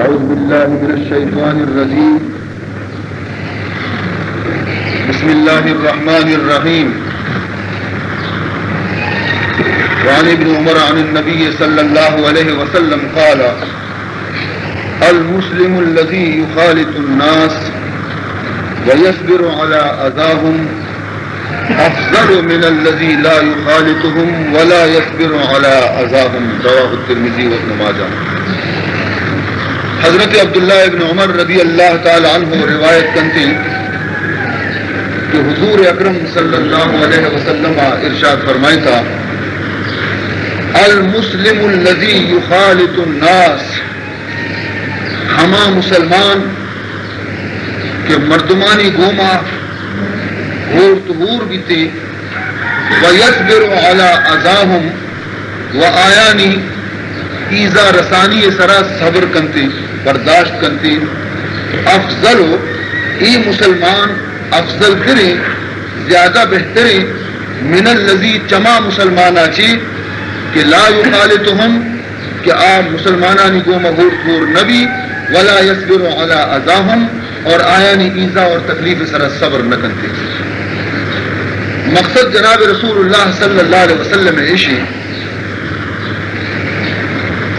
أعوذ بالله من الشيطان الرجيم. بسم الله الرحمن الرحيم. وعن ابن عمر عن النبي صلى الله عليه وسلم قال: المسلم الذي يخالط الناس ويصبر على أذاهم أفضل من الذي لا يخالطهم ولا يصبر على أذاهم. رواه الترمذي وابن ماجہ. حضرت عبداللہ ابن عمر رضی اللہ تعالی عنہ روایت کرتے ہیں کہ حضور اکرم صلی اللہ علیہ وسلم ارشاد فرمایا تھا: المسلم الذي يخالط الناس، ہما مسلمان کہ مردمانی گوما غور تغور بیتے، وَيَصْبِرُ عَلَىٰ أَذَاهُمْ وَآيَانِ ایزا رسانی سرا صبر کنتے برداشت کنتے، افضل ای مسلمان افضل کرے زیادہ بہترے من الذی چما مسلمانا چی کہ لا یخالطہم کہ آپ مسلمانانی کو مغور خور نبی ولا یصبر علی اذاہم اور آیانی ایزا اور تکلیف سرا صبر نہ کنتے. مقصد جناب رسول اللہ صلی اللہ علیہ وسلم ایشی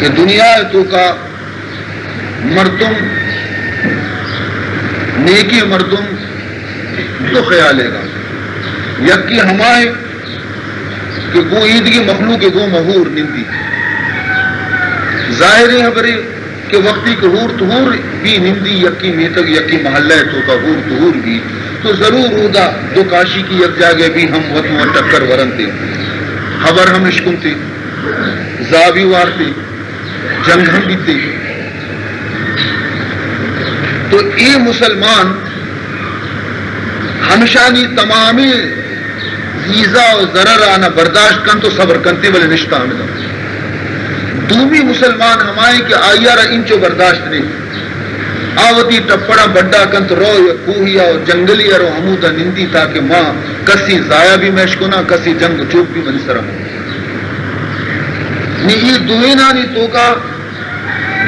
کہ دنیا تو کا مردم نیکی مردم تو خیالے گا یکی ہمائے کہ گو عیدگی مخلوق گو مہور نندی ظاہر خبرے کہ وقتی کہ ہور تہور بھی نندی یکی میتگ یکی محلہ تو کا ہور تہور بھی تو ضرور ہوگا دو کاشی کی یک جاگے بھی ہم وطن و ٹکر ورنتے خبر ہم اشکنتے زابی وارتے جنگ ہم بیتے. تو یہ مسلمان ہمیشانی تمامی ایزا و ضرر آنا برداشت کن تو صبر کنتے والے نشتہ ہمیں دومی مسلمان ہمائے کہ آئیہ را انچو برداشت نہیں آوتی ٹپڑا بڑا کنت رو یا کوہیا اور جنگلی رو حمودہ نندی تاکہ ماں کسی ضائع بھی محشکونا کسی جنگ چوک بھی بنی سرم یہ دوینانی تو کا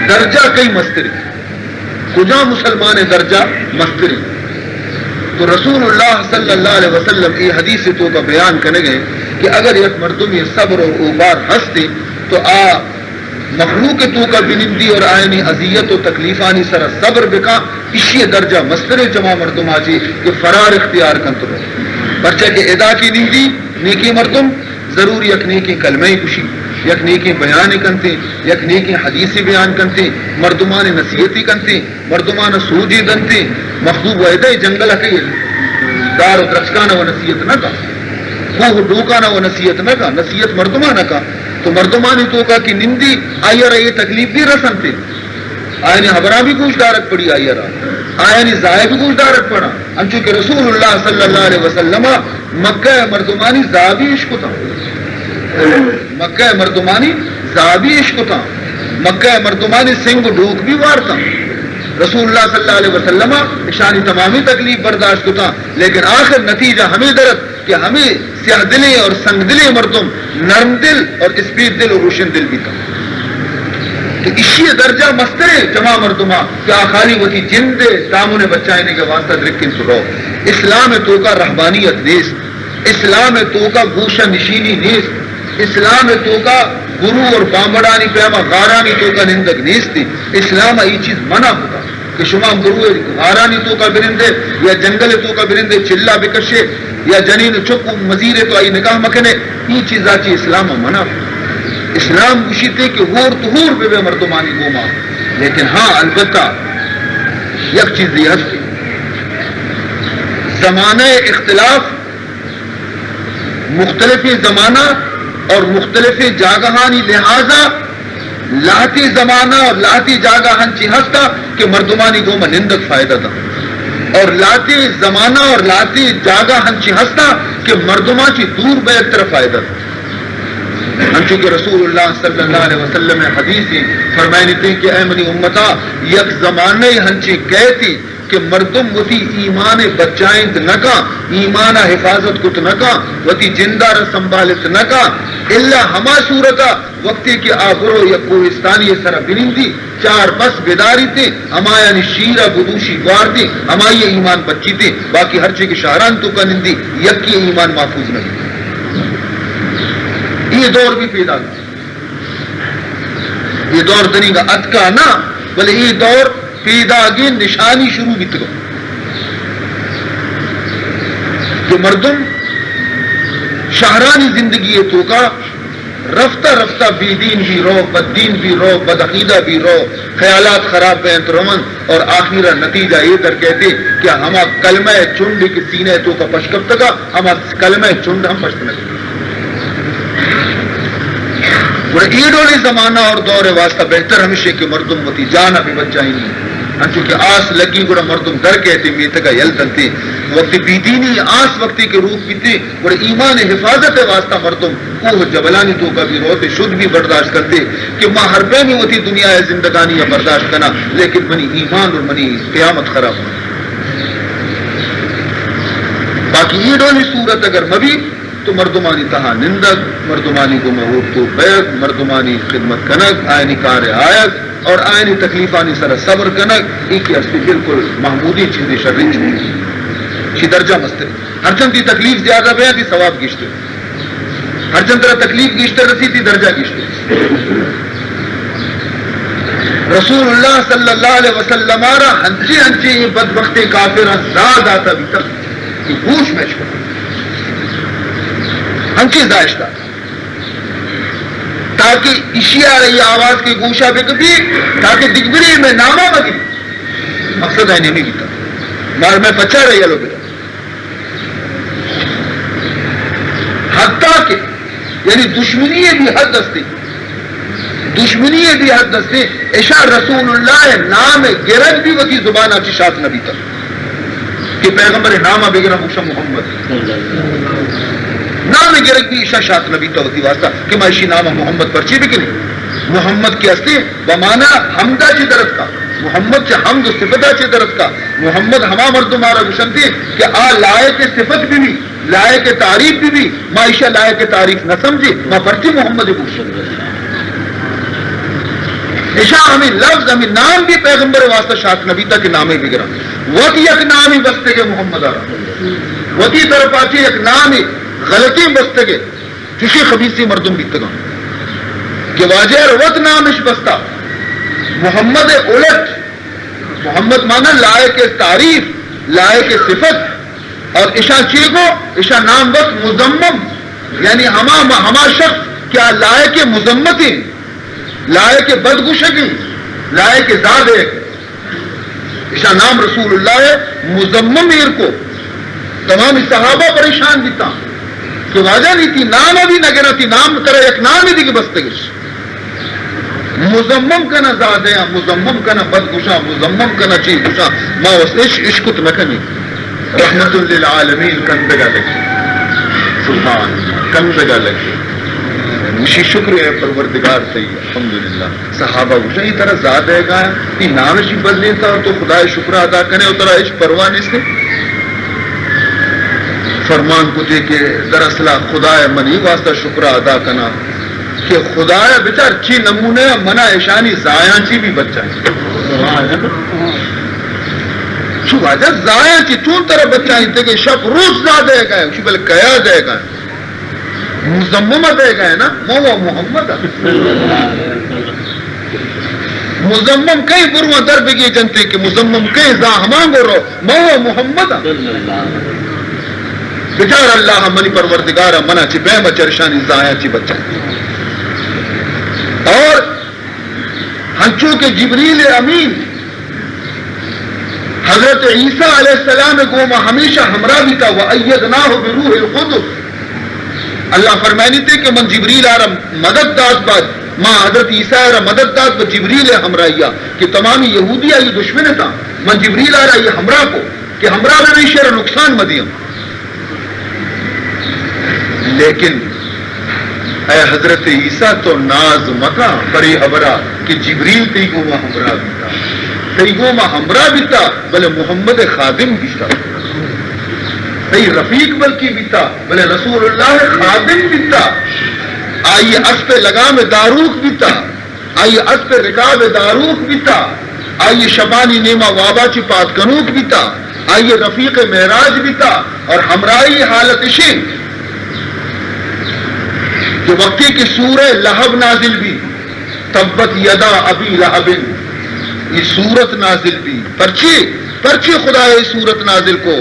درجہ کئی مستری کجا مسلمان درجہ مستری. تو رسول اللہ صلی اللہ علیہ وسلم کی حدیث تو کا بیان کرنے گئے کہ اگر یک مردم یہ صبر اور اوبار ہستے تو مخلوق تو کا بنندی اور آئینی اذیت و تکلیفانی سر صبر بکا اسی درجہ مستری جمع مردم آجی کہ فرار اختیار کنت رو برچہ کہ ادا کی نندی نیکی مردم ضرور یک نیکی کلمہ کشی یک نیکی بیان کنتے یک نیکی حدیثی بیان کنتے مردمان نصیحتی کنتے مردمان سودی دنتے مخدوب وحدہ جنگل کئی دار و درچکانا و نصیحت نہ کا کوہ ڈوکانا و نصیحت نہ کا نصیحت مردمانہ کا. تو مردمانی تو کا کہ نندی آئیہ رہی تکلیف بھی رسنتے آئینی حبرہ بھی کچھ دارت پڑی آئیہ رہا آئینی ضائع بھی کچھ دارت پڑا انچو کہ رسول اللہ صلی اللہ علیہ وسلم مکہ مردمانی زابی عشق تھا مکہ مردمانی زابی عشق تھا مکہ مردمانی سنگ ڈھوک بھی وار تھا رسول اللہ صلی اللہ علیہ وسلم اشانی تمامی تکلیف برداشت تھا لیکن آخر نتیجہ ہمیں درد کہ ہمیں سیاہ دلے اور سنگ دلے مردم نرم دل اور اسپید دل اور روشن دل بھی تھا. تو اسی درجہ مسترے جمع مردمہ کیا خالی وہ تھی جن دے داموں نے بچائنے کے واسطہ درکن سکو. اسلام تو کا رہبانیت نیست اسلام تو کا گوشہ نشینی نیست اسلام تو کا گرو اور بامبڑانی پیما غارانی تو کا نندک نیستی. اسلام ای چیز منع ہوتا کہ شما گرو غارانی تو کا برندے یا جنگل تو کا برندے چلا بکشے یا جنین چپ مزیرے تو آئی نکاح مکنے یہ چیز آچی اسلام منع. اسلام گشیتے کہ غور تہور بے مردمانی گوما لیکن ہاں البتہ یک چیز یہ ہستی زمانہ اختلاف مختلف زمانہ اور مختلف جاگہانی لہذا لاتی زمانہ اور لاتی جاگہ ہنچی ہستا کہ مردمانی گوما نندک فائدہ تھا اور لاتی زمانہ اور لاتی جاگہ ہنچی ہستا کہ مردمہ چی دور بے ایک طرف فائدہ تھا. ہنچو کہ رسول اللہ صلی اللہ علیہ وسلم حدیثی فرمائنی تھی کہ اے منی امتا یک زمانے ہنچی کہتی کہ مردم وتی ایمان بچائیں نکا، ایمان حفاظت کت نکا، وتی جندار سنبھالت نکا، الا ہما صورتا وقتی کہ آبرو یا کوہستانی سر بنندی چار بس بیداری تھے ہما یعنی شیرہ بدوشی گوار تھی ہما یہ ایمان بچی تھے، باقی ہر چیز کی شہران تو کا نندی یکی ایمان محفوظ نہیں۔ یہ دور بھی پیدا ہوا، یہ دور دنی کا اتکا نہ بلے یہ دور پیدا گی نشانی شروع بھی تگو کہ مردم شہرانی زندگی تو کا رفتہ رفتہ بی دین بھی رو، بد دین بھی رو، بد عقیدہ بھی رو، خیالات خراب بینت رومن، اور آخرہ نتیجہ یہ در کہتے کہ ہما کلمہ چنڈ کے سینے تو کا پشکب تکا، ہما کلمہ چنڈ ہم پشت نہ ایڈولی زمانہ اور دور واسطہ بہتر ہمیشہ کہ مردم وتی جانا بھی بچائیں نہیں، چونکہ آس لگی گوڑا مردم در کہتے میتے کا یل تنتے وقت بیدینی آس وقتی کے روپ بیتے گوڑا ایمان حفاظت واسطہ مردم اوہ جبلانی تو کا بھی روتے شد بھی برداشت کرتے کہ ماں ہر پہ میں ہوتی دنیا زندگانی یا برداشت کرنا، لیکن منی ایمان اور منی قیامت خراب ہونا۔ باقی ایڈولی صورت اگر مبی تو مردمانی تہا نندگ، مردمانی کو محبوب تو بیگ، مردمانی خدمت کنک، آئینی کار آیت اور آئینی تکلیفانی سر صبر کنک، ایک اصلی بالکل محمودی چیزی شرری چیزی چی درجہ مستری ہر چند تی تکلیف زیادہ بیا تھی ثواب گشتے، ہر چند طرح تکلیف گشتے رسی تھی درجہ گشتے۔ رسول اللہ صلی اللہ علیہ وسلم آرہ ہنچی ہنچی یہ بدبخت کافر زاد آتا بھی تک کہ گوش میں چھوڑا ہنچی داشتہ تاکہ اشیاء رہی آواز کی گوشہ پہ کبھی تاکہ دگبری میں نامہ بگی مقصد ہے نہیں بیتا مار میں پچھا رہی ہے بیتا حتیٰ کہ یعنی دشمنی بھی حد دستی، دشمنی بھی حد دستی اشار رسول اللہ نام گرد بھی وکی زبان آچی شاعت نبی تھا کہ پیغمبر نامہ بگرہ مکشہ محمد نام گرد بھی اشار شاعت نبی تھا وکی واسطہ کہ مائشی نامہ محمد پرچی بھی کنی محمد کی اصلی بمانا حمدہ چی درد کا محمد چی حمد صفتہ چی درد کا محمد ہما مرد مارا گشن تھی کہ آ لائق صفت بھی لائق تعریف بھی معیشہ لائق تعریف نہ سمجھی میں پرچی محمد پوچھوں اشاء ہمیں لفظ ہمیں نام بھی پیغمبر واسطہ شاعت نبی تک نامے بگرا وقت یک نام ہی بستے گے محمد آرہ وقتی طرف آچی یک نام ہی غلطی بستے گے چوشی خبیصی مردم بیتگا کہ واجہ وقت نام اش بستا محمد الٹ محمد مانا لائق تعریف لائق صفت اور اشاء چیگو اشاء نام وقت مزمم یعنی ہما شخص کیا لائق مزمتی لائق بدگوشگی لائق زادے اشاء نام رسول اللہ ہے مزمم ایر کو تمام صحابہ پریشان دیتا کہ واجہ نہیں تھی نام ابھی نہ گنا تھی نام کرے ایک نام ہی دی کہ بستگش مزمم کا نہ زادے مزمم کا نہ بدگوشا مزمم کا نہ چیز گوشا ما وسنش عشقت مکنی رحمت للعالمین کندگا لگی سبحان کندگا لگی مشی شکر ہے پروردگار صحیح الحمدللہ صحابہ گوشا یہ طرح زادے گا تی نامشی بدلی تھا تو خدا شکر ادا کرے اور طرح عشق پروان اس نے فرمان کو دے کہ دراصل خدا منی واسطہ شکر ادا کرنا کہ خدا بیچار چی نمونے منا ایشانی زایاں چی بھی بچہ ہے شو واجہ زایاں چی چون طرح بچہ ہے کہ شب روز زیادہ ہے گا شو بل کیا دے گا مزممہ دے گا ہے نا موہ محمد مزمم کئی بروہ در بگی جنتے کہ مزمم کئی زاہمان گو رو موہ محمد بچار اللہ منی پروردگارہ منا چی بے بچرشانی زایاں چی بچہ اور ہنچو کے جبریل امین حضرت عیسیٰ علیہ السلام کو میں ہمیشہ ہمراہ بھی تھا وَأَيَّدْنَاهُ بِرُوحِ الْقُدُسِ اللہ فرمائنی تھے کہ من جبریل آرہ مدد داد بعد ماں حضرت عیسیٰ آرہ مدد داد بعد جبریل ہمراہیہ کہ تمامی یہودیہ یہ دشمن تھا من جبریل آرہ یہ ہمراہ کو کہ ہمراہ میں بھی شیر نقصان مدیم لیکن اے حضرت عیسیٰ تو ناز مکا بڑی حبرہ کہ جبریل تی کو وہ ہمراہ بھی تھا سیگو ما ہمراہ بیتا بلے محمد خادم بیتا، صحیح رفیق بلکی بیتا بلے رسول اللہ خادم بیتا، آئیے اس پہ لگام داروخ بیتا، آئیے اس پہ رکاب داروخ بیتا، آئیے شبانی نیما وابا چی پات کنوک بیتا، آئیے رفیق معراج بیتا، اور ہمراہی حالت شی جو وقتی کی سورہ لہب نازل بھی، تبت یدا ابی لہب، یہ سورت نازل بھی، پرچی خدا ہے سورت نازل کو،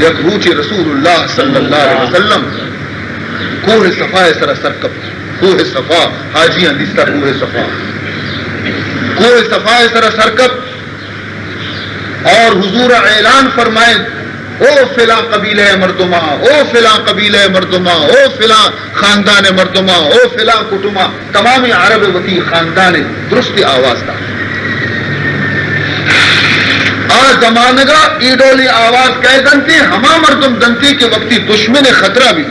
یک روچ رسول اللہ صلی اللہ علیہ وسلم کوہ صفا سر سرکب، کوہ صفا حاجی اندیستہ کوہ صفا، کوہ صفا سر سرکب، اور حضور اعلان فرمائیں او فلاں قبیلہ مردما، او فلاں قبیلہ مردما، او فلاں خاندان مردما، او فلاں کٹما، تمام عرب وتی خاندان درست آواز دا آج زمانگا ایڈولی آواز کہہ دنتی ہما مردم دنتی کے وقتی دشمن خطرہ بھی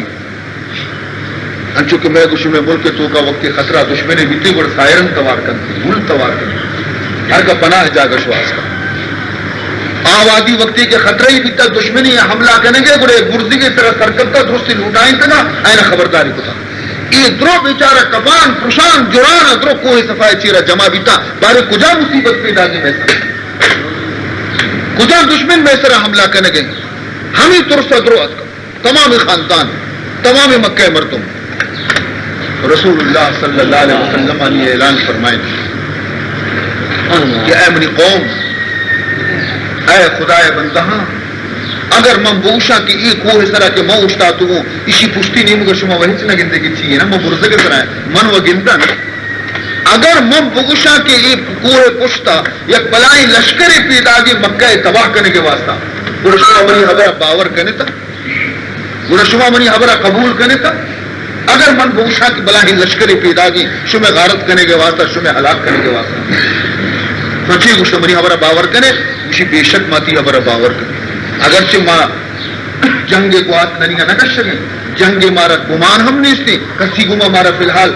انچو کہ میں دشمن ملک تو کا وقتی خطرہ دشمن بیتی بڑھ سائرن توار کرتی، ملک توار کرتی، ہر کا پناہ جاگا شواز کا آوادی وقتی کے خطرہ ہی بیتا دشمنی حملہ کرنے گے گڑے برزی کی طرح سرکتا درستی لوٹائیں تنا این خبرداری کتا یہ درو بیچارہ کبان پرشان جران درو کوئی صفائی چیرہ جمع بیتا بارے کجا مصیبت پیدا کی محسر کجا دشمن محسر حملہ کرنے گے ہمیں ترسا درو تمام خاندان تمام مکہ مردم رسول اللہ صلی اللہ علیہ وسلم نے اعلان فرمائے کہ اے منی قوم، اے خدا بندہ، اگر من بوشا کی ای کوہ سرا کے میں اشتا تو اسی پشتی نہیں مگر شما وہی سے نہ گنتے کی چیئے نا، میں برزے کے طرح ہے من وہ گنتا نا، اگر من بوشا کی ای کوہ پشتا یک بلائی لشکری پیدا گی مکہ تباہ کرنے کے واسطہ گوڑا شما منی حبرہ باور کرنے تا، گوڑا شما منی حبرہ قبول کرنے تا، اگر من بوشا کی بلائی لشکری پیدا گی شما غارت کرنے کے واسطہ، شما ہلاک کرنے کے واسطہ سوچی گوشت منی حبرہ باور کرنے اسی بے شک ماتی حبرہ باور کرنے، اگرچہ ماں جنگ کو آت ننیگا نہ کش سکیں، جنگ مارا گمان ہم نہیں ستے، کسی گما مارا فی الحال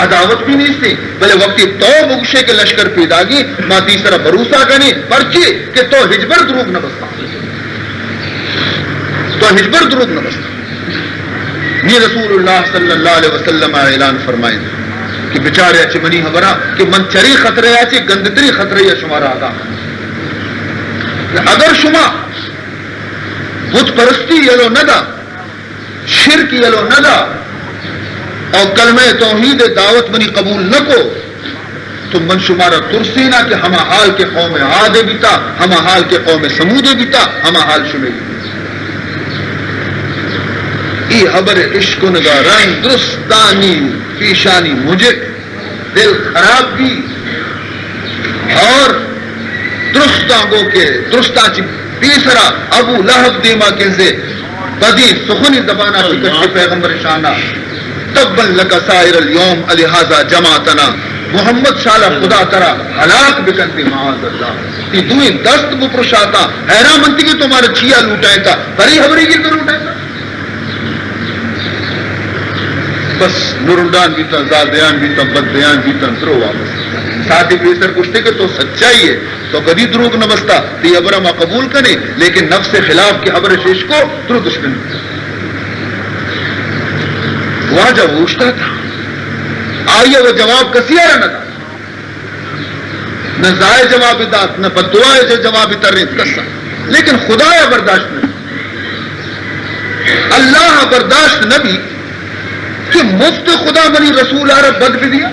عداوت بھی نہیں ستے، بلے وقتی تو بگشے کے لشکر پیدا گی ماں تیسرا بروسا کرنی پرچی کہ تو ہجبر دروگ نہ بستا، تو ہجبر دروگ نہ بستا۔ یہ رسول اللہ صلی اللہ علیہ وسلم اعلان فرمائیں کہ بچارے اچھے منی حبرہ کہ من چری خطرے آچے گندتری خطرے یا شمارا آگا، اگر شما بت پرستی یلو ندا، شرک یلو ندا، اور کلمہ توحید دعوت منی قبول نہ کو تو من شمارا ترسینا کہ ہما حال کے قوم عادے بیتا، ہما حال کے قوم سمودے بیتا، ہما حال شمی ای حبر عشق نگا رنگ درستانی پیشانی مجھے دل خراب بھی اور درستاں گو کے درستاں چی تیسرا ابو لہب دیما کیسے بدی سخنی زبانہ فکر پیغمبر شانہ تبن لکا سائر اليوم الہذا جماعتنا محمد شالا خدا ترا ہلاک بکنتی معاذ اللہ تی دوئیں دست بپرشاتا حیران منتی کہ تمہارا چیا لوٹائیں تھا بری حبری کی تو لوٹائیں تھا بس نورندان بیتا زادیان بیتا بدیان بیتا درو واپس ساتھی پیسر کشتے کہ تو سچائی ہے تو کبھی دروگ نہ بستا تو یہ حبرہ ما قبول کرے لیکن نفس سے خلاف کی حبر شیش کو درو دشمن وہاں جب اوشتا تھا آئیے وہ جواب کسی آرہ نہ تھا نہ زائے جواب دات نہ بدعائے جواب ترین کسا لیکن خدا برداشت نہیں اللہ برداشت نبی کہ مفت خدا منی رسول عرب بد بھی دیا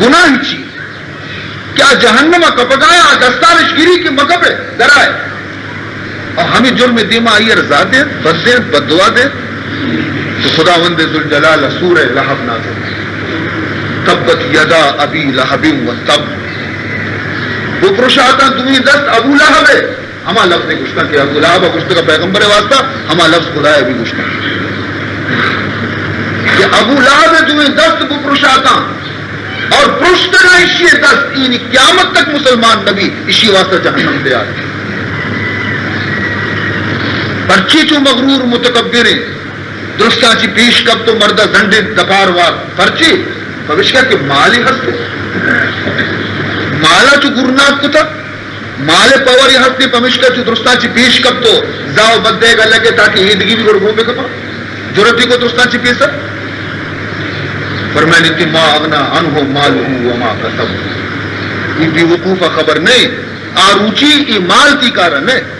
گناہ چیز کیا جہنم کپگایا دستارش گیری کی مکبے درائے اور ہمیں جرم دیما آئی رضا دے بد دے بد دعا دے تو خدا وند ذوالجلال سورہ لہب نازل تبت یدا ابی لہب و تب وہ پرشاتا تمہیں دست ابو لہب ہے ہما لفظ نے گشتہ کیا ابو لہب گشتہ کا پیغمبر واسطہ ہما لفظ خدا ہے بھی گشتہ کہ ابو لہب ہے تمہیں دست کو پرشاتا اور پرشت نہ اسی دست یعنی قیامت تک مسلمان نبی اسی واسطہ جہنم دے آتے پرچی چو مغرور متکبریں درستان چی پیش کب تو مردہ زنڈے دپار وار پرچی پوشکا کہ مالی ہستے مالا چو گرناک کتا مال پوری ہستے پمشکا چو درستا چی پیش کب تو زاو بد دے گا لگے تاکہ ایدگی بھی گرگوں پہ کپا جرتی کو درستا چی پیسا فرمائنی تی ما اغنا انہو مالو وما کسب یہ بی وقوفہ خبر نہیں آروچی ای مال تی کارا نہیں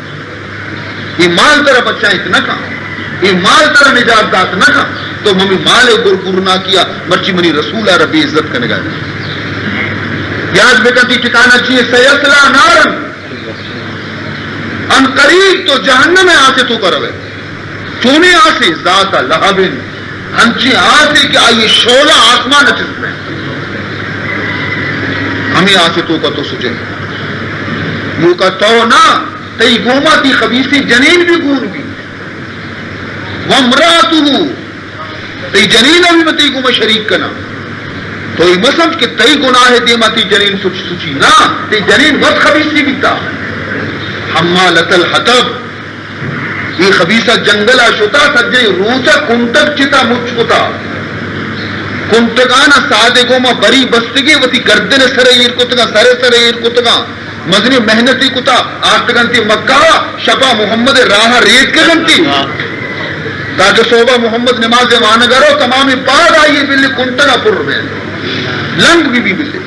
ای مال ترہ بچہ اتنا کھا ای مال ترہ نجات دات نہ کھا تو ممی مال گر نہ کیا مرچی منی رسول ربی عزت کا نگاہ یاد بکتی ٹھکانا چاہیے سیسلا نارن ان قریب تو جہنم میں آتے تو کروے چونے آسے ذات لہبن ہنچی آسے کہ آئیے شولہ آسمان چس میں ہمیں آسے تو کا تو سجے یوں کا تو نہ تی گوما تی خبیثی جنین بھی گون بھی وامراتو تی جنین بھی متی گوما شریک کنا تو یہ مسمج کہ تی گناہ دیما تی جنین سچی نا تی جنین وقت خبیثی بھی تا حمالت الحطب یہ خبیثہ جنگلہ شتا سجے روچا کنٹک چتا مچ کتا کنٹکانا سادے گوما بری بستگی وتی گردن سریر کتگا سریر کتگا مدنی محنتی کتا آٹھ گنتی مکہ شپا محمد راہ ریت کے گنتی تاکہ صوبہ محمد نماز وانگرو تمامی بعد آئیے بلی کنٹنا پر میں لنگ بھی بلی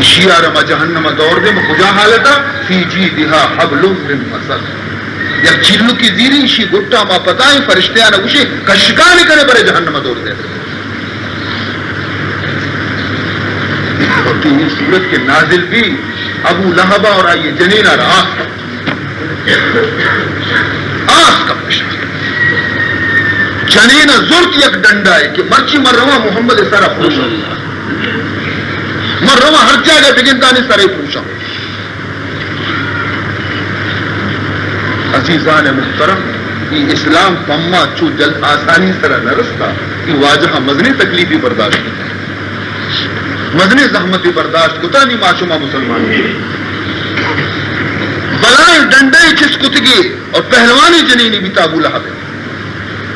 شیعہ رما جہنم دور دے میں کجا حالتا فی جی دہا حبل من مسد یا چلو کی زیری شی گٹا ما پتائیں فرشتیاں نگوشی کشکانی کرے برے جہنم دور دے اور یہ صورت کے نازل بھی ابو لہبہ اور آئیے جنین اور آس کا پشا جنین زرت یک ڈنڈا ہے کہ مرچی مر روا محمد سارا پوشا مر روا ہر جگہ بگنتانی سارے پوشا عزیزان محترم یہ اسلام پما چو جل آسانی سرا نرستا یہ واجہ مزنی تکلیفی برداشت مدنی زحمتی برداشت کتا نہیں معصومہ مسلمان بلائیں ڈنڈے چس کتگی اور پہلوانی جنینی بیتا ابو لہب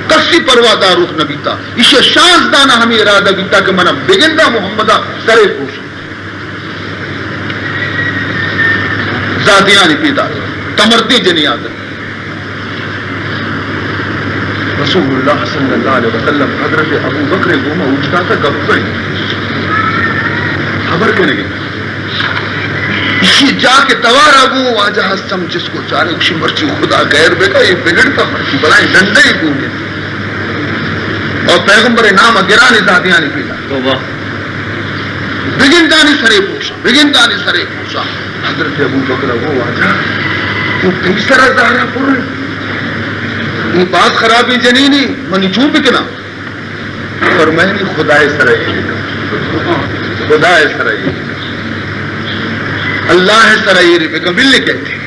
کسی پروادہ روح نہ بیتا اسے شانس دانا ہمیں ارادہ بیتا کہ منہ بگندہ محمدہ سرے پوشا ذاتیانی پیدا تمردی جنی آدم رسول اللہ صلی اللہ علیہ وسلم حضرت ابو بکر گوما اچھتا تھا کب خبر کے لگے اسی جا کے توار آگو واجہ ہستم جس کو چارے اکشی مرچی خدا غیر بے کا یہ بگڑتا مرچی بلائیں ڈنڈے ہی کونگے اور پیغمبر نام گرانی ذاتیانی پیدا بگندانی سرے پوشا حضرت ابو بکر وہ واجہ وہ تیسرا زہرہ پر یہ بات خرابی جنینی منی چون بکنا اور میں نے خدای سرائی خدای سرائی اللہ سرائی رفقہ بلی کہتے ہیں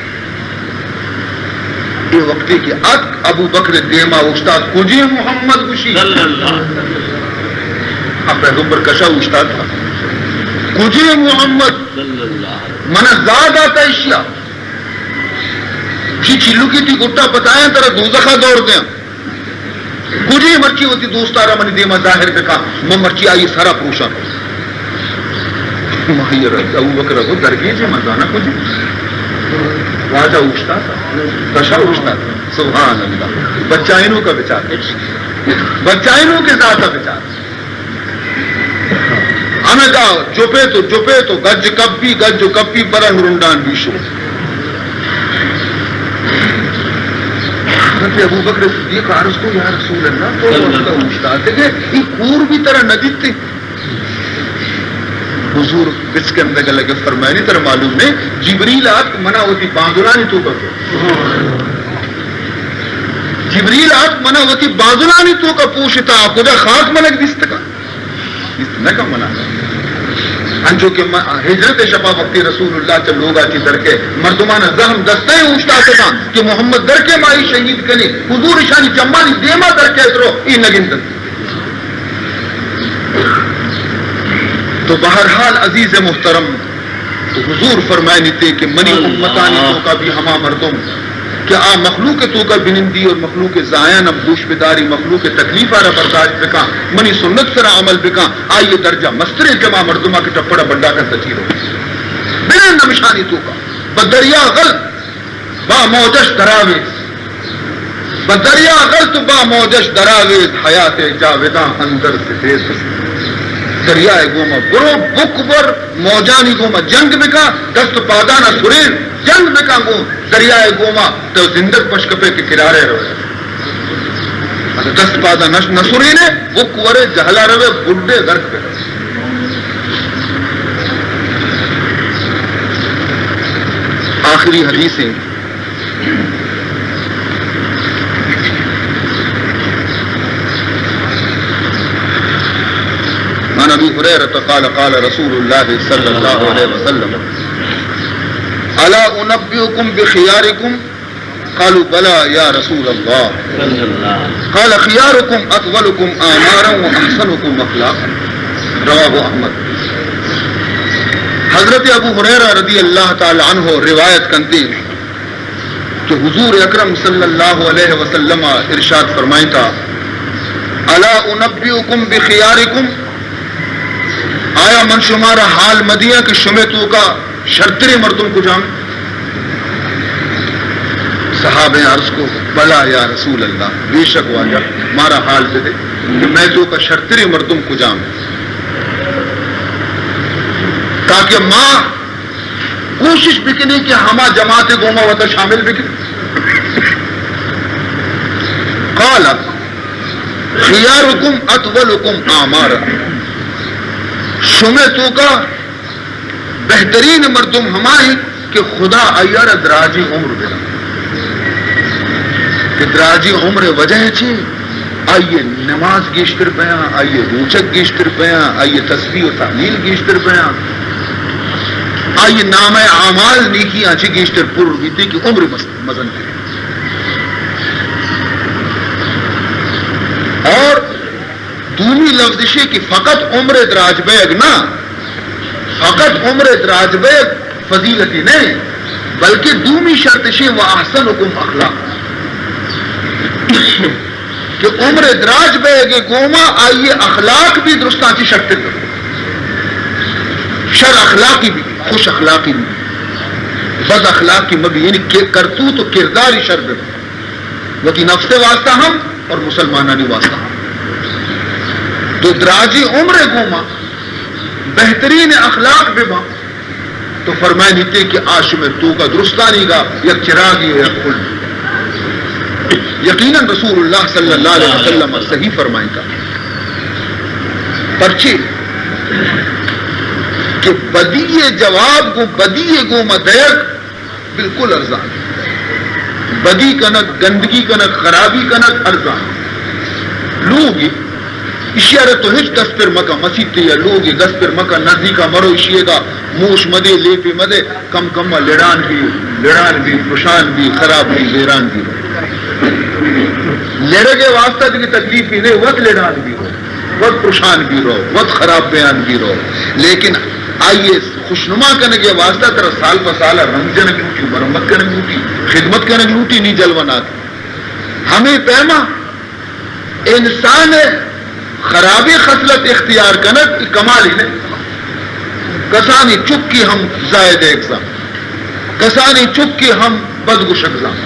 یہ وقتی کی ات ابو بکر دیما استاد کجی محمد گشی اب پیغمبر کشا استاد تھا کجی محمد منہ زاد آتا اشیاء جی چلو کی تھی گٹا بتائیں ترہ دوزخہ دوڑ دیں کجی مرچی ہوتی دوستارہ منی دیما ظاہر بکا میں مرچی آئی سارا پروشا محیر ابو بکر کو درگی سے مزانہ کجی واجہ اوشتا تھا کشا اوشتا تھا سبحان اللہ بچائنوں کا بچار بچائنوں کے ذاتہ بچار ہمیں کہا جپے تو گج کپی برنگ رنڈان بیشو ابو بکر صدیق عرض کو یا رسول اللہ تو اوشتا تھے کہ یہ کور بھی طرح نہ دیتے حضور بس کے اندر لگے فرمائے نہیں طرح معلوم نہیں جبریل آت منع ہوتی باندولانی تو کا جبریل آت منع ہوتی باندولانی تو کا پوشتا خدا خاک ملک دست کا دست کا منع انجو کہ ہجرت شفا وقتی رسول اللہ چل لوگا کی درکے مردمان زہم دستے اوشتا تھا کہ محمد درکے مائی شہید کنی حضور شانی جمانی دیما درکے اترو ای نگن دن تو بہرحال عزیز محترم تو حضور فرمائے نیتے کہ منی امتانی تو کا بھی ہما مردم کہ آ مخلوق تو کا بنندی اور مخلوق زائن اب گوش بداری مخلوق تکلیف آرہ برداشت بکا منی سنت سرا عمل بکا آئیے درجہ مستر جمع مردمہ کے ٹپڑا بڑا کر تچیر ہو بنا نمشانی تو کا بدریا غلط با موجش دراویز بدریا غلط با موجش دراویز حیات جاویداں اندر سے تیز دریائے گوما برو بکبر موجانی گوما جنگ بکا دست پادانا سریر جنگ بکا گو دریائے گوما تو زندگ پشکپے کے کنارے رہے دست پادا نسرینے بکورے جہلا روے بڑھے غرق پہ آخری حدیثیں عن ابي هريره قال قال رسول الله صلى الله عليه وسلم الا انبئكم بخياركم قالوا بلى يا رسول الله قال خياركم اطولكم اعمارا واحسنكم اخلاقا رواه احمد. حضرت ابو ہریرہ رضی اللہ تعالی عنہ روایت کرتے کہ حضور اکرم صلی اللہ علیہ وسلم ارشاد فرمائیں تھا الا انبئكم بخياركم آیا من شمارا حال مدیہ کہ شمع تو کا شرطری مردم کو جام صحابہ عرض کو بلا یا رسول اللہ بے شک واجہ مارا حال دے دے کہ میں تو کا شرطری مردم کو جام تاکہ ماں کوشش بکنی کہ ہما جماعت گوما وطا شامل بکنی. قال خیارکم اطولکم اعمارا شمع تو کا بہترین مردم ہماری کہ خدا ایار دراجی عمر دینا کہ دراجی عمر وجہ چھے آئیے نماز گیشتر بیاں آئیے روچک گیشتر بیاں آئیے تسبیح و تحلیل گیشتر بیاں آئیے نام اعمال نیکی آنچی گیشتر پر ہوئی کہ عمر مزن کرے اور دومی لفظشی کہ فقط عمر دراج بیگ نہ فقط عمر دراج بیگ فضیلتی نہیں بلکہ دومی شرطشی و احسن حکم اخلاق کہ عمر دراج بیگ گوما آئیے اخلاق بھی درستان چی شرط کرو شر اخلاقی بھی خوش اخلاقی بھی بد اخلاقی مبی یعنی کرتو تو کرداری شر بے وکی نفس واسطہ ہم اور مسلمانانی واسطہ ہم تو دراجی عمر گوما بہترین اخلاق بما تو فرمائے نیتے کہ آش میں تو کا درستانی کا یک چراغی ہو یک کھل یقیناً رسول اللہ صلی اللہ علیہ وسلم صحیح فرمائیں کا پرچے کہ بدی جواب کو بدی گوما دیک بالکل ارزان بدی کنک گندگی کنک خرابی کنک ارزان لوگ اشیارہ تو ہچ دست پر مکہ مسیح تیا لوگ دست پر مکہ نزدی کا مرو اشیے کا موش مدے لیپی مدے کم کم لڑان بھی پرشان بھی خراب بھی ویران بھی لڑے کے واسطہ کی تکلیف بھی نہیں وقت لڑان بھی ہو وقت پرشان بھی رہو وقت خراب بیان بھی رہو لیکن آئیے خوشنما کرنے کے واسطہ ترہ سال پر سال رنگ جنگ لوٹی مرمت کرنے لوٹی خدمت کرنے لوٹی نہیں جلونات ہمیں پیما انسان خرابی خصلت اختیار کنک کمال ہی نہیں کسانی چک کی ہم زائد اقسام کسانی چک کی ہم بدگوش اقسام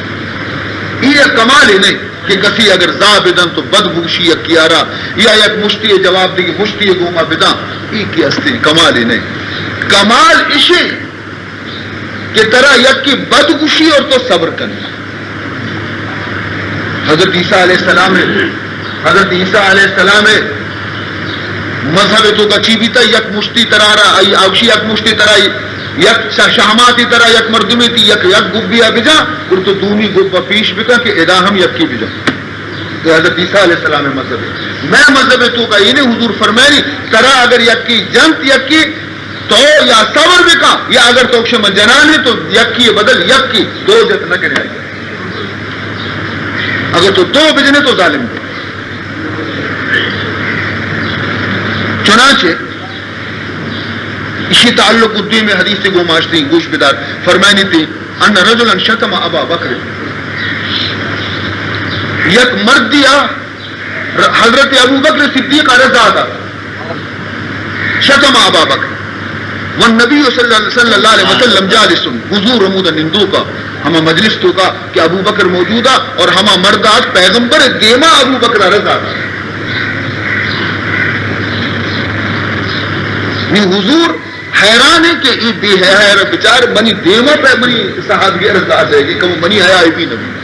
یہ کمال ہی نہیں کہ کسی اگر زابدن تو بدگوشی یا کیارا یا یک مشتی جواب دے گی مشتی گوما بدا ای کی ہستی کمال ہی نہیں کمال اسے کہ طرح یک کی بدگوشی اور تو صبر کرنا حضرت عیسیٰ علیہ السلام حضرت عیسیٰ علیہ السلام مذہب تو کا چیبیتا یک مشتی ترارا ای آوشی یک مشتی ترائی یک شہماتی طرح یک مردمی تھی یک گبیا بجا اور تو دومی گبا پیش بکا کہ ادا ہم یکی بجا تو حضرت عیسیٰ علیہ السلام مذہب ہے میں مذہب تو کا یہ نہیں حضور فرمائے طرح اگر یکی جنت یکی تو یا صبر بکا یا اگر تو من جنان ہے تو یکی بدل یکی دو جت نہ کرے اگر تو دو بجنے تو ظالم دے چنانچہ اسی تعلق الدین میں حدیث سے گماشتی گوش بدار فرمائنی تھی ان رجلا شتم ابا بکر یک مرد دیا حضرت ابو بکر صدیق رضا دا شتم ابا بکر والنبی صلی اللہ علیہ وسلم جالس حضور رمود نندو کا ہما مجلس تو کا کہ ابو بکر موجودہ اور ہما مردات پیغمبر دیما ابو بکر رضا دا حضور حیران ہے کہ یہ بے حیا بچار بنی دیما پہ بنی صحابی رضا جائے گی کہ وہ بنی حیا بھی نبی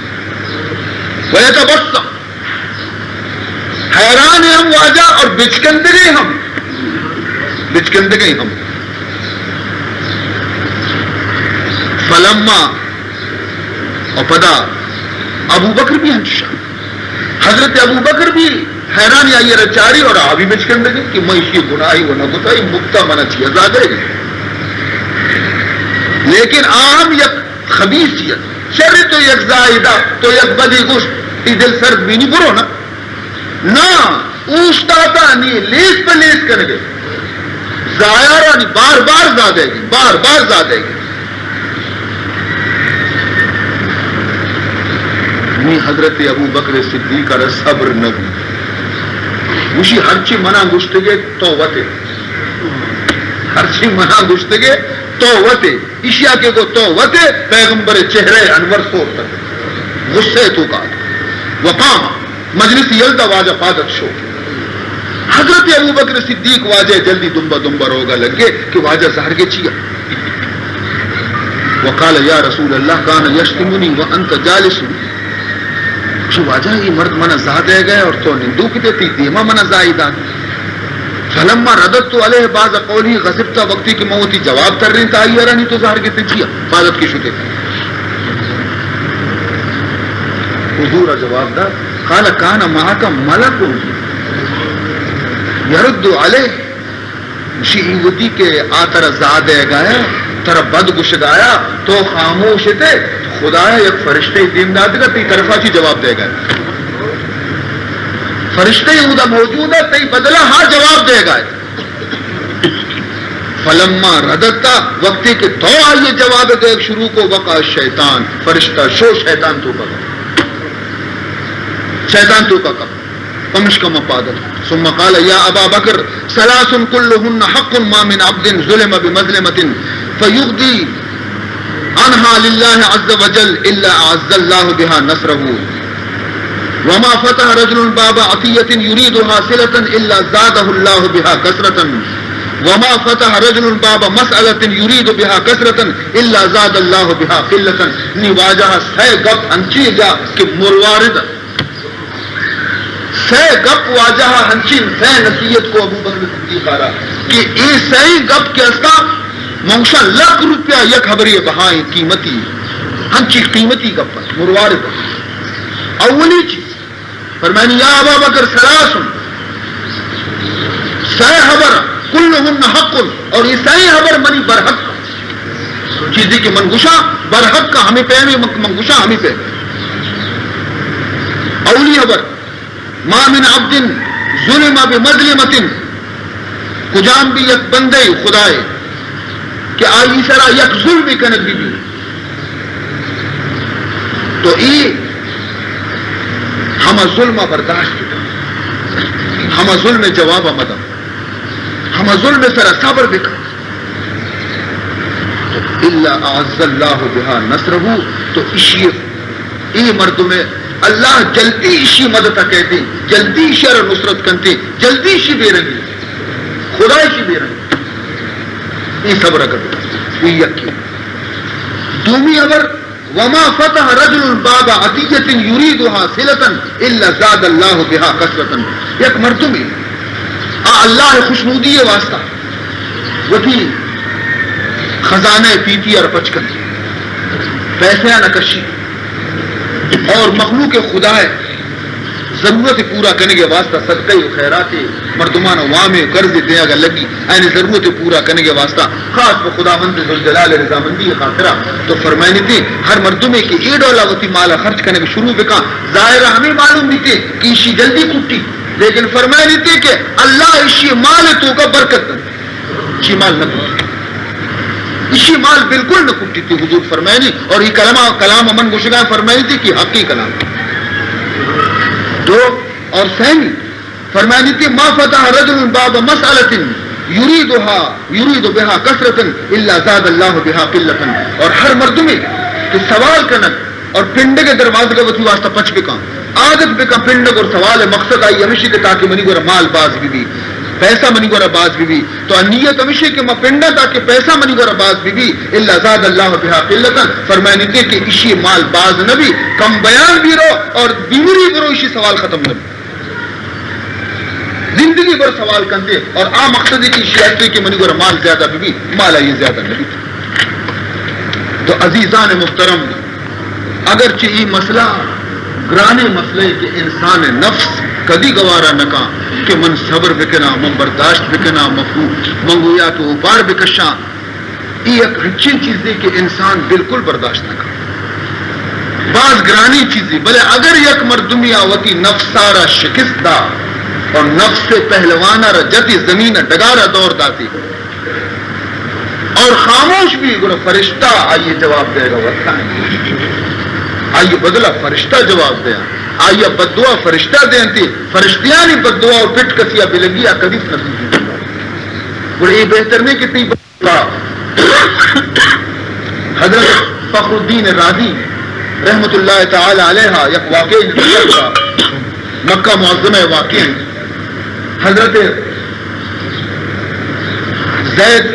ویتبسم حیران ہے ہم واجہ اور بچکندگے ہم فلما اور پدا ابو بکر بھی ہنشا حضرت ابو بکر بھی حیران آئی رچاری اور آبی بچکندگے کہ میں اسی گناہی و نبتا یہ مکتا منع چی ازاد ہے لیکن عام یک خبیثیت شر تو یک زائدہ تو یک بدی گشت ای دل سرد بھی نہیں برو نا اوشتاتا نہیں لیس پہ لیس کر گئے زائرہ نہیں بار بار زادے گی بار بار زادے گی نہیں حضرت ابو بکر صدیق کا صبر نبی مشی ہرچی منع گشتگے توبتے ہرچی منع گشتگے توبتے اشیاء کے کو توبتے پیغمبر چہرے انور سور تک غصے تو کا وقام مجلس یلدا واجہ فادت شو حضرت ابو بکر صدیق واجہ جلدی دمبا روگا لگے کہ واجہ زہر کے چیا وقال یا رسول اللہ کان یشتمنی وانت جالس شو واجہ یہ مرد منع زادے گئے اور تو نندو کی دیتی دیما منع زائدان فلما ردت علیہ بعض قولی غصبتا وقتی کی موتی جواب کر رہی تا یہ رہنی تو زہر کے تجیا فادت کی شتے حضور جواب دا قال کان معاک ملک یرد علیہ شیعودی کے آتر زادے گایا تر بد گش گایا تو خاموش تھے خدایا یک فرشتے دین داد کا تی طرفا چی جواب دے گا فرشتے یہودا موجود ہے تی بدلا ہاں جواب دے گا فلما ردتا وقتی کہ تو آئیے جواب دے شروع کو وقع شیطان فرشتہ شو شیطان تو کا شیطان تو کا پمشک مپادت ثم قال یا ابا بکر ثلاث كلهن حق ما من عبد ظلم بمظلمة فيغدي عنها لله عز وجل الا اعز الله بها نصره وما فتح رجل باب عطية يريدها صلة الا زاده الله بها كثرة وما فتح رجل باب مسألة يريد بها كثرة الا زاد الله بها قلة نواجہ سے گپ انچی جا کہ مروارد سے گپ واجہ ہنچین سے نصیحت کو ابو بکر صدیق آ رہا کہ یہ صحیح گپ کے استا منشا لاکھ روپیہ یک خبری بہائیں قیمتی ہنچی قیمتی گپ مروار اولی چیز فرمانی یا ابا بکر سلاسن صحیح خبر کلہن حق اور یہ صحیح خبر منی برحق چیزی کی منگوشا برحق کا ہمیں پہ منگوشا ہمیں پہ اولی خبر ما من عبد ظلم بمظلمت کجام بھی یک بندے خدائے کہ آئی سرا یک ظلم کنک بھی تو ای ہم ظلم برداشت ہم ظلم جواب مدم ہم ظلم سرا صبر بکا الا اعز اللہ بہا نصرہ تو ای مرد میں اللہ جلدی اشی مدد کہتے جلدی شر نصرت کنتے جلدی شی بے رنگی خدا شی بے رنگی یہ صبر کرتے یہ یقین دومی اگر وما فتح رجل باب عطیت یریدها صلة الا زاد اللہ بها کثرة یک مردمی اللہ خوشنودی واسطہ وہی خزانے پیتی اور پچکن پیسے نکشی اور مخلوق خدا ہے ضرورت پورا کرنے کے واسطہ صدقہ و خیرات مردمان عوام قرض دیں اگر لگی یعنی ضرورت پورا کرنے کے واسطہ خاص خدا مند ذوالجلال رضامندی خاطرہ تو فرمائنی تھی ہر مردمے کی ایڈ اولاوتی مالا خرچ کرنے کے شروع بکا ظاہر ہمیں معلوم نہیں تھے کہ اسی جلدی کٹی لیکن فرمائنی تھی کہ اللہ اسی مال تو کا برکت اسی مال نہ کٹی اسی مال بالکل نہ کٹی تھی حضور فرمائنی اور یہ کلام امن گشگاہ فرمائنی تھی کہ حقی کلام دو اور سہمی فرمایا دیتی ما فتح رجل باب مسئلۃ یرید بها کثرۃ الا زاد اللہ بها قلۃ. اور ہر مرد میں کہ سوال کنک اور پنڈ کے دروازے کا وتی واسطہ پچ بکا عادت بکا پنڈ اور سوال مقصد آئی ہمیشہ کے تاکہ منی گورا مال باز بھی پیسہ منی گورا باز بھی تو نیت ہمیشہ کہ میں پنڈا تاکہ پیسہ منی گورا باز بھی الا زاد اللہ بها قلۃ. فرمایا دیتی کہ اسی مال باز نبی کم بیان بھی رو اور بیوری برو اسی سوال ختم نبی زندگی پر سوال کرتے اور عام مقصد کی شیعت کہ منی گورا مال زیادہ بھی مال آئیے زیادہ نہیں. تو عزیزان محترم اگرچہ یہ مسئلہ گرانے مسئلے کہ انسان نفس کدی گوارا نکا کہ من صبر بکنا من برداشت بکنا منگویا تو اوپار بکشاں یہ ایک اچھی چیز ہے کہ انسان بالکل برداشت نہ کرے بعض گرانی چیزیں بلے اگر یک مردمی آوتی نفسارا شکستہ اور نفس سے پہلوانا جتی زمین ڈگارا دور داتی اور خاموش بھی گرو فرشتہ آئیے جواب دے گا وقت آئیے بدلا فرشتہ جواب دیا آئیے بدعا فرشتہ دینتی فرشتیاں نہیں بدعا اور پٹ کسیا بلنگیا کبھی نصیب گرو یہ بہتر نہیں کتنی حضرت فخر الدین رازی رحمت اللہ تعالی علیہ یک واقعی مکہ معظمہ واقعی حضرت زید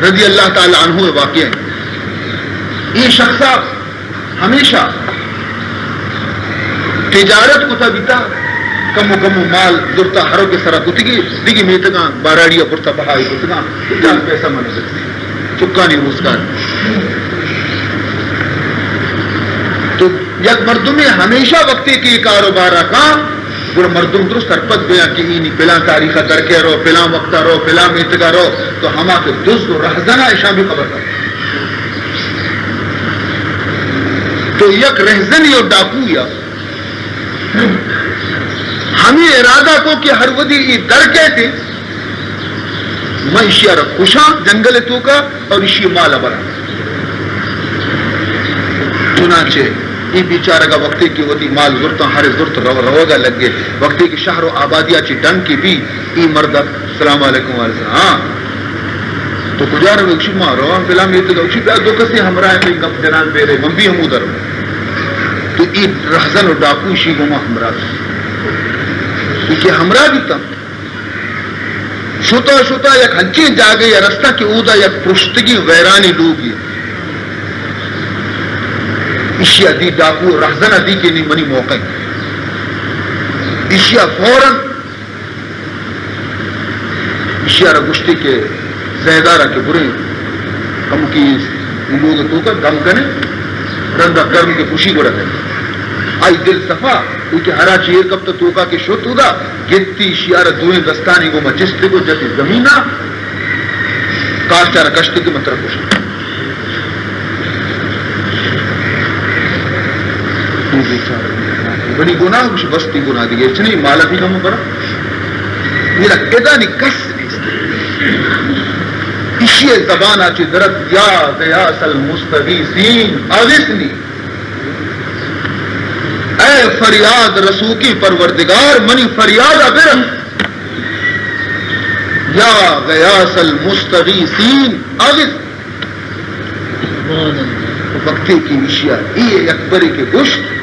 رضی اللہ تعالی عنہ واقع ہے یہ شخص ہمیشہ تجارت کو تھا بیتا کم مال درتا ہرو کے سرا کتگی دیگی میتگاں باراڑیا پرتا بہائی کتگاں جان پیسہ مانے سکتے چکا نہیں روزگار. تو یک مردم ہمیشہ وقتی کی کاروبارہ کا گوڑا مردم درست ترپت گیا کہ اینی پلا تاریخہ درکے رو پلا وقتہ رو پلا میتگا رو تو ہما کے دزد و رہزنہ اشاں بھی خبر کر تو یک رہزنی اور ڈاکو یا ہمیں ارادہ کو کہ ہر ودی ای درکے تھے میں اشیاء خوشاں جنگل تو کا اور اشیاء مالا برا چنانچہ یہ بیچارہ کا وقتی کی وتی مال ضرورت ہر ضرورت روگا لگ گئے وقتی کی شہر و آبادیہ چی ڈن کی بھی ای مرد السلام علیکم علیہ ہاں تو کجار میں اکشی مارو ہم فلام یہ تو اکشی پہ دو کسی ہمراہ میں گپ جنان بے رہے من بھی ہم ادھر تو ای رہزن و ڈاکو شی گما ہمراہ کہ ہمراہ بھی تم شتا یک ہنچی جاگے یا رستہ کی اودا یک پرشتگی ویرانی لوگی اشیاء دی ڈاکو رہزنہ دی کے نہیں منی موقع اشیاء فوراً اشیاء گشتی کے زیدارہ کے برے کم کی لوگ تو کر دم کرنے رندہ گرم کے خوشی کو رکھے آئی دل صفا کیونکہ ہرا چیر کب تو توکا کے شت ہوگا گتی اشیاء دوئیں دستانی کو مجستے کو جتی زمینہ کاشتارہ کشتی کے مطرح خوشی بڑی گناہ کچھ بستی گناہ دی گئی چنی مالا بھی کم کرا میرا ادا نہیں کس اسی زبان آچی درد یا غیاس المستغیثین آویسنی اے فریاد رسوکی پروردگار منی فریاد ابرم یا غیاس المستغیثین آویسنی وقتی کی اشیاء یہ اکبری کے گشت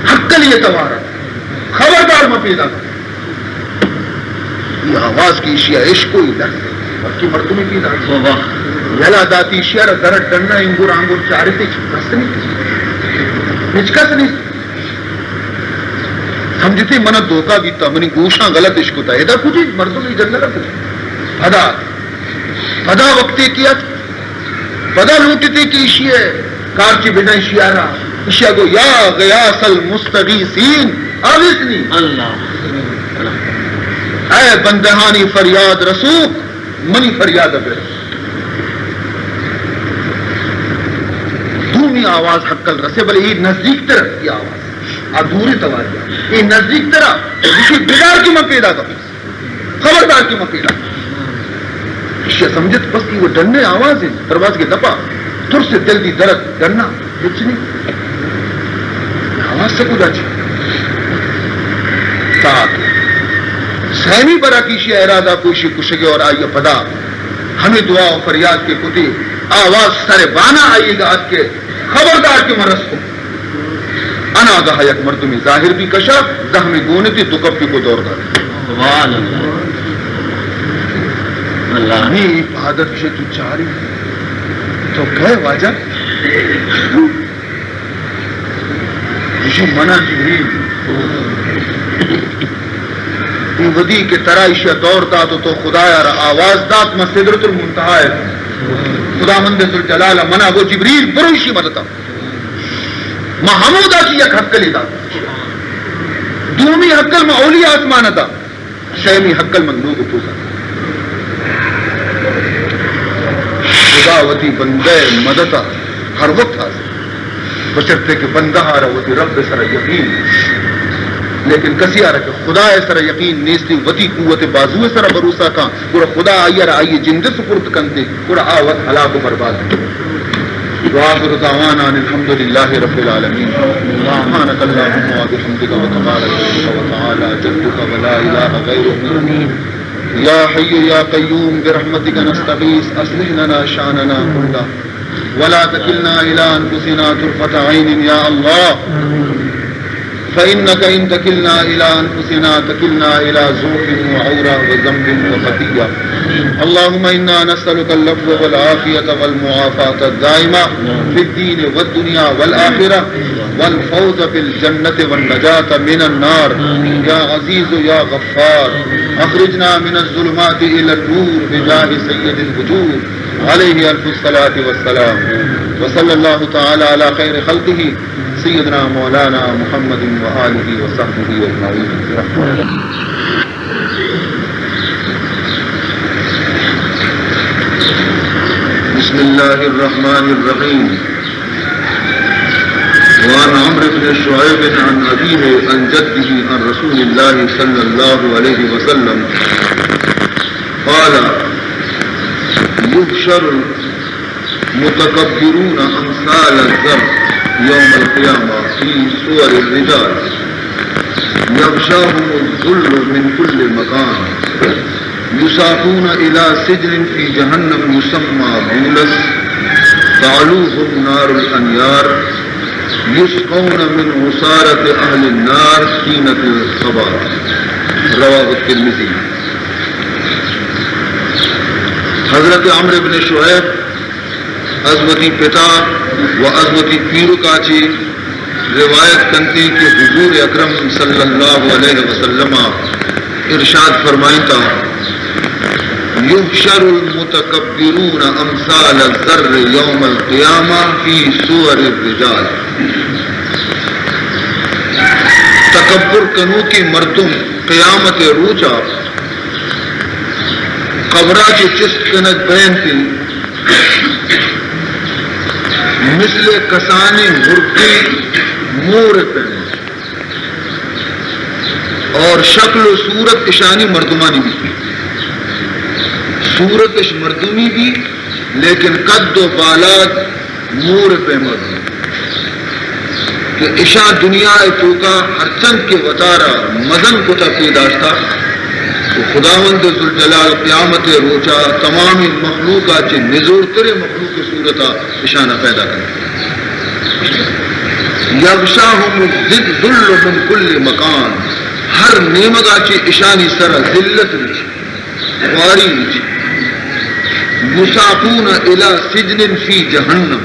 حق لیے توارا خبردار میں پیدا کر یہ آواز کی اشیاء عشق ہی در باقی مردمی پیدا یلا داتی اشیاء درد ڈننا انگور آنگور چارتے چھکست نہیں نچکست نہیں سمجھتی منہ دھوکا بیتا منی گوشاں غلط عشق ہوتا ہے ادھا کچھ مردمی جنگل کچھ پدا وقتی کیا پدا لوٹتی کی اشیاء کارچی بنا اشیاء رہا اشیاء کو یا غیاس المستغیثین آویسنی اللہ اے بندہانی فریاد رسوک منی فریاد ابر دومی آواز حقل رسے بلے یہ نزدیک طرح کی آواز ادھوری تواری یہ نزدیک طرح اسی بگار کی میں پیدا کر خبردار کی میں پیدا اشیاء سمجھت بس کی وہ ڈننے آواز ہے دروازے کے دپا تھر سے دل دی درد ڈرنا کچھ نہیں آواز سے کچھ اچھی ساتھ سہمی برا کیشی ارادہ کوشی کشگے اور آئیے پدا ہمیں دعا و فریاد کے کتی آواز سر بانا آئیے گا آج کے خبردار کے مرس کو انا گاہ یک مردمی ظاہر بھی کشا زہمی گونتی دکپی کو دور گا اللہ نہیں عادت سے تو چاری تو گئے واجہ منع جبریل ودی کے ترائش دوڑتا تو خدایا آواز دات میں سدرت المنتہا ہے خدا مند ذوالجلال منع وہ جبریل بروشی مدتا محمودہ کی یک حقلی دا دومی حقل میں اولی آسمانتا شیمی حقل من لوگ پوزا خدا ودی بندے مدتا ہر وقت حاضر بشرتے کہ بندہ ودی رب سر یقین لیکن کسی آرہا کہ خدا سر یقین نیستی ودی قوت بازو سر بروسا کا پورا خدا آئیے جند سپرد کنتے پورا آوت حلاق و برباد وآخر دعوانا الحمدللہ رب العالمین سبحانک اللہم و بحمدک و تبارک و تعالی جدک و لا الہ غیرک یا حی یا قیوم برحمتک نستغیث اصلح لنا شاننا کلہ ولا تکلنا الى انفسنا طرفة عین یا اللہ فإنك إن تكلنا إلى أنفسنا تكلنا إلى ذوق وعورة وذنب وخطيئة اللهم إنا نسألك اللفظ والعافية والمعافاة الدائمة في الدين والدنيا والآخرة والفوز بالجنة والنجاة من النار يا عزيز يا غفار أخرجنا من الظلمات إلى النور بجاه سيد الوجود عليه ألف الصلاة والسلام وصلى الله تعالى على خير خلقه سیدنا مولانا محمد وآلہ وصحبہ اجمعین. بسم اللہ الرحمن الرحیم. وعن عمرو بن شعیب عن ابیہ عن جدہ عن رسول اللہ صلی اللہ علیہ وسلم قال يحشر المتكبرون امثال الذر يوم القيامة في صور الرجال يغشاهم الذل من كل مكان يساقون إلى سجن في جهنم يسمى بولس تعلوهم نار الأنيار يسقون من عصارة أهل النار طينة الصباح. رواه الترمذي. حضرت عمرو بن شعیب عظمتی پتا و عظمتی پیرو کاچی روایت کنتی کہ حضور اکرم صلی اللہ علیہ وسلم ارشاد فرمائیں تا یحشر المتکبرون امثال الذر یوم القیامہ فی صور الرجال. تکبر کنو کی مردم قیامت روچا قبرہ کی چست کنک بین تھی مثل کسانی مرغی مور پہنے اور شکل و صورت اشانی مردمانی بھی تھی. صورت اش مردمی بھی لیکن قد و بالات مور پہ مردمی کہ اشا دنیا تو کا ہر چند کے وطارہ مزن کو تا پیداشتا تو خداوند ذوالجلال قیامت روچا تمام مخلوقات چے نزور ترے مخلوق صورتا اشانہ پیدا کرے. یغشاہم الذل من کل مکان ہر نیمگا چے اشانی سر ذلت نیچے واری نیچے. یساقون الی سجن فی جہنم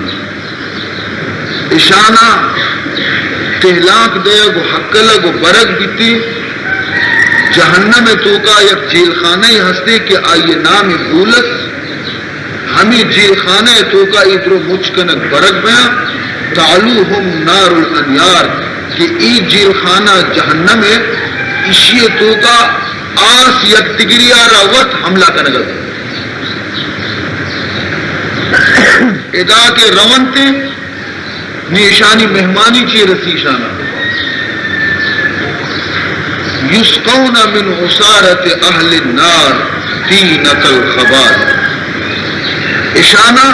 اشانہ تہلاک دے گو حقل گو برگ بیتی جہنم تو کا یک جیل خانہ ہستے کہ آئیے نام بولس ہمیں جیل خانہ تو کا ادھر مچکنک برگ بیا تعلوہم نار الانیار کہ ای جیل خانہ جہنم ہے اسی تو کا آس یک تگری آرہ وقت حملہ کرنگا ادا کے رون تے نیشانی مہمانی چی رسی شانہ یسقون من عصارت اہل النار طینۃ الخبال اشانہ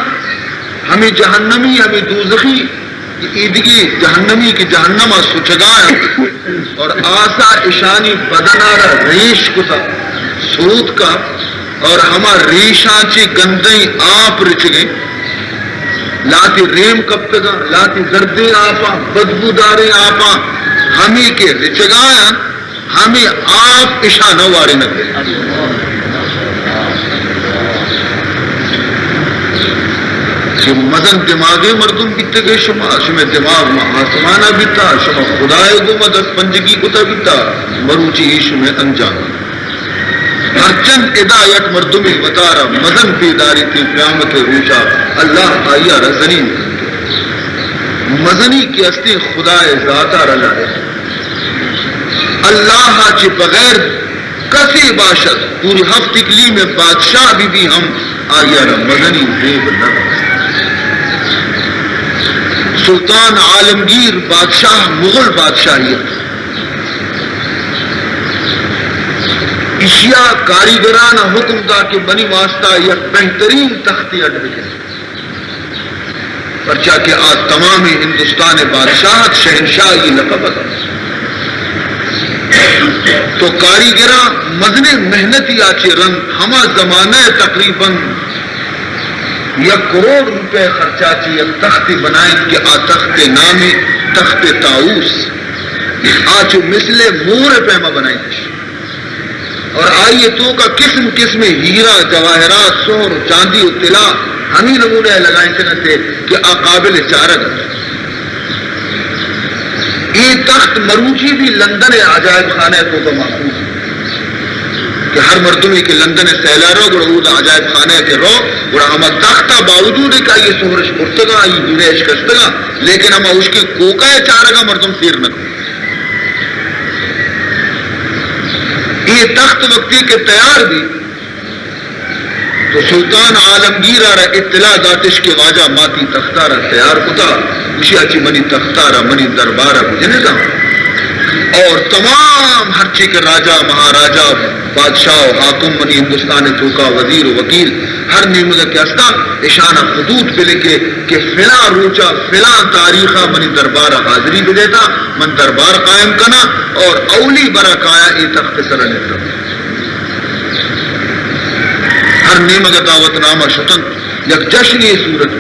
ہمیں جہنمی ہمیں دوزخی ایدگی جہنمی کی جہنما سچگایا اور آسا اشانی بدنارا ریش کتا سود کا اور ہما ریشانچی گندئی آپ رچ گئیں لاتی ریم کب تگا لاتی زردیں آپا بدبوداریں آپا ہمیں کے رچگایا ہمیں آپ اشانہ وارے نکلے کہ مدن دماغی مردم بیتے گئے شما دماغ میں آسمانہ بیتا شما خدای گو مدد پنجگی کتا بیتا مروچی شما انجام ہرچند ادایت مردمی وطارا مدن پیداری تھی قیامت روشا اللہ آیا رزنی مزنی کی استی خدای ذاتا رلا ہے اللہ چی بغیر کسی باشد پوری ہفت اکلی میں بادشاہ بھی ہم آیا مدنی زیب نہ سلطان عالمگیر بادشاہ مغل بادشاہیت اشیاء کاریگرانہ حکم دا کہ بنی واسطہ یک بہترین تختی اڈوکے پرچہ کہ آج تمام ہندوستان بادشاہت شہنشاہی لقب دا تو کاریگراں مزنے محنتی آچے رنگ ہما زمانہ تقریباً 1 کروڑ روپے خرچہ چی یک تختی بنائیں کہ آ تخت نامی تخت تاؤس آچو مثل مور پیما بنائیں اور آئیے تو کا قسم قسم ہیرا جواہرات سور چاندی و طلا ہمیں نمونے لگائیں سنتے کہ قابل چارہ گا یہ تخت مروچی بھی لندن عجائب خانہ تو کا محفوظ کہ ہر مردمی کے لندن سیلا رو گڑا عجائب خانہ کے رو گڑا ہما تختہ باوجود ہے کہ یہ سہرش پرتگا یہ دنیش کشتگا لیکن ہما اس کے کوکا چارہ گا مردم سیر نہ یہ تخت وقتی کے تیار بھی تو سلطان عالمگیر آرہ اطلاع داتش کے واجہ ماتی تختارہ تیار کتا اسی اچھی منی تختارہ منی دربارہ بجنے دا اور تمام ہر چیک راجہ مہاراجہ بادشاہ و حاکم منی ہندوستان توکا وزیر و وکیل ہر نیمگا کے استا اشانہ خطوط پہ لکھے کہ فلاں روچہ فلاں تاریخہ منی دربارہ حاضری بھی دیتا من دربار قائم کنا اور اولی برا کایا ای تخت سر لیتا ہر نیمگا دعوت نامہ شتن یک جشنی صورت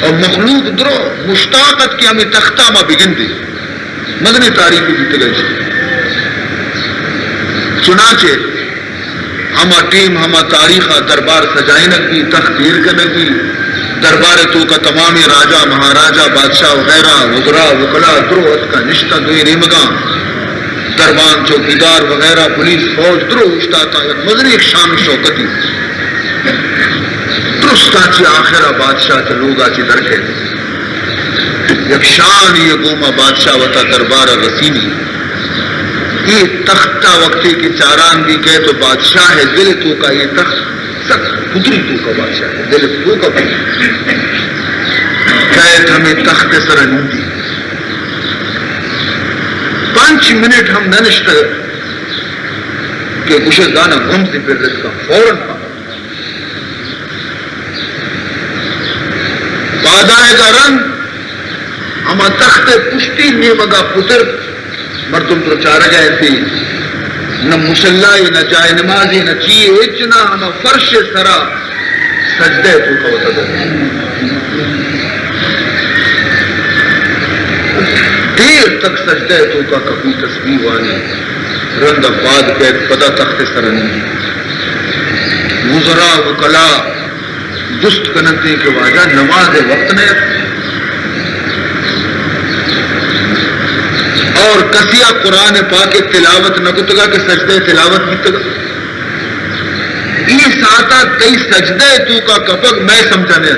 اور مخلوق درو مشتاقت کی ہمیں تختہ ما بگن دی مدنی تاریخ دیتے گئے چنانچہ ہما ٹیم ہما تاریخہ دربار سجائنک بھی تختیر کنک بھی دربار تو کا تمامی راجہ مہاراجہ بادشاہ وغیرہ وزراء وکلا درو اس کا نشتہ دوئی ریمگاں دربان چوکیدار وغیرہ پولیس فوج درو اشتاتا مدنی ایک شان شوکتی درستا چی آخرہ بادشاہ چا لوگا چی درکے یک شان یہ گوما بادشاہ وطا دربار رسینی یہ تختہ وقتی کی چاران بھی کہے تو بادشاہ ہے دل تو کا یہ تخت سب خدری تو کا بادشاہ ہے دل تو کا کہے ہمیں تخت سر نوٹی 5 منٹ ہم ننشت کہ کچھ گانا گم سے پھر رس کا فوراً بادائے کا رنگ ہما تخت پشتی نیمگا پتر مردم تو چارہ گئے تھی نہ مسلح نہ جائے نمازی نہ چیئے اچنا ہما فرش سرا سجدے تو کا وطا دیر تک سجدے تو کا کبھی تسبیح وانی رند افاد قید پدا تخت سرنی وزراء وکلا جست کنتے کے واجہ نماز وقت نے اور کسیا قرآن پاک تلاوت نہ کتگا کہ سجدے تلاوت بیتگا یہ ساتا کئی سجدے تو کا کپک میں سمجھانے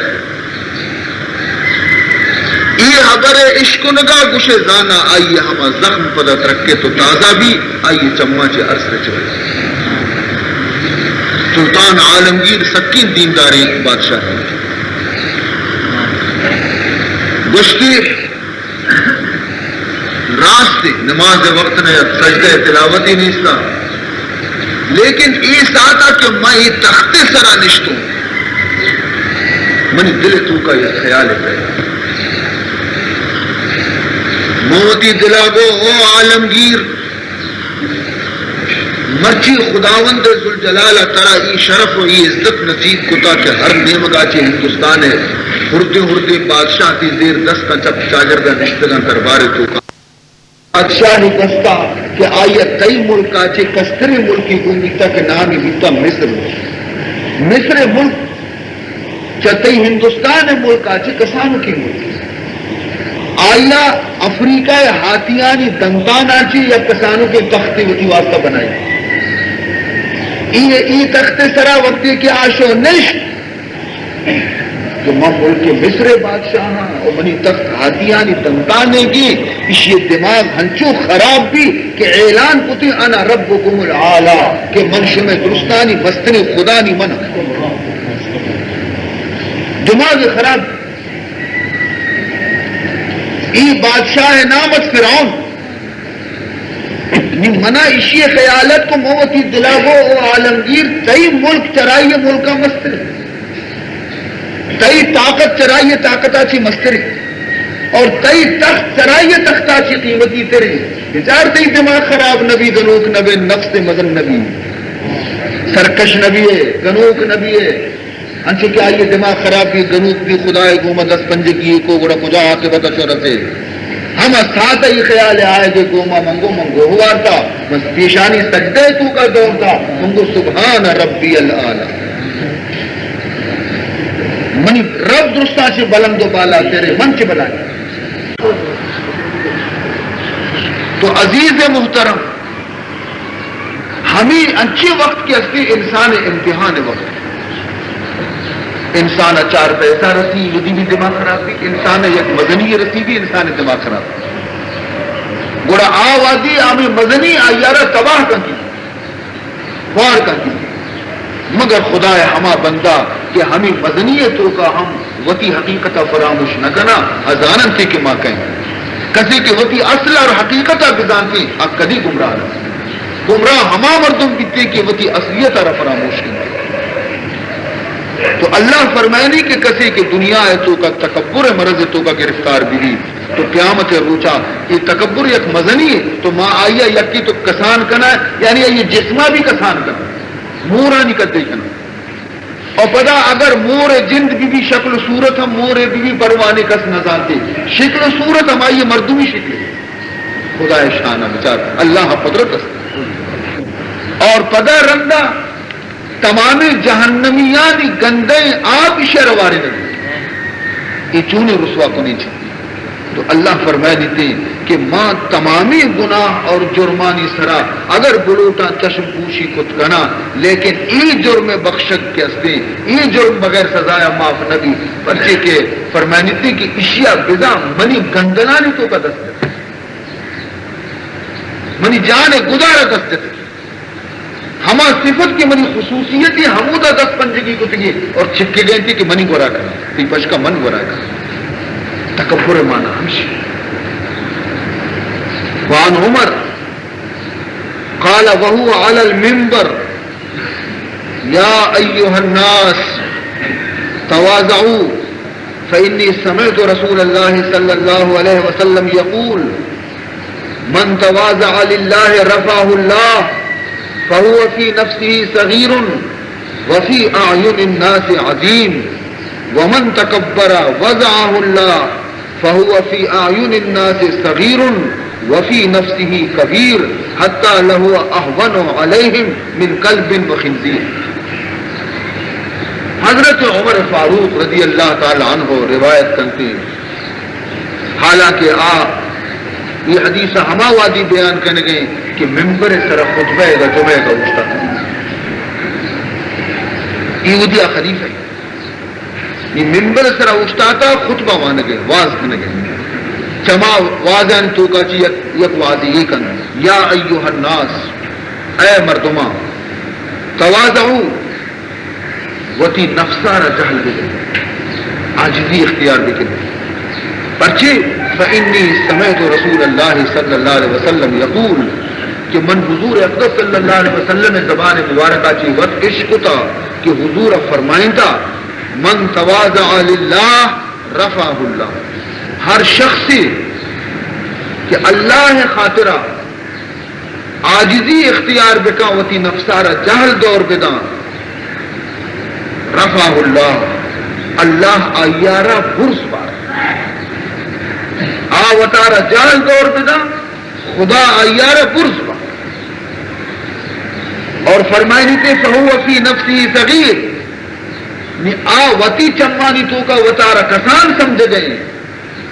یہ حبر عشق نگا گشے زانا آئیے ہما زخم پدا ترکے تو تازہ بھی آئیے چمہ چے عرص چوئے سلطان عالمگیر سکین دینداری بادشاہ گشتی راستے نماز وقت نے سجدہ تلاوت ہی نہیں تھا لیکن اس آتا کہ میں یہ تخت سرا نشتوں منی دل تو کا یہ خیال ہے موتی دلاگو او عالمگیر مرچی خداوند ذوالجلال ترا ای شرف و ای عزت نصیب کتا کہ ہر نیمگا چے ہندوستان ہے ہردے ہردے بادشاہ تی زیر دستا چپ چاگردہ نشتگاں دربارے تو کا بادشاہ ہی کستا کہ آیت تئی ملکا چے کستری ملکی گومیتا کہ نامی بیتا مصر مصر ملک چتئی ہندوستان ملکا چے کسانو کی ملک آئیا افریقہ ہاتھیانی دنتانا چی یا کسانوں کے تختی وتی واسطہ بنائی ای تخت سرا وقتی کی آشو نش جو ماں ملک کے مصر بادشاہ اور منی تخت ہاتھیانی دنتانے کی اس یہ دماغ ہنچو خراب بھی کہ اعلان کتی انا ربکم العالی کہ منش میں درستانی مستنی خدا نہیں منا دماغ خراب ای بادشاہ نامت فرعون منا اسی خیالت کو موتی دلاغو او عالمگیر تئی ملک چرائیے ملکہ مستر تئی طاقت چرائیے طاقتہ چی مستر اور تئی تخت چرائیے تختہ چی قیمتی تیرے بچار تئی دماغ خراب نبی گنوک نبی نفس مزن نبی سرکش نبی ہے گنوک نبی ہے انچہ کیا یہ دماغ خراب بھی گنوک بھی خدا گوما 10 پنج کی کو گڑا کجا آتے بتا شورت ہے ہم ساتھ ہی خیال آئے کہ گوما منگو منگو ہوا تھا بس پیشانی سجدے تو کا دور تھا منگو سبحان ربی العالی منی رب درستا سے بلند و بالا تیرے من سے بلا تو عزیز محترم ہمیں اچھے وقت کے اصلی انسان امتحان وقت انسان اچار پیسہ رسی یدی بھی دماغ خراب بھی انسان یک مدنی رسی بھی انسان دماغ خراب گوڑا آوادی آمی مدنی آیارہ تباہ کا کی وار کا کی مگر خدا ہما بندہ کہ ہمیں مدنیتوں کا ہم وتی حقیقتہ فراموش نہ کرنا ازانن تھے کہ ماں کہیں کسی کے وتی اصل اور حقیقتہ بزانتی اب کدی گمراہ نہ گمراہ ہما مردم بیتے کہ وتی اصلیت اور فراموش کرنا تو اللہ فرمائنی کہ کسی کی دنیا ہے تو کا تکبر مرض تو کا گرفتار بھی تو قیامت روچا یہ تکبر یک مزنی ہے تو ماں آئیا یکی تو کسان کنا ہے یعنی یہ جسمہ بھی کسان کنا مورا نہیں کرتے کنا اور پدا اگر مور جند بھی شکل صورت ہم مور بھی پروانے کس نہ جانتے شکل صورت ہم آئیے مردمی شکل خدا شانہ بچار اللہ قدرت اور پدا رندہ تمام جہنمیانی گندے آپ شہر وارے لگے یہ چونے رسوا کو نہیں چھتی تو اللہ فرمائے دیتے کہ ماں تمامی گناہ اور جرمانی سرا اگر بلوٹا چشم پوشی کت کنا لیکن ای جرم بخشت کے استے ای جرم بغیر سزایا معاف نبی پرچے کے فرمائے دیتے کہ اشیاء بدا منی گندنانی تو کا دست منی جان گزارا دست ہما صفت کی منی خصوصیت ہی ہمودہ 10 پنجگی کتگی اور چھکے گئے تھی کہ منی گورا کرا تی پش کا من گورا کرا تکبر مانا ہمشی وعن عمر قال وهو على المنبر يا أيها الناس تواضعوا فإني سمعت رسول الله صلى الله عليه وسلم يقول من تواضع لله رفعه الله فهو في نفسه صغير وفي أعين الناس عظيم ومن تكبر وضعه الله فهو في أعين الناس صغير وفي نفسه كبير حتى له أهون عليهم من كلب وخنزير. حضرت عمر فاروق رضی اللہ تعالی عنہ روایت کرتے ہیں حالانکہ آپ یہ حدیث ہما وادی بیان کرنے گئے کہ ممبر سر خطبہ کا جمعہ کا اٹھتا تھا یہودیہ خلیف ہے یہ ممبر سر اٹھتا تھا خطبہ وانے گئے واز کرنے گئے چما واضح تو کا چی یک واضح یہ کرنا یا ایوہ الناس اے مردمہ تواضعو وتی نفسارا جہل بکن عاجزی اختیار بکن پرچے فإنی سمعت رسول اللہ صلی اللہ علیہ وسلم یقول کہ من حضور اقدس صلی اللہ علیہ وسلم زبان مبارکہ چی وقت عشقتا کہ حضور فرمائیں تھا من تواضع للہ رفعہ اللہ ہر شخص کہ اللہ خاطرہ عاجزی اختیار بکا وتی نفسارا جہل دور بدان رفع اللہ آیارا برس بار وطارا جہل دور بدان خدا آیارا برس بار اور فرمائنی تے فہو فی نفسی صغیر وتی چمانی تو کا وطارا کسان سمجھ گئے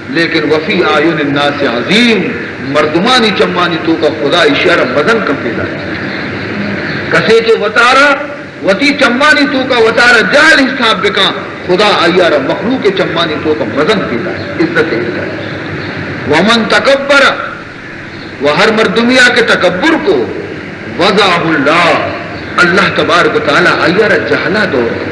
لیکن وفی آیون الناس عظیم مردمانی چمانی تو کا خدا اشارہ بدن کا پیدا ہے کسے کے وطارا وتی چمانی تو کا وطارا جال حساب بکا خدا آیارہ مخلوق چمانی تو کا بدن پیدا ہے عزت ہے ومن تکبر وہ ہر مردمیا کے تکبر کو وضع اللہ تبارک تعالی آیارہ جہلا دور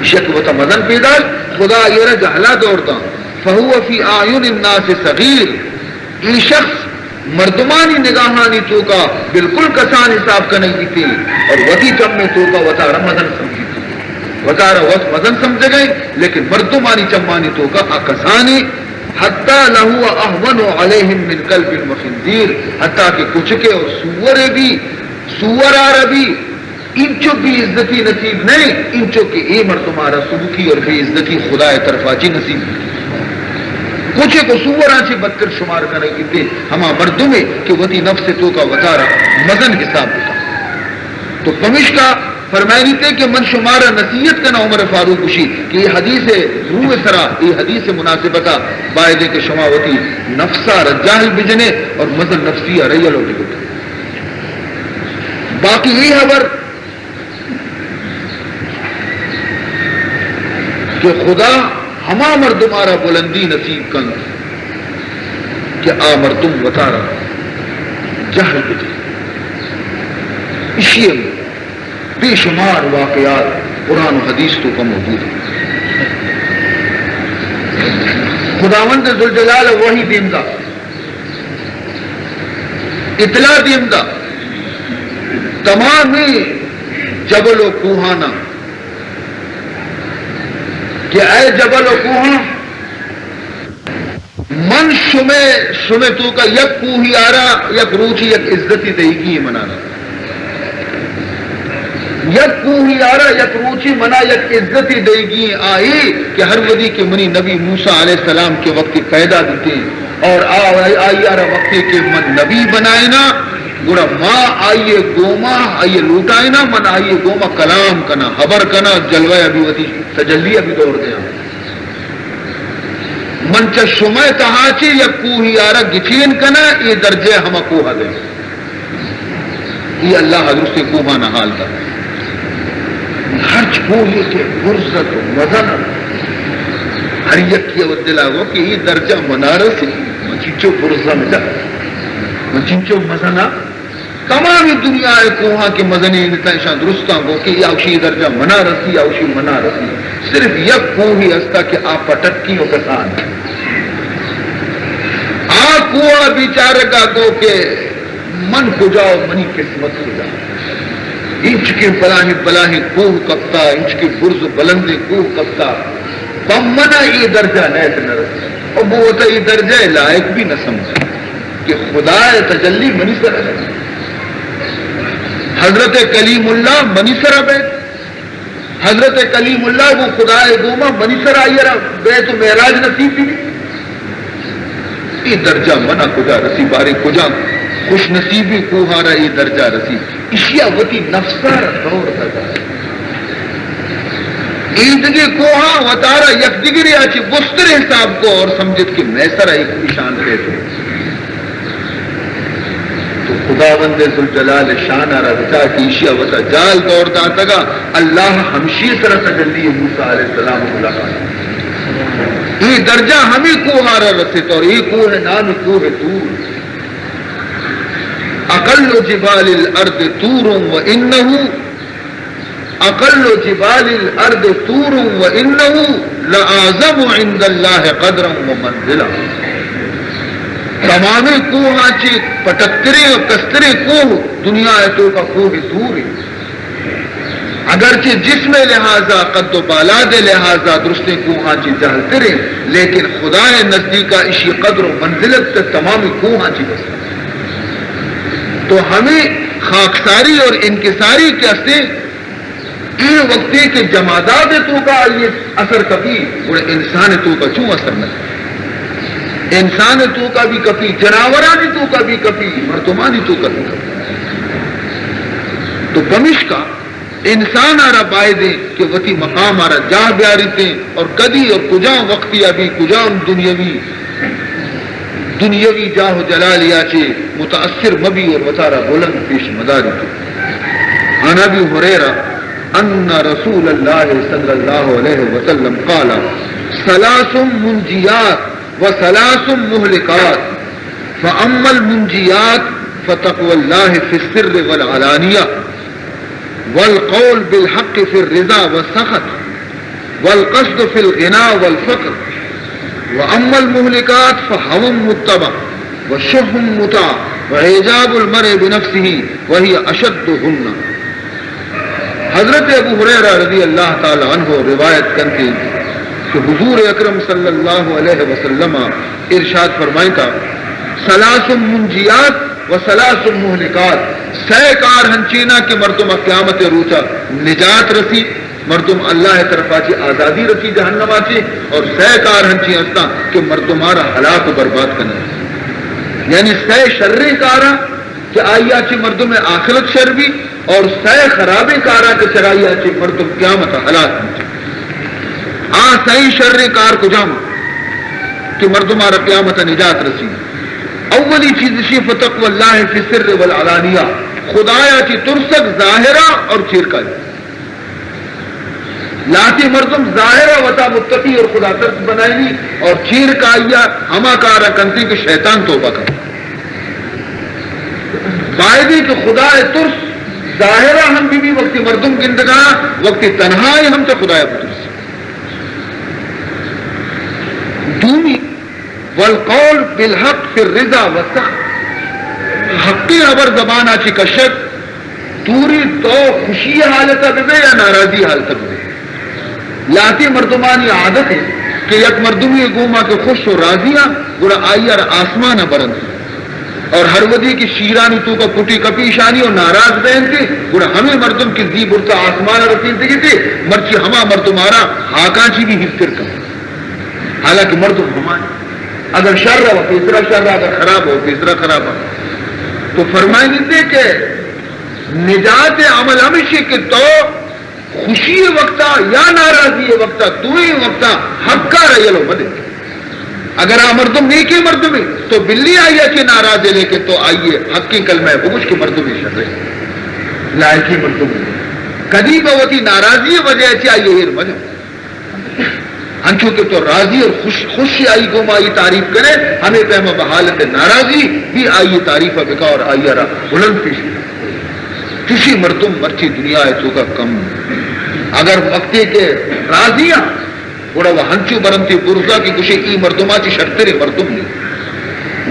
شک و مدن پیدا خدا آیارہ جہلا دوڑتا فہو فی آیون الناس صغیر یہ شخص مردمانی نگاہانی تو کا بالکل کسان حساب کا نہیں دیتی اور وتی چم میں تو کا وطارہ مدن سمجھی تھی وطارہ وقت مدن سمجھ گئے لیکن مردمانی چمانی تو کا اکسانی حتی لہو احون علیہم من کلب وخنزیر حتیٰ کہ کچکے اور سورے بھی سورارہ بھی انچو بھی عزتی نصیب نہیں انچو کہ اے مردمارا سبکی اور بے عزتی خدا طرفاچی نصیب کچھ کو سورا سے بدتر شمار کرنے کی تھے ہما مردوں میں کہ وتی نفس تو کا وطارہ مزن حساب ہوتا تو کمش کا فرمائنی تھے کہ من شمارا نصیحت کا نا عمر فاروق خوشی کہ یہ حدیث روح سرا یہ حدیث مناسبتا باعدے کے شماوتی نفسا رجاہل بجنے اور مزن نفسی ریل ہوتی ہوتی باقی یہ خبر کہ خدا ہما مردمارا بلندی نصیب کن کہ آ مردم وطارا جہل بجے اسی بے شمار واقعات قرآن و حدیث تو کا موجود ہے خداوند ذوالجلال وہی دیندہ اطلاع دیندہ تمام جبل و کوہانا کہ اے جبل و کوہاں من شمے تو کا یک کوہی آرا یک روچی یک عزتی دے گی منانا یک کوہی آرا یک روچی منا یک عزتی دے گی آئی کہ ہر ودی کے منی نبی موسیٰ علیہ السلام کے وقت پیدا دیتے اور آئی آرا وقت کے من نبی بنائے نا گوڑا ماں آئیے گوما آئیے لوٹائے نا من آئیے گوما کلام کنا خبر کنا جلوہ ابھی وتی تجلی ابھی دور دیا منچ شمع تہاچی یا کوہی آرا گچین کنا یہ درجے ہما کوہا دے یہ اللہ حضرت سے کوہا نحال تھا ہر کوہی کے فرصت و مزن ہر یک کی ودلہ ہو کہ یہ درجہ منارسی مچیچو فرصہ مجا مچیچو مزنہ تمامی دنیا کوہاں کے مزنی انتشان درستان کو کہ یاوشی درجہ منا رسی یاوشی منا رسی صرف یک کوہی استا کہ آپ پٹکی و کسان آپ کوہا بیچارے کا کو کہ من کو جاؤ منی قسمت کو جاؤ انچ کے بلاہی کوہ کپتا انچ کے برز بلند کوہ کپتا بمنا یہ درجہ نیت نہ رسی اور وہ ہوتا یہ درجہ لائق بھی نہ سمجھا کہ خدا تجلی منی سر ہے حضرت کلیم اللہ منی سر بیت حضرت کلیم اللہ وہ خدا گوما منی سر آئی بیت و معراج نصیب بھی یہ درجہ منا کجا رسی بارے کجا خوش نصیبی کو ہارا یہ درجہ رسی اشیا وتی نفسار دور تھا ایندگی کوہاں وطارا یک دگری آچی بستر حساب کو اور سمجھت کہ میں سر ایک نشان پیت ہوں تو خداوند ذوالجلال شان رضا کی اشیا وتا جال دور داتا گا اللہ ہمشی طرح تجلی موسیٰ علیہ السلام ملاقات یہ درجہ ہمیں کوہارا رسیت اور یہ کوہ نام کوہ تور اقل جبال الارض تور وانه اقل جبال الارض تور وانه لأعظم عند الله قدرا ومنزلا تمام کوہ چی پٹکرے اور کسترے کوہ دنیا ہے تو کا کوہ تور اگرچہ جسم لہذا قد و بالاد لہذا درستیں کوہاں چی جہلتے رہے لیکن خدا نزدیکا اشی قدر و منزلت تمامی کوہاں چی بس تو ہمیں خاکساری اور انکساری کے سے یہ وقتی کے جمادات تو کا یہ اثر کبھی اور انسان تو کا چوں اثر نہ انسان تو کا بھی کبھی جناورانی تو کا بھی کبھی مردمانی تو کا بھی کبھی تو کمش کا انسان آرہ پائے دیں کہ وتی مقام آرہ جا بیاری دیں اور کدی اور کجا وقتی ابھی کجا دنیاوی جاہ جلالیا چے متاثر مبی اور وطارہ بلند پیش مداری تو عن ابی ہریرہ ان رسول اللہ صلی اللہ علیہ وسلم قال ثلاث منجیات و ثلاث مہلکات فاما المنجیات فتقوى الله في السر والعلانیہ والقول بالحق في الرضا والسخط والقصد في الغنى والفقر واما المهلكات فهوى متبع وشح مطاع واعجاب المرء بنفسه وهي اشدهن. حضرت ابو ہریرہ رضی اللہ تعالی عنہ روایت کرتے کہ حضور اکرم صلی اللہ علیہ وسلم ارشاد فرمائے تھا ثلاث منجیات و ثلاث مہلکات سہ کار ہنچینا کہ مردم قیامت روچا نجات رسی مردم اللہ طرف آچی آزادی رسی جہنم آچی اور سہ کار ہنچی ہستا کہ مردمارا ہلاک و برباد کرنا یعنی سہ شر کارا کہ آئی آچی مردم آخرت شر بھی اور سہ خراب کارا کہ چرائی آچی مردم قیامت ہلاک ہنچی سہی شر کار کو جام کہ مردمارا قیامت نجات رسی اولی چیز اسی فتقوى اللہ فی السر والعلانیہ خدایا چی ترسک ظاہرہ اور چیرکا لاتی مردم ظاہرہ وطا متقی اور خدا ترس بنائنی اور چیرکا یا ہما کارا کنتی کہ شیطان توبہ کر باعدی کہ خدا ترس ظاہرہ ہم بھی وقتی مردم گندگاہ وقتی تنہائی ہم سے خدا ترس دومی والقول بالحق فی الرضا والسخط حقی عبر زبان آچی کشک توری تو خوشی حالت بے یا ناراضی حالت بے لاتی مردمانی عادت ہے کہ یک مردمی گوما کے خوش و راضیاں گوڑا آئی اور آسمان برند اور ہر ودی کی شیرانی تو کا پٹی کپی شانی اور ناراض بہن کے گوڑا ہمیں مردم کی زی برتا آسمان رسید دیکھی تھی مرچی ہما مردمارا ہاکانچی بھی ہفتر کر حالانکہ مردم ہمارے اگر شر ہو تیسرا شر اگر خراب ہو تیسرا خراب ہو تو فرمائیں گے کہ نجات عمل ہمیشہ کہ تو خوشی وقتا یا ناراضی وقتا تو ہی وقتا حق کا ریلو مدے اگر مردم نیکی مردمی تو بلی آئی اچھی ناراض ہے لیکن تو آئیے حق کی کلمہ ہے بگوش کی مردمی شر رہے لائقی مردمی کدی بہتی ناراضی وجہ اچھی آئیے ہیر مجھے ہنچو کہ تو راضی اور خوشی آئی گم آئی تعریف کرے ہمیں پہما بحالت ناراضی بھی آئی تعریف بکا اور آئی را بلند پیش کسی مردم مرچی دنیا ہے تو کا کم اگر وقتی کے راضیاں بڑا وہ ہنچو برنتی برزا کی کچھ ای مردمہ چی شرطرے مردم نہیں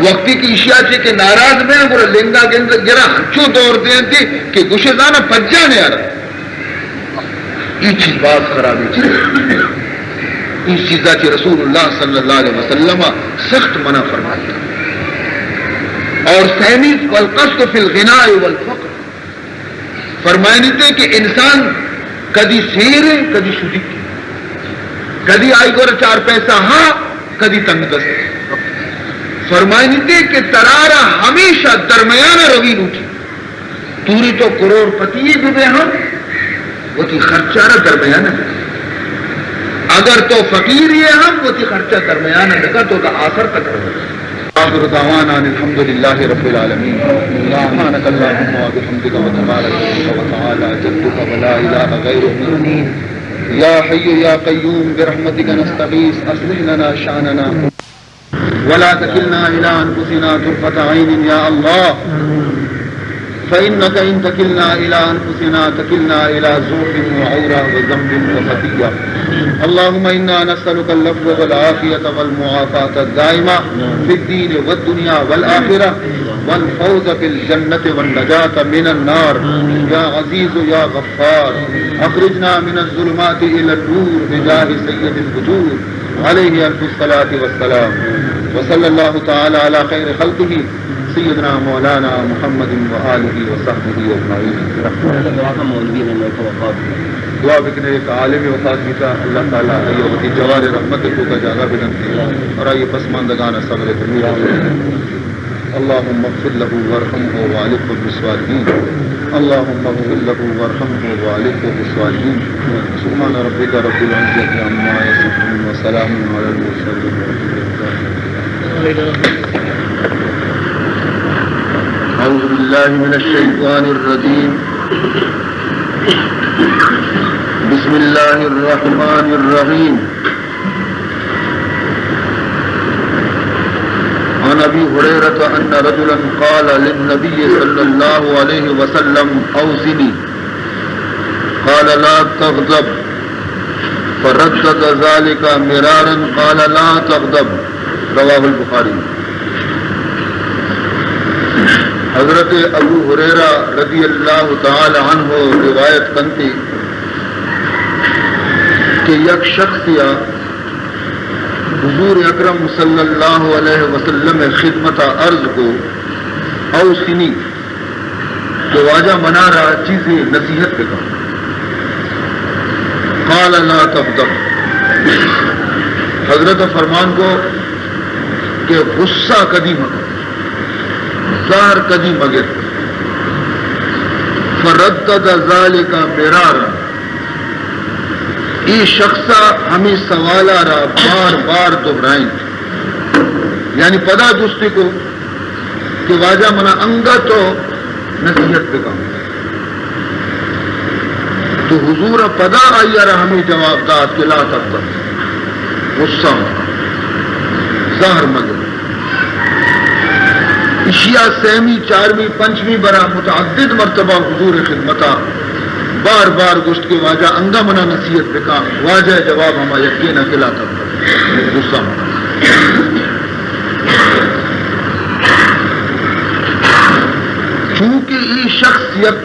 وقتی کی اشیاء چی کہ ناراض میں بڑا لنگا گرا ہنچو دور دیں تھی کہ کچھ دانا پجانے آ رہا یہ چیز بات خرابی چیز اس چیزہ کی رسول اللہ صلی اللہ علیہ وسلم سخت منع فرمایا اور ثانی والقصد فی الغناء والفقر فرمائے تھے کہ انسان کدی سیر کدی شدی کدی آئی گور چار پیسہ ہاں کدی تنگ دست فرمائے تھے کہ ترارا ہمیشہ درمیانہ روی اٹھی توری تو کروڑ پتی بھی ہم وہ تھی خرچارہ درمیانہ اگر تو فقیر یہ ہم وہ تھی خرچہ درمیانہ لگا تو آخر تک رہا آخر دعوانا الحمدللہ رب العالمین سبحانک اللہم و بحمدک و تبارک و تعالی جدک و لا الہ غیرک یا حی یا قیوم برحمتک نستغیث اصلح لنا شاننا ولا تکلنا الى انفسنا طرفة عین یا اللہ فإنك إن تكلنا إلى أنفسنا تكلنا إلى ذوق وعورة وذنب وخطيئة اللهم إنا نسألك العفو والعافية والمعافاة الدائمة في الدين والدنيا والآخرة والفوز بالجنة والنجاة من النار يا عزيز يا غفار أخرجنا من الظلمات إلى النور بجاه سيد الوجود عليه ألف الصلاة والسلام وصلى الله تعالى على خير خلقه سيدنا مولانا محمد وآله وصحبه أجمعين. دعا بکنے ایک عالم وفات کی تھا اللہ تعالیٰ ایوتی جوار رحمت کو کا جاگہ بنتی اور آئیے پسماندگان صبر تمیر اللهم اغفر له وارحمه وعلقه بالصالحين اللهم اغفر له وارحمه وعلقه بالصالحين سبحان ربك رب العزة عما يصفون وسلام على المرسلين. أعوذ بالله من الشيطان الرجيم بسم الله الرحمن الرحيم. عن أبي هريرة أن رجلا قال للنبي صلى الله عليه وسلم أوصني قال لا تغضب فردد ذلك مرارا قال لا تغضب رواه البخاري. حضرت ابو ہریرہ رضی اللہ تعالی عنہ روایت کرتے کہ یک شخص یا حضور اکرم صلی اللہ علیہ وسلم خدمت عرض کو اوصنی کہ واجہ منا رہا چیزیں نصیحت پہ کہا قال لا تغضب حضرت فرمان کو کہ غصہ کدی مگر ظاہر کدی مگر فردد ذالک مرارا ای شخصا ہمیں سوالا را بار بار دہرائیں یعنی پدا دوستی کو کہ واجہ منا انگا تو نصیحت پہ کام تو حضور پدا آئی رہا ہمیں جواب داد کہ لا تغضب غصہ ظاہر مگر اشیاء سیمی چارمی پنچمی برا متعدد مرتبہ حضور خدمتا بار بار گشت کے واجہ انگا منا نصیحت پہ کام واجہ جواب ہما یقین اکلا تغضب غصہ منا چونکہ ای شخص یک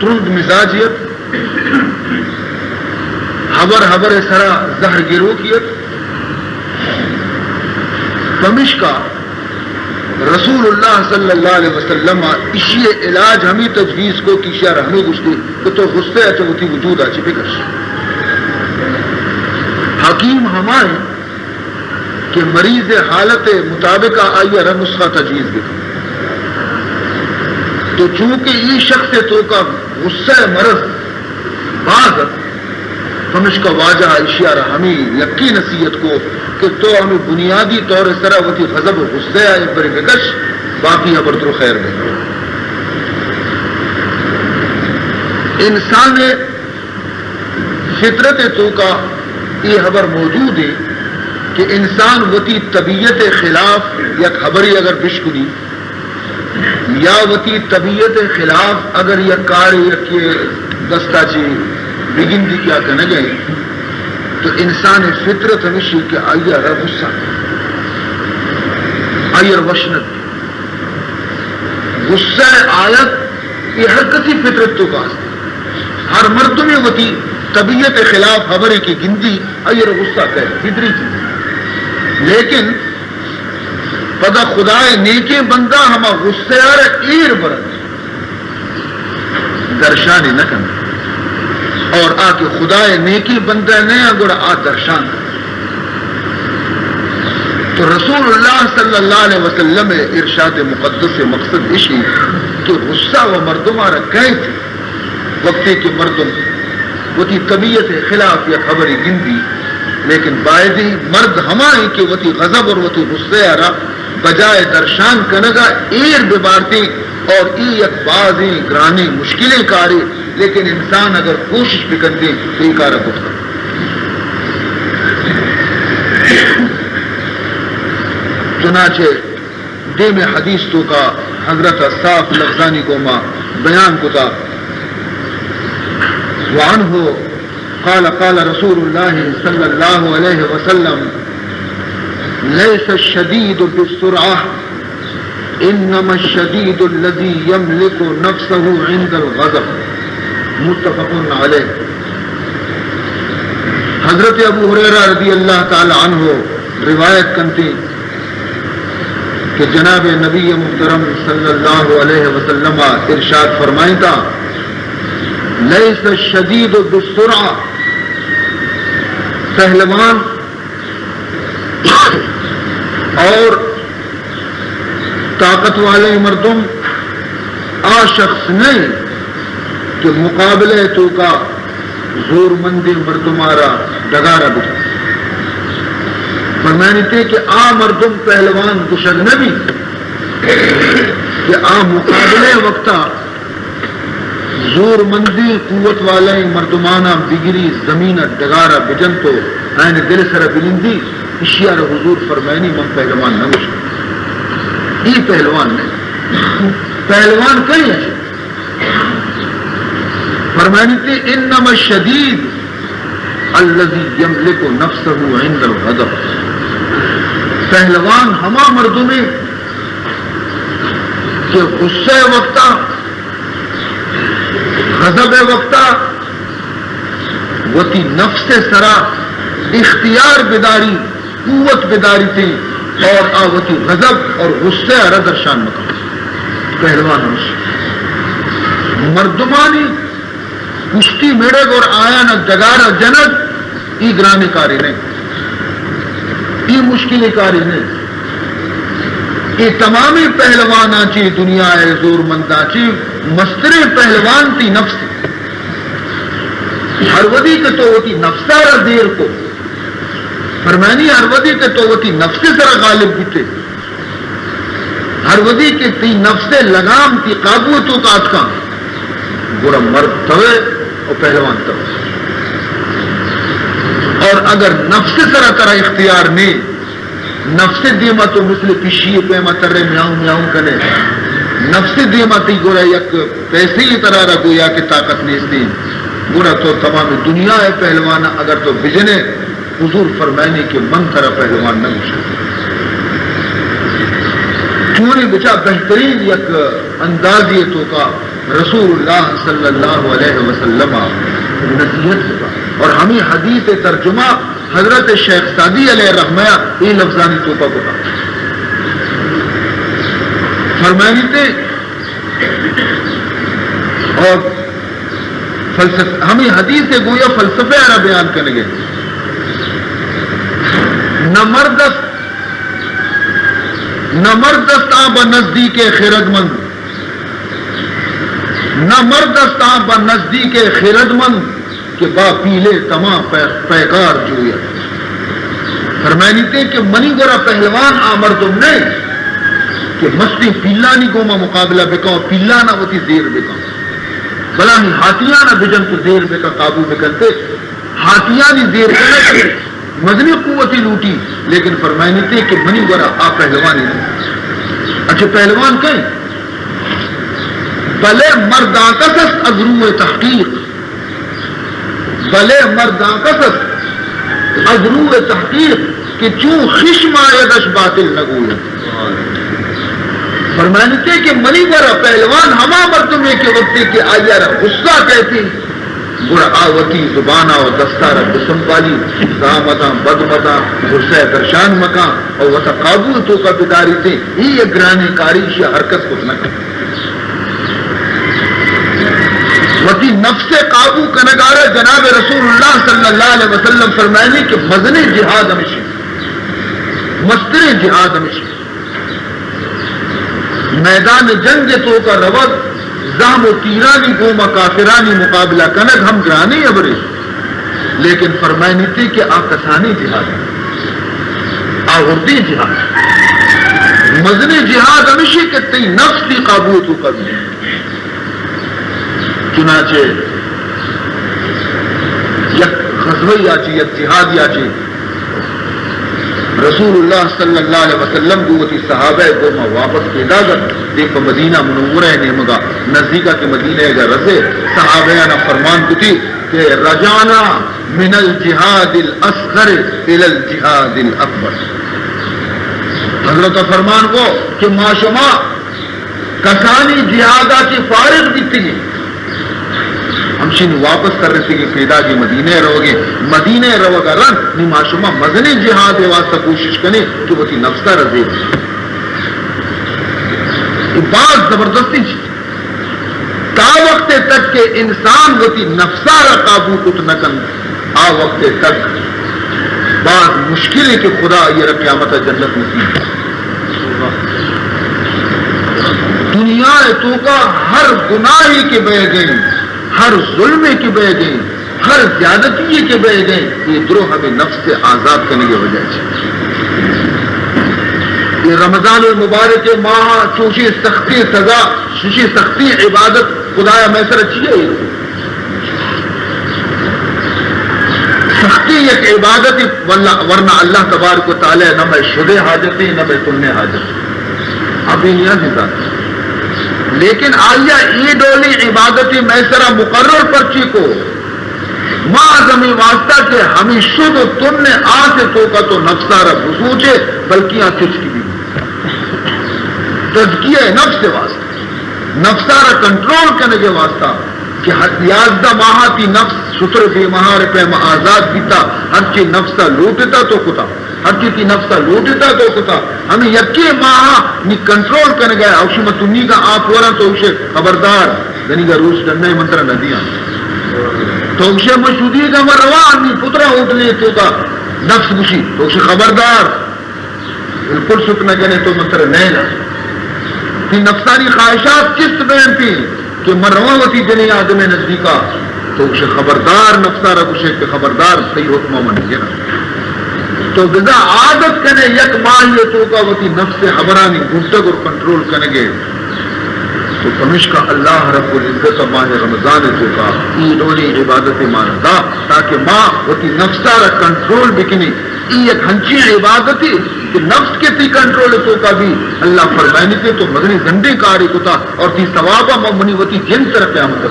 ترند مزاجیت حبر سرا زہر گرو کیت پمشکا رسول اللہ صلی اللہ علیہ وسلم اسی علاج ہمیں تجویز کو کی شہر ہمیں گشتے تو غصے اچھا ہوتی وجود آچے بکش حکیم ہمارے کہ مریض حالت مطابقہ آئی رہا نسخہ تجویز بکا تو چونکہ یہ شخص تو کا غصہ مرض بعض ہمش کا واجہ اشیار ہمیں یقین نصیحت کو کہ تو ہمیں بنیادی طور سرا وتی غضب غصہ آئے بری بکش باقی حبر تو خیر میں انسان فطرت تو کا یہ خبر موجود ہے کہ انسان وتی طبیعت خلاف یا خبری اگر بشکنی یا وتی طبیعت خلاف اگر یہ کار یا دستہ چی بگن دی کیا کہنا گئے تو انسان فطرت ہمیشہ کہ آئیے رہ غصہ آئیے وشنت غصہ آیت یہ ہر کسی فطرت تو کہا ہر مرد میں وتی طبیعت خلاف خبریں کی گنتی آئیے غصہ کہے فطری چیز لیکن پدا خدا نیکے بندہ ہما غصے آ رہا ایر برد درشانی نہ کرنا اور آ کے خدا نیکی بندہ نہیں اگر آ درشان تو رسول اللہ صلی اللہ علیہ وسلم ارشاد مقدس مقصد اشی کہ غصہ و مردم آ رہا گئے تھے وقتی کے مردم وہ تھی طبیعت خلاف یا خبری گندی لیکن باعدی مرد ہمائیں کہ وہ تھی غضب اور وہ تھی غصے آ رہا بجائے درشان کنگا ایر ببارتی اور ای یک بازی گرانی مشکلیں کاری لیکن انسان اگر کوشش بھی کرتے تو یہ کارا کچھ کر چنانچہ دے میں حدیث تو کا حضرت صاف لفظانی کو ماں بیان کو تھا وعنہ قال قال رسول اللہ صلی اللہ علیہ وسلم ليس الشديد بالسرعة انما الشدید الذی یملک نفسہ عند الغضب، متفق علیہ۔ حضرت ابو ہریرہ رضی اللہ تعالی عنہ روایت کرتے کہ جناب نبی محترم صلی اللہ علیہ وسلم ارشاد فرمائیں تھا، لیس الشدید بالسرعہ، پہلوان اور طاقت والے مردم آ شخص نہیں کہ مقابلے تو کا زور مندی مردمارا ڈگارا بٹھا، فرمانی تھے کہ آ مردم پہلوان کشن نبی کہ آ مقابلے وقتا زور مندی قوت والے مردمانہ بگری زمین ڈگارا بجن تو آئین دل سر بلندی اشیار حضور فرمائنی من پہلوان نہ مشکل، یہ پہلوان نہیں، پہلوان کئی ہے فرمانی تھی انما الشدید الذی یملک نفسہ عند الغضب، پہلوان ہما مردوں میں کہ غصے وقتا غضب وقتا وتی نفس سرا اختیار بیداری قوت بیداری تھی اور آوتی غضب اور غصے ردرشان مقام پہلوان ہمشہ مردمانی کشتی میڑگ اور آیا نہ جگارا جنگ ای گرامی کاری نہیں، ای مشکلی کاری نہیں، ای تمامی پہلوان آچی دنیا ہے زور مند آچی مستر پہلوان تی نفس ہر ودی کے تو ہوتی نفسارا دیر کو فرمانی ہر ودی کے تو ہوتی نفس سرا غالب بیتے، ہر ودی کے تی نفس لگام تی قابو تو کا اتکا برا مرد توے اور پہلوان توے، اور اگر نفس سرا ترا اختیار نہیں نفس دیما تو مثل پشی پیما ترے میاؤں میاؤں کنے نفس دیما تی گورا یک پیسے ہی طرح رکھو یا کہ طاقت نیستی گورا تو تمام دنیا ہے پہلوانا اگر تو بجنے حضور فرمائنے کہ من طرح پہلوان نہ مشکل چونی بچا بہترین یک اندازی تو کا رسول اللہ صلی اللہ علیہ وسلم نصیحت ہوگا، اور ہمیں حدیث ترجمہ حضرت شیخ سعدی علیہ رحمہ یہ لفظانی توپا کو فرمائنی تھے، اور ہمیں حدیث گویا فلسفہ آرہ بیان کرنے گے، نہ مردست آبا نزدیک خیرد مند، نہ مردست آبا نزدیک خیرد مند کہ با پیلے تمام پیکار جویا، فرمائنی تھے کہ منی گورا پہلوان آمردم نہیں کہ مستی پیلانی کو ما مقابلہ بکاؤ پیلانا ہوتی زیر بکاؤ بلا ہی ہاتھیانا بجن تو زیر بکا قابو بکلتے ہاتھیانی زیر بکا مدنی قوتی لوٹی، لیکن فرمائنی تھے کہ منی گورا آ پہلوانی نہیں۔ اچھا پہلوان کہیں بلے مردان کسس اگروع تحقیق، بلے مردان کسس اگروع تحقیق کہ چون خشم آیدش باطل نگویا، فرمائنی تھے کہ منی گورا پہلوان ہما مردمے کے وقت کہ آیا رہا غصہ کہتی گوڑا آوتی زبانہ و دستارہ قسم والی دامتا بدمتا غصہ درشان مکان اور وطا قابو تو کا بداری تھے یہ گرانے کاریش یا حرکت کچھ نہ کر وطی نفس قابو کنگارہ جناب رسول اللہ صلی اللہ علیہ وسلم فرمائنی کہ مزن جہاد ہمیشہ مستر جہاد ہمیشہ میدان جنگ تو کا روض زام و تیرانی گوما کافرانی مقابلہ کنگ ہم گرانی ابرے، لیکن فرمائنی تھی کہ آکسانی جہاد آغردی جہاد مزنی جہاد ہمیشہ کہ تی نفس دی قابو تو کبھی چنانچہ یک غزوی آچی یک جہاد آچی رسول اللہ صلی اللہ علیہ وسلم قوتی صحابہ کو ما واپس پیدا کر دیکھ مدینہ منورہ نعمگا نزدیکہ کے مدینہ اگر رسے صحابہ نے فرمان کو تھی کہ رجانا من الجہاد الاصغر الى الجہاد الاکبر، حضرت فرمان کو کہ ما شما کسانی جہادا کی فارغ بھی تھی ہمشین واپس کر رہے تھے کہ پیدا کی مدینے رہو گے مدینے رہو گا رن نی معشومہ مدنی جہاد واسطہ کوشش کریں کہ وہ تھی نفسہ رضی بات زبردستی چیز تا وقت تک کہ انسان وہ تھی نفسہ را قابو کت نکن آ وقت تک بات مشکل ہے کہ خدا یہ قیامت جنت نصیب دنیا تو کا ہر گناہی کے بہ گئی ہر ظلم کے بہ گئی ہر زیادتی کے بہ گئی یہ دروہ ہمیں نفس سے آزاد کرنے کی وجہ سے یہ رمضان المبارک ماہ چوشی سختی سزا شوشی سختی عبادت خدایا میں سر اچھی ہے سختی ایک عبادت ورنہ اللہ تبارک و تعالی نہ میں شدے حاجتی نہ میں تننے حاجت اب یہ نہیں ذات لیکن آیا ای ڈولی عبادتی میسرا مقرر پرچی کو معظمی واسطہ کہ ہمیں شد تم نے آ سے تو کا تو نفسارا بسوچے بلکہ آ کچھ کی بھی تزکیہ نفس سے واسطہ نفسارا کنٹرول کرنے کے واسطہ کہ یازدہ ماہاتی نفس ستر بے مہار پہ آزاد پیتا ہر چیز نفسا لوٹتا تو کتا ہر چیز کی نفسا لوٹتا تو کتا ہمیں یکی ماہا نی کنٹرول کرنے گئے اوشی متنی کا آپ ورا تو اسے خبردار یعنی کہ روس ڈنڈے منتر ندیاں تو اسے مشہودی کا مروان نی پترا اٹھ لیے تو کا نفس گشی تو اسے خبردار بالکل سکنا کرنے تو منتر نیلا کہ نفسانی خواہشات چست بہن تھی کہ مروتی دنیا آدم نزدیکا تو اسے خبردار نفسارا کشے کہ خبردار صحیح حکمہ من گیا تو غذا عادت کرنے یک ماہی تو کا وتی نفس خبرانی گھنٹک اور کنٹرول کرنے گے تو کمشکا اللہ رب العزت ماہ رمضان تو کا ایڈولی عبادت ماندا تاکہ ماں وتی نفسارا کنٹرول بکنی ایک ہنچی عبادتی کہ نفس کے تی کنٹرول تو کا بھی اللہ فرمائنی تھے تو مدنی زنڈے کاری کتا اور تی ثوابہ ممنی وتی جن طرح قیامت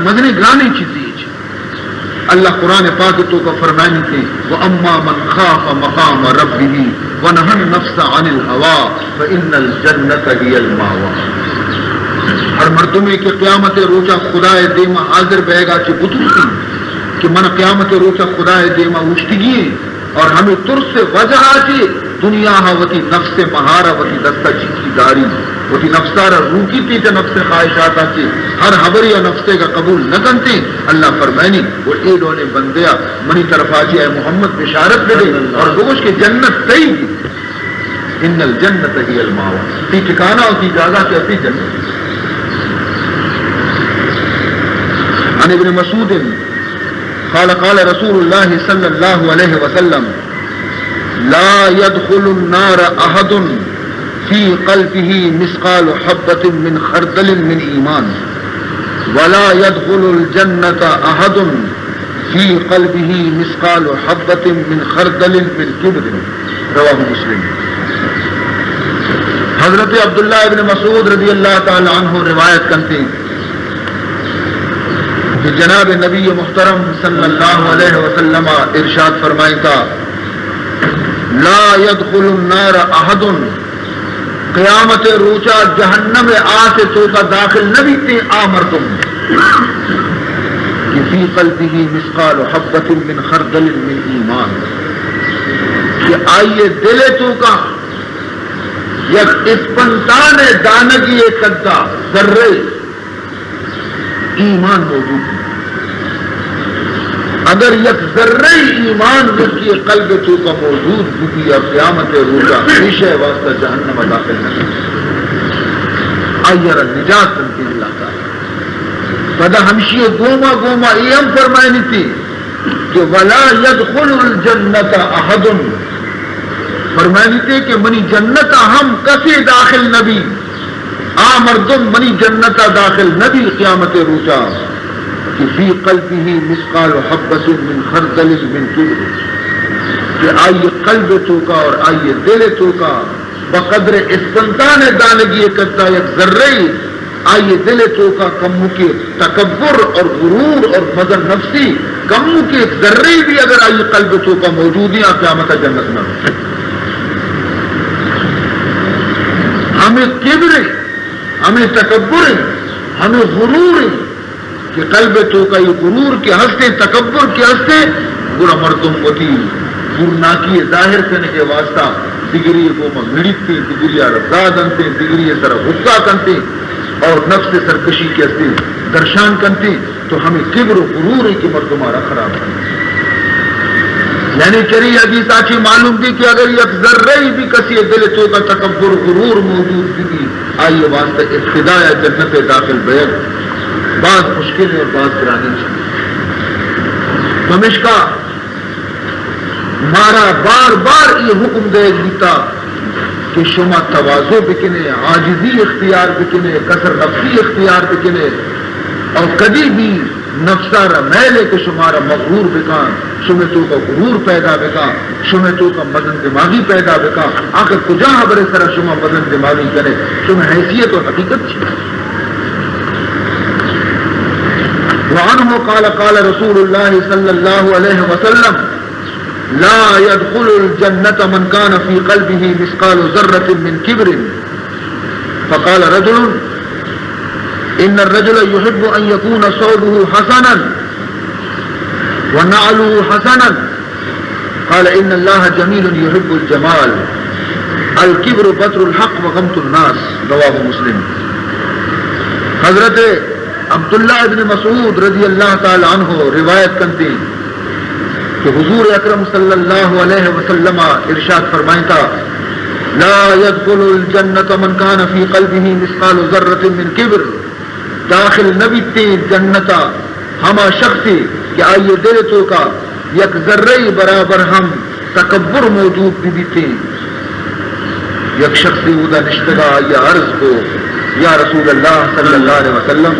مدنی گرانی چیزی اللہ قرآن پاک تو کا فرمائنی تھے وَأَمَّا مَنْ خَافَ مَقَامَ رَبِّهِ وَنَهَى النَّفْسَ عَنِ الْهَوَىٰ فَإِنَّ الْجَنَّةَ هِيَ الْمَأْوَىٰ ہر مردمی کے قیامت روچہ خدا دیما حاضر بہے گا چی بطوسی کہ من قیامت روچہ خدا دیما وشتگی اور ہمیں ترس سے وجہ آتی دنیا ہا وتی نفس مہارا وتی دستا چیزی داری وتی نفسارا روکی تھی کہ نفس خواہشات آتی ہر حبری یا نفسے کا قبول نہ کرتی اللہ فرمائنی وہ ایڈوں نے بندیا منی طرف آجی اے محمد بشارت دے اور گوش کے جنت صحیح تھی ان الجنت ہی الماوا تی ٹھکانا ہوتی جگہ سے اپنی جنت عن ابن مسعود قال قال رسول الله صلى الله عليه وسلم لا يدخل النار احد في قلبه مثقال حبة من خردل من ایمان ولا يدخل الجنة احد في قلبه مثقال حبة من خردل من كبر رواه مسلم حضرت عبداللہ ابن مسعود رضی اللہ تعالی عنہ روایت کرتے ہیں کہ جناب نبی محترم صلی اللہ علیہ وسلم ارشاد فرمائی تھا لا يدخل النار احد قیامت روچا جہنم آتے تو کا داخل نبی تھے آمرتم کہ فی قلبه مثقال حبة من خردل من ایمان کہ آئیے دل تو کا یک اسپنتان دانگی قدہ ذرے ایمان موجود اگر یک ذرہ ایمان کی قلب تو کا موجود بھی اور قیامت روزہ ہمیشہ واسطہ جہنم داخل نہ آئیر نجات بنتی اللہ تعالی پدا ہمشی گوما گوما ایم فرمائنی تھی کہ ولا يدخل الجنت احد فرمائنی تھی کہ منی جنت ہم کسی داخل نبی مردم منی جنت داخل نبی قیامت روزہ کہ فی قلبه مثقال حبۃ من خردل من کبر کہ آئیے قلب تو کا اور آئیے دل تو کا بقدر اسپنتان دانگی کرتا یک ذرے آئیے دل تو کا کمو کے تکبر اور غرور اور مدر نفسی کمو کے ایک ذرے بھی اگر آئیے قلب تو کا موجود ہے قیامت جنت میں ہمیں کبر ہے، ہمیں تکبر ہے، ہمیں غرور ہے کہ قلب تو کا یہ غرور کے ہستے تکبر کے ہستے برا مردم ہوتی گرناکی ظاہر کرنے کے واسطہ ڈگری کو مڑتے ڈگری رفزاد انتے ڈگری سر غصہ کنتے اور نفس سرکشی کے ہستے درشان کنتے تو ہمیں کبر و غرور ہے کہ مردمارا خراب ہے. یعنی چری حدیث آچی معلوم تھی کہ اگر یک ذرہ بھی کسی دل تو کا تکبر غرور موجود بھی آئیے واسطہ ابتدا یا جنت داخل بیگ بعض مشکل اور بعض گرانی دمشقہ مارا بار بار یہ حکم دے دیتا کہ شما تواضع بکنے، عاجزی اختیار بکنے، کسر نفسی اختیار بکنے اور کبھی بھی نفسارا میلے کہ شمارا مغرور بکان شمتوں کا غرور پیدا بکا شمتوں کا مدن دماغی پیدا بکا آخر کجا حبر سرا شما مدن دماغی کرے شما حیثیت اور حقیقت چھ. وعنہ قال قال رسول اللہ صلی اللہ علیہ وسلم لا يدخل الجنة من كان في قلبه مثقال ذرة من كبر. فقال رجل ان الرجل يحب ان يكون صوته حسنا ونعله حسنا. قال ان الله جميل يحب الجمال. الكبر بطر الحق وغمط الناس. رواه مسلم. حضرت عبداللہ ابن مسعود رضی اللہ تعالی عنہ روایت کرتے کہ حضور اکرم صلی اللہ علیہ وسلم ارشاد فرمائیں تھا لا يدخل الجنة من كان في قلبه مثقال ذرة من كبر. داخل نبی تے جنتا ہما شخصی کہ آئیے دل تو کا یک ذرے برابر ہم تکبر موجود بھی تے. یک شخصی ادا نشتگا یا عرض کو یا رسول اللہ صلی اللہ علیہ وسلم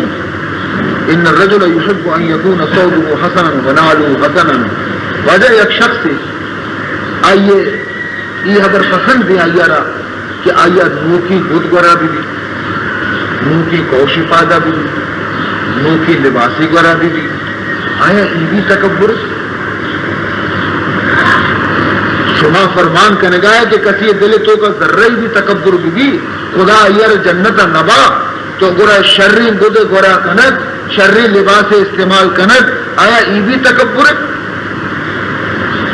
ان الرجل يحب ان يكون صوته حسنا ونعله حسنا. وجہ یک شخص آئیے یہ اگر پسند ہے آئیے را کہ آئیے نو کی گد گورا بھی نو کی کوشی پادا بھی نو کی لباسی گورا بھی آیا یہ بھی تکبر شما فرمان کا نگایا کہ کسی دل تو کا ذرہ بھی تکبر بھی خدا یر جنت نبا تو گورا شرری گد گورا کنت شرری لباس استعمال کنت آیا یہ بھی تکبر.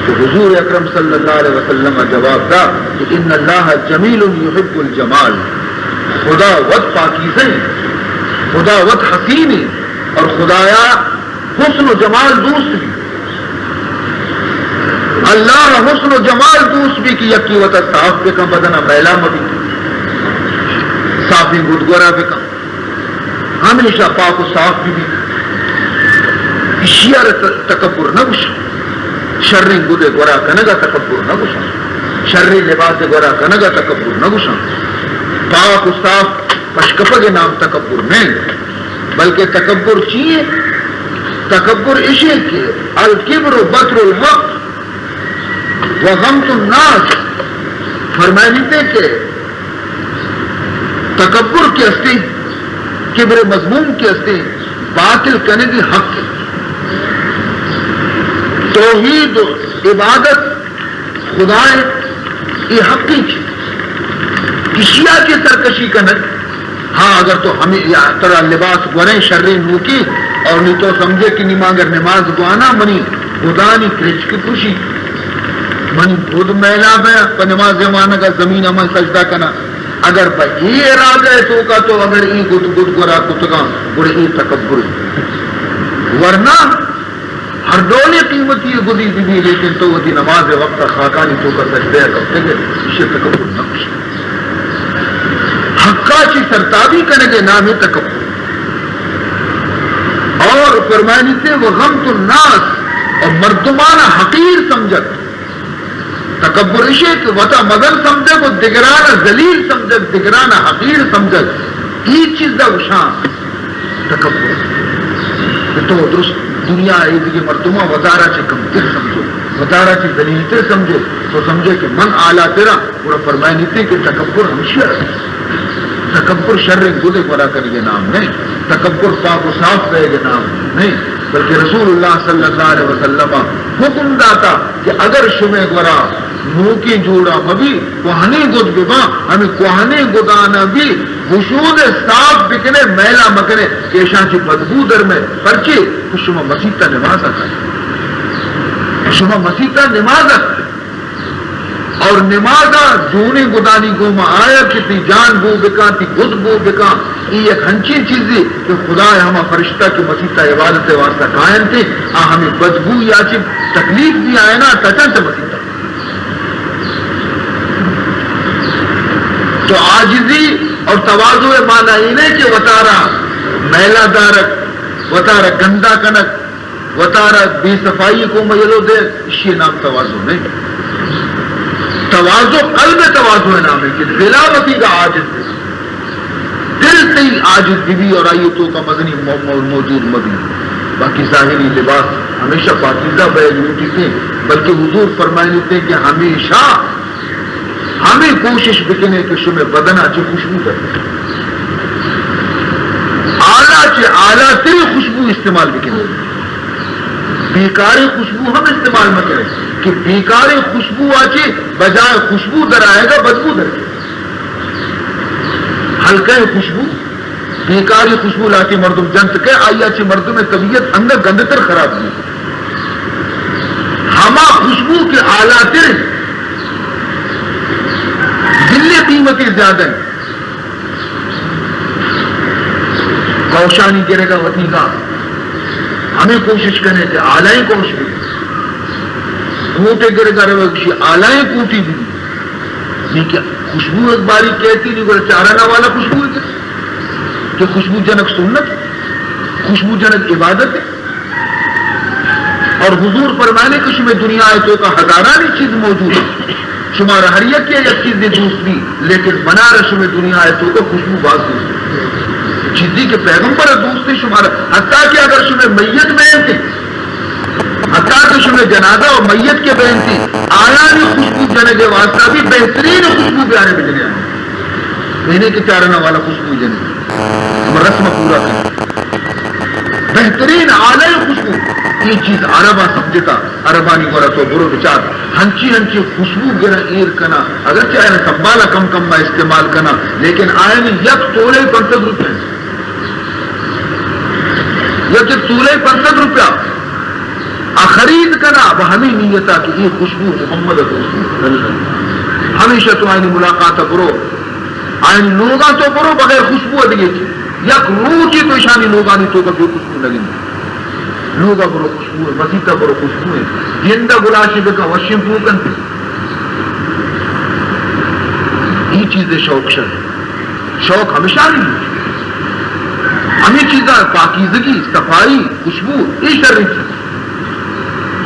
تو حضور اکرم صلی اللہ علیہ وسلم جواب دا کہ ان اللہ جمیل یحب الجمال. خدا ود پاکیزہ خدا ود حسین اور خدایا حسن و جمال دوست بھی. اللہ حسن و جمال دوست بھی کہ یکی وطا صاف بکا بدنا میلا مبی صافی گدگورا بکا ہمیشہ پاک و صاف بھی اشیار تکبر نہ گوشا شرری گدے گورا کنگا تکبر نہ گوشا شرری لباس گورا کنگا تکبر نہ گوشا پاک و صاف پشکپگ نام تکبر نہیں بلکہ تکبر چیئے تکبر اشیاء کے الکبر بطر الحق وغمط الناس. فرمائیتے کہ تکبر کے ہستے کبر مضمون کے ہستے باطل کرنے کی حق توحید عبادت خدا یہ حقی اشیاء کی سرکشی کنک. ہاں اگر تو ہمیں طرح لباس گوریں شرری نوکی اور نہیں تو سمجھے کہ اگر نماز گوانا منی خدا نہیں کرچ کی خوشی من خود میلا میں نماز زمانہ کا زمین من سجدہ کنا اگر یہ ارادہ ہے تو کا تو اگر ای گد گد گرا کتگا بڑے ای تکبر ورنہ ہر ڈولے قیمتی گدی بھی لیکن تو وہ نماز وقت خاکانی تو کا سجدہ کرتے گئے اسے تکبر نقش حقا کی سرتابی کرنے کے نام ہے تکبر. اور فرمائنی تھے وہ غمط الناس اور مردمانہ حقیر سمجھت تکبر اسے کہ وطا مدن سمجھے وہ دگرانہ ذلیل سمجھت دگرانہ حقیر سمجھت یہ چیز دا وشان تکبر. تو درست دنیا ہے کہ مردمہ وزارہ چے کمتر سمجھو وزارہ چے ذلیلتر سمجھو تو سمجھے کہ من آلہ تیرا پورا فرمائنی تھے کہ تکبر ہمشہ تکبر شر گدے گورا کریے نام نہیں تکبر پاک و صاف رہے گے نام نہیں بلکہ رسول اللہ صلی اللہ علیہ وسلم حکم داتا کہ اگر شمع گورا منہ کی جوڑا مبی کوہنے گد ببا ہمیں کوہنے گدانا بھی حشود صاف بکنے میلا مکنے کیشاں کی بدبو در میں پرچے شما مسیطہ نماز آتا شما مسیطہ نماز آتا اور نمازہ جونے گدانی گوما آیا کتی جان بو بکا تی گد بو بکا یہ ایک ہنچی چیزی کہ خدا ہما فرشتہ کی مسیطہ عبادت واسطہ قائم تھے ہمیں بدبو یا چی تکلیف بھی آئے نا تچن سے مسیطہ تو عاجزی اور تواضع مانا ہی نہیں کہ وطارہ میلہ دارک وطارہ گندہ کنک وطارہ بے صفائی کو میلو دے اسی نام تواضع نہیں تواضع قلب تواضع نام ہے کہ دلاوتی کا عاجز دل سے ہی عاجز بھی اور آیتوں کا مدنی موجود مبی باقی ظاہری لباس ہمیشہ پاکیزہ بیان تھے بلکہ حضور فرمائے تھے کہ ہمیشہ ہمیں کوشش بکنے کہ شمع بدنا چی خوشبو کرے اعلیٰ چی اعلیٰ تری خوشبو استعمال بکنے بیکاری خوشبو ہم استعمال نہ کریں کہ بیکاری خوشبو آچے بجائے خوشبو در آئے گا بدبو در کے ہلکے خوشبو بیکاری خوشبو لاتی مردم جنت کے آئی آچے مردم طبیعت اندر گندتر خراب ہوئی ہما خوشبو کے اعلیٰ تر دلی قیمتی زیادہ ہے کوشانی گرے گا وطی کا ہمیں کوشش کریں کہ آلائیں کوشش بھی کوٹے گرے گا رہے کسی آلائیں کوٹی بھی نہیں کیا خوشبو ایک باری کہتی نہیں کہ چارانا والا خوشبو ہے کہ خوشبو جنک سنت خوشبو جنک عبادت ہے اور حضور فرمانے کہ شمع دنیا آیتوں کا ہزارانی چیز موجود ہے شمار حریت کی ایک چیز دوسری لیکن بنا رہا شمع دنیا آیتوں کا خوشبو باز دوسری چیزی کے پیغمبر دوسری شمار حتیٰ کہ اگر شمع میت بہن تھی حتیٰ کہ شمع جنازہ اور میت کے بہن تھی آیا نہیں خوشبو جنے کے واسطہ بھی بہترین خوشبو پیانے میں جنے آئے کہنے کے چارنا والا خوشبو جنے ہم رسم پورا کریں بہترین آلے خوشبو یہ چیز عربہ سمجھتا عربانی گورا تو برو بچار ہنچی ہنچی خوشبو گرا ایر کنا اگر چاہے سنبالا کم کم میں استعمال کنا لیکن آئے نہیں یک تولے 50 روپے یک تولے 50 روپیہ خرید کنا وہ ہمیں نیتا کہ یہ خوشبو محمد ہمیشہ تو آئینی ملاقات کرو آئین لوگاں تو کرو بغیر خوشبو دیئے تھی یک روچی تو شانی لوگانی تو کبھی خوشبو لگیں لوگا برو خوشبو ہے مسیطہ برو خوشبو ہے جندہ گلاشی بکا وشیم پوکن تھی یہ چیزیں شوق شر شوق ہمیشہ نہیں ہمیں چیزیں پاکیزگی صفائی خوشبو یہ شر نہیں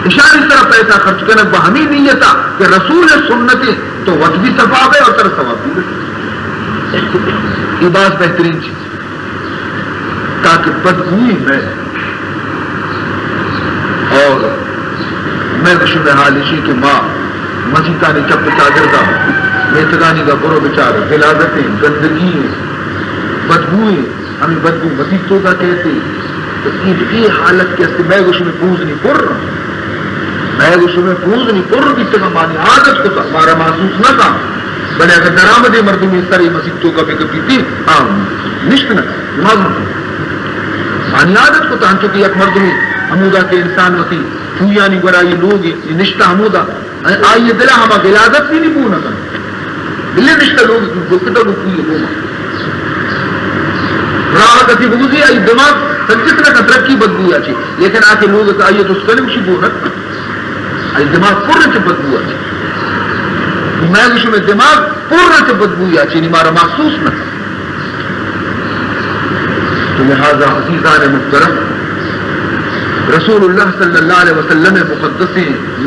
اشار اس طرح پیسہ خرچ کرنا بہمی نیتا کہ رسول سنت تو وقت بھی ثواب ہے اور طرح ثواب بھی یہ بات بہترین چیز تاکہ بدبوئی میں اور میں شبہ حالشی کہ ماں مسیطہ نے چپ چاگردہ میتگانی کا برو بچار غلاظتیں گندگی بدبوئیں ہمیں بدبو مسیطوں کا کہتے تو یہ حالت کیسے میں گوش میں پوز نہیں پڑ رہا میں گوش میں پوز نہیں پڑ رہی تک ہماری عادت کو ہمارا محسوس نہ تھا بلے اگر درامد مردم اس طرح مسیطوں کا فکر کی تھی ہاں نشت نہ نماز نہ ہماری عادت کو تھا چونکہ ایک مردمی حمودہ کے انسان ہوتی پھویا نہیں گرا یہ لوگ یہ نشتہ حمودہ آئیے دلہ ہما غلاظت بھی نہیں پونا کرنا دلے نشتہ لوگ گفتہ کو پوئی ہوگا راہ کسی بگوزی آئی دماغ سجتنا کا ترقی بدبو آچی لیکن آکے لوگ آئیے تو سکلم شبو رکھنا آئی دماغ پورنے سے بدبو آچی میں گوشو میں دماغ پورنے سے بدبو آچی نہیں مارا محسوس نہ تو لہذا عزیزان محترم رسول اللہ صلی اللہ علیہ وسلم مقدس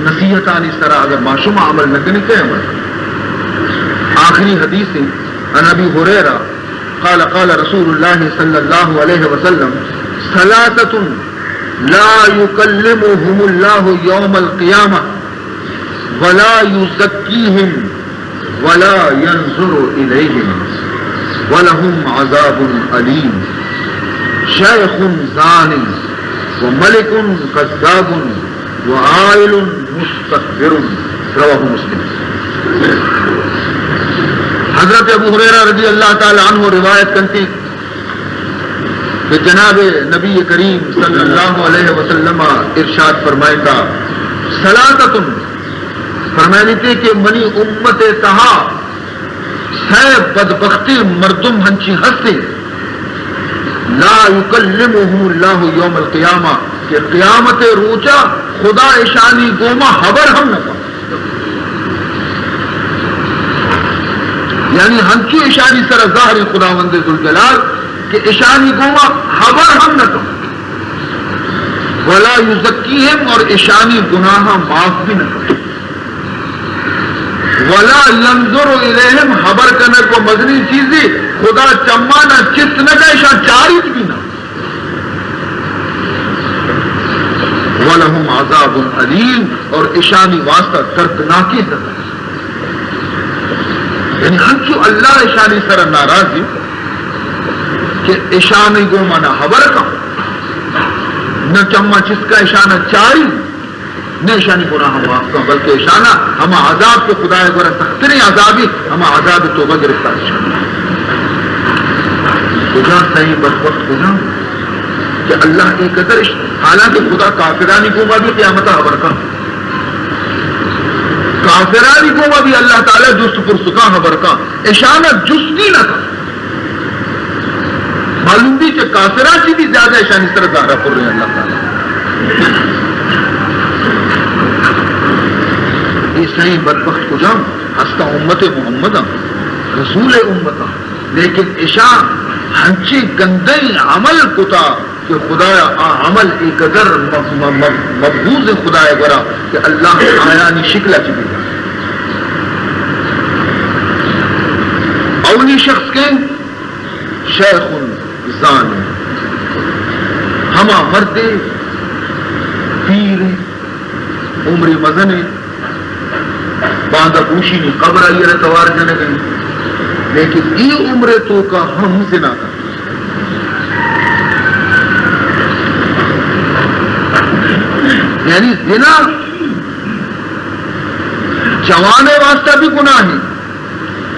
نصیحتان اس طرح اگر معشومہ عمل نہ کرنے کے عمل آخری حدیث عن ابی ہریرہ قال قال رسول اللہ صلی اللہ علیہ وسلم ثلاثة لا يكلمهم الله يوم القيامة ولا يزكيهم ولا ينظر إليهم ولهم عذاب أليم شيخ زاني وملك كذاب وعائل مستكبر رواہ مسلم. حضرت ابو ہریرہ رضی اللہ تعالی عنہ روایت کرتے کہ جناب نبی کریم صلی اللہ علیہ وسلم ارشاد فرمائے گا صلاتن فرمائے تھے کہ منی امت تہا ہے بدبختی مردم ہنچی ہستے لا یکلمہ اللہ یوم القیامہ کہ قیامت روچا خدا اشانی گوما خبر ہم نہ پا یعنی ہنچی اشانی سر ظاہر خداوند ذوالجلال کہ اشانی گوما خبر ہم نہ پا ولا یزکیہم اور اشانی گناہ معاف بھی نہ پا ولا ينظر الیہم خبر کرنے کو مدنی چیزیں خدا چمانا چت نہ کا اشان چاریت بھی نہ وَلَهُمْ عَذَابٌ عَلِيمٌ اور اشانی واسطہ دردناکی سزا یعنی ہم کیوں اللہ اشانی سر ناراضی کہ اشانی گو منا خبر کا نہ چما چس کا اشانہ چاری نہ اشانی گناہ معاف کا بلکہ اشانہ ہم عذاب کو خدا گورا سخترین عذابی ہم عذاب توبہ گرفتار اشانہ خدا صحیح بدبخت گناہ کہ اللہ ایک قدر حالانکہ خدا کافرانی کو بھی قیامت خبر کا کافرانی کو بھی اللہ تعالیٰ جست پرسکا خبر کا اشانہ جستی نہ تھا معلوم بھی کہ کافران کی بھی زیادہ اشانی سر ظاہرہ پر رہے ہیں اللہ تعالیٰ یہ صحیح بدبخت کو جاؤں ہستا امت محمد رسول امت لیکن اشان ہنچی گندئی عمل کتا کہ خدا عمل ایک قدر مبغوض خدا گرا کہ اللہ آیانی شکلہ چلی گا اولی شخص کے شیخ زان ہما مرد پیر عمر مزن باندھا پوشی نہیں قبر آئی رہے توار جنے گئی لیکن یہ عمر تو کا ہم زنا کا یعنی زنا جوانے واسطہ بھی گناہ ہے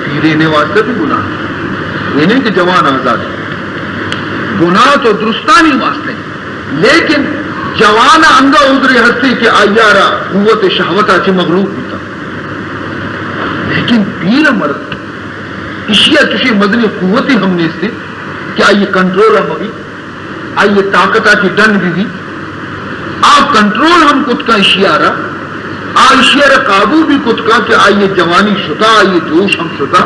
پیرینے واسطہ بھی گناہ ہے یہ نہیں کہ جوان آزاد ہے گناہ تو درستانی واسطے لیکن جوان انگا ادھر ہستی کہ آیارا قوت شہوت آچے مغلوب ہوتا لیکن پیر مرد اشیاء کسی مدنی قوتی ہم نے اس سے کہ آئیے کنٹرول ہم ابھی آئیے طاقت آچے ڈن بھی آپ کنٹرول ہم کت کا اشیاء رہا اشیاء رہا قابو بھی کت کا کہ آئیے جوانی شتا آئیے جوش ہم شتا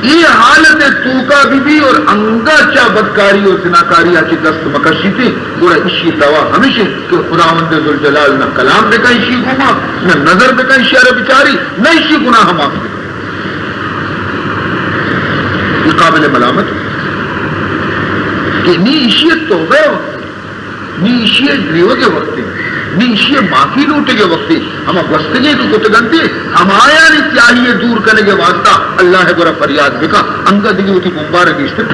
یہ حالت توکا بھی اور انگا چا بدکاری اور زناکاری آچے دست مکشی تھی گوڑا اشی دوا ہمیشہ کہ خداوند ذوالجلال نہ کلام دے کا اشی گھوما نہ نظر دے کا اشی رہا بچاری نہ اشی گناہ معاف دے یہ قابل ملامت کہ نی اشیت توبہ وقت نی اشیت گریو کے وقت نی اشیت معافی لوٹے کے وقت ہم وستگی تو کت گنتے ہم آیا نہیں چاہیے دور کرنے کے واسطہ اللہ ہے گورا فریاد بکا انگا دگی ہوتی مبارک اشتر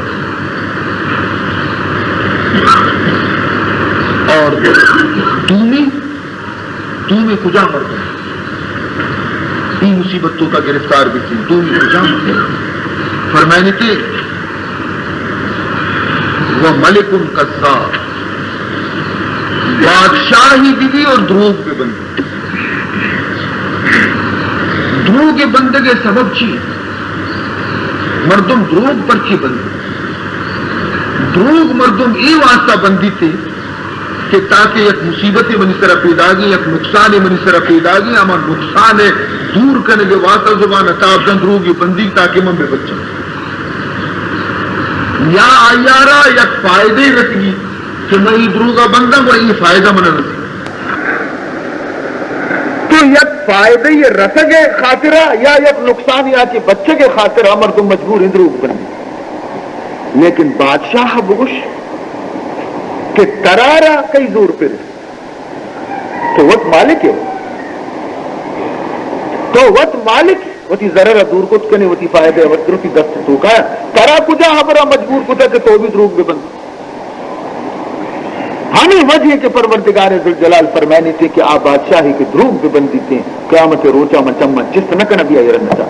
اور تمہیں کجا مرد یہ مصیبتوں کا گرفتار بھی تھی تمہیں کجا مرد فرمائنے تھے وہ ملک ان قذاب بادشاہی بھی اور دروغ کے بندے دروغ کے بندے کے سبب چی مردم دروغ پر چی بندے دروغ مردم یہ واسطہ بندی تھے کہ تاکہ ایک مصیبت منی طرح پیدا گئی ایک نقصان منی طرح پیدا گئی ہمارا نقصان ہے دور کرنے کے واسطہ زبان اتاب دن دروغ کی بندی تاکہ من بے بچہ یا آیارا یا فائدے رسی کہ میں یہ دروغا بندہ وہ یہ فائدہ منہ رسی تو یک فائدہ یہ رسگے خاطرہ یا یک نقصان یا کہ بچے کے خاطرہ مردم مجبور ہیں دروغ بندی لیکن بادشاہ بگش کہ ترارا کئی زور پر تو وقت مالک ہے تو وقت مالک وتی ضرر دور کت کنے وتی فائدہ وقت دروتی دست توکا ہے ترا کجا حبرہ مجبور کتا کہ تو بھی دروغ بے بند ہمیں وجہ کے پروردگار ذوالجلال فرمانی تھے کہ آپ بادشاہی کے دروگ بھی بندی تھے قیامت روچا مچمت جس نہ کا نبی ایرن نچا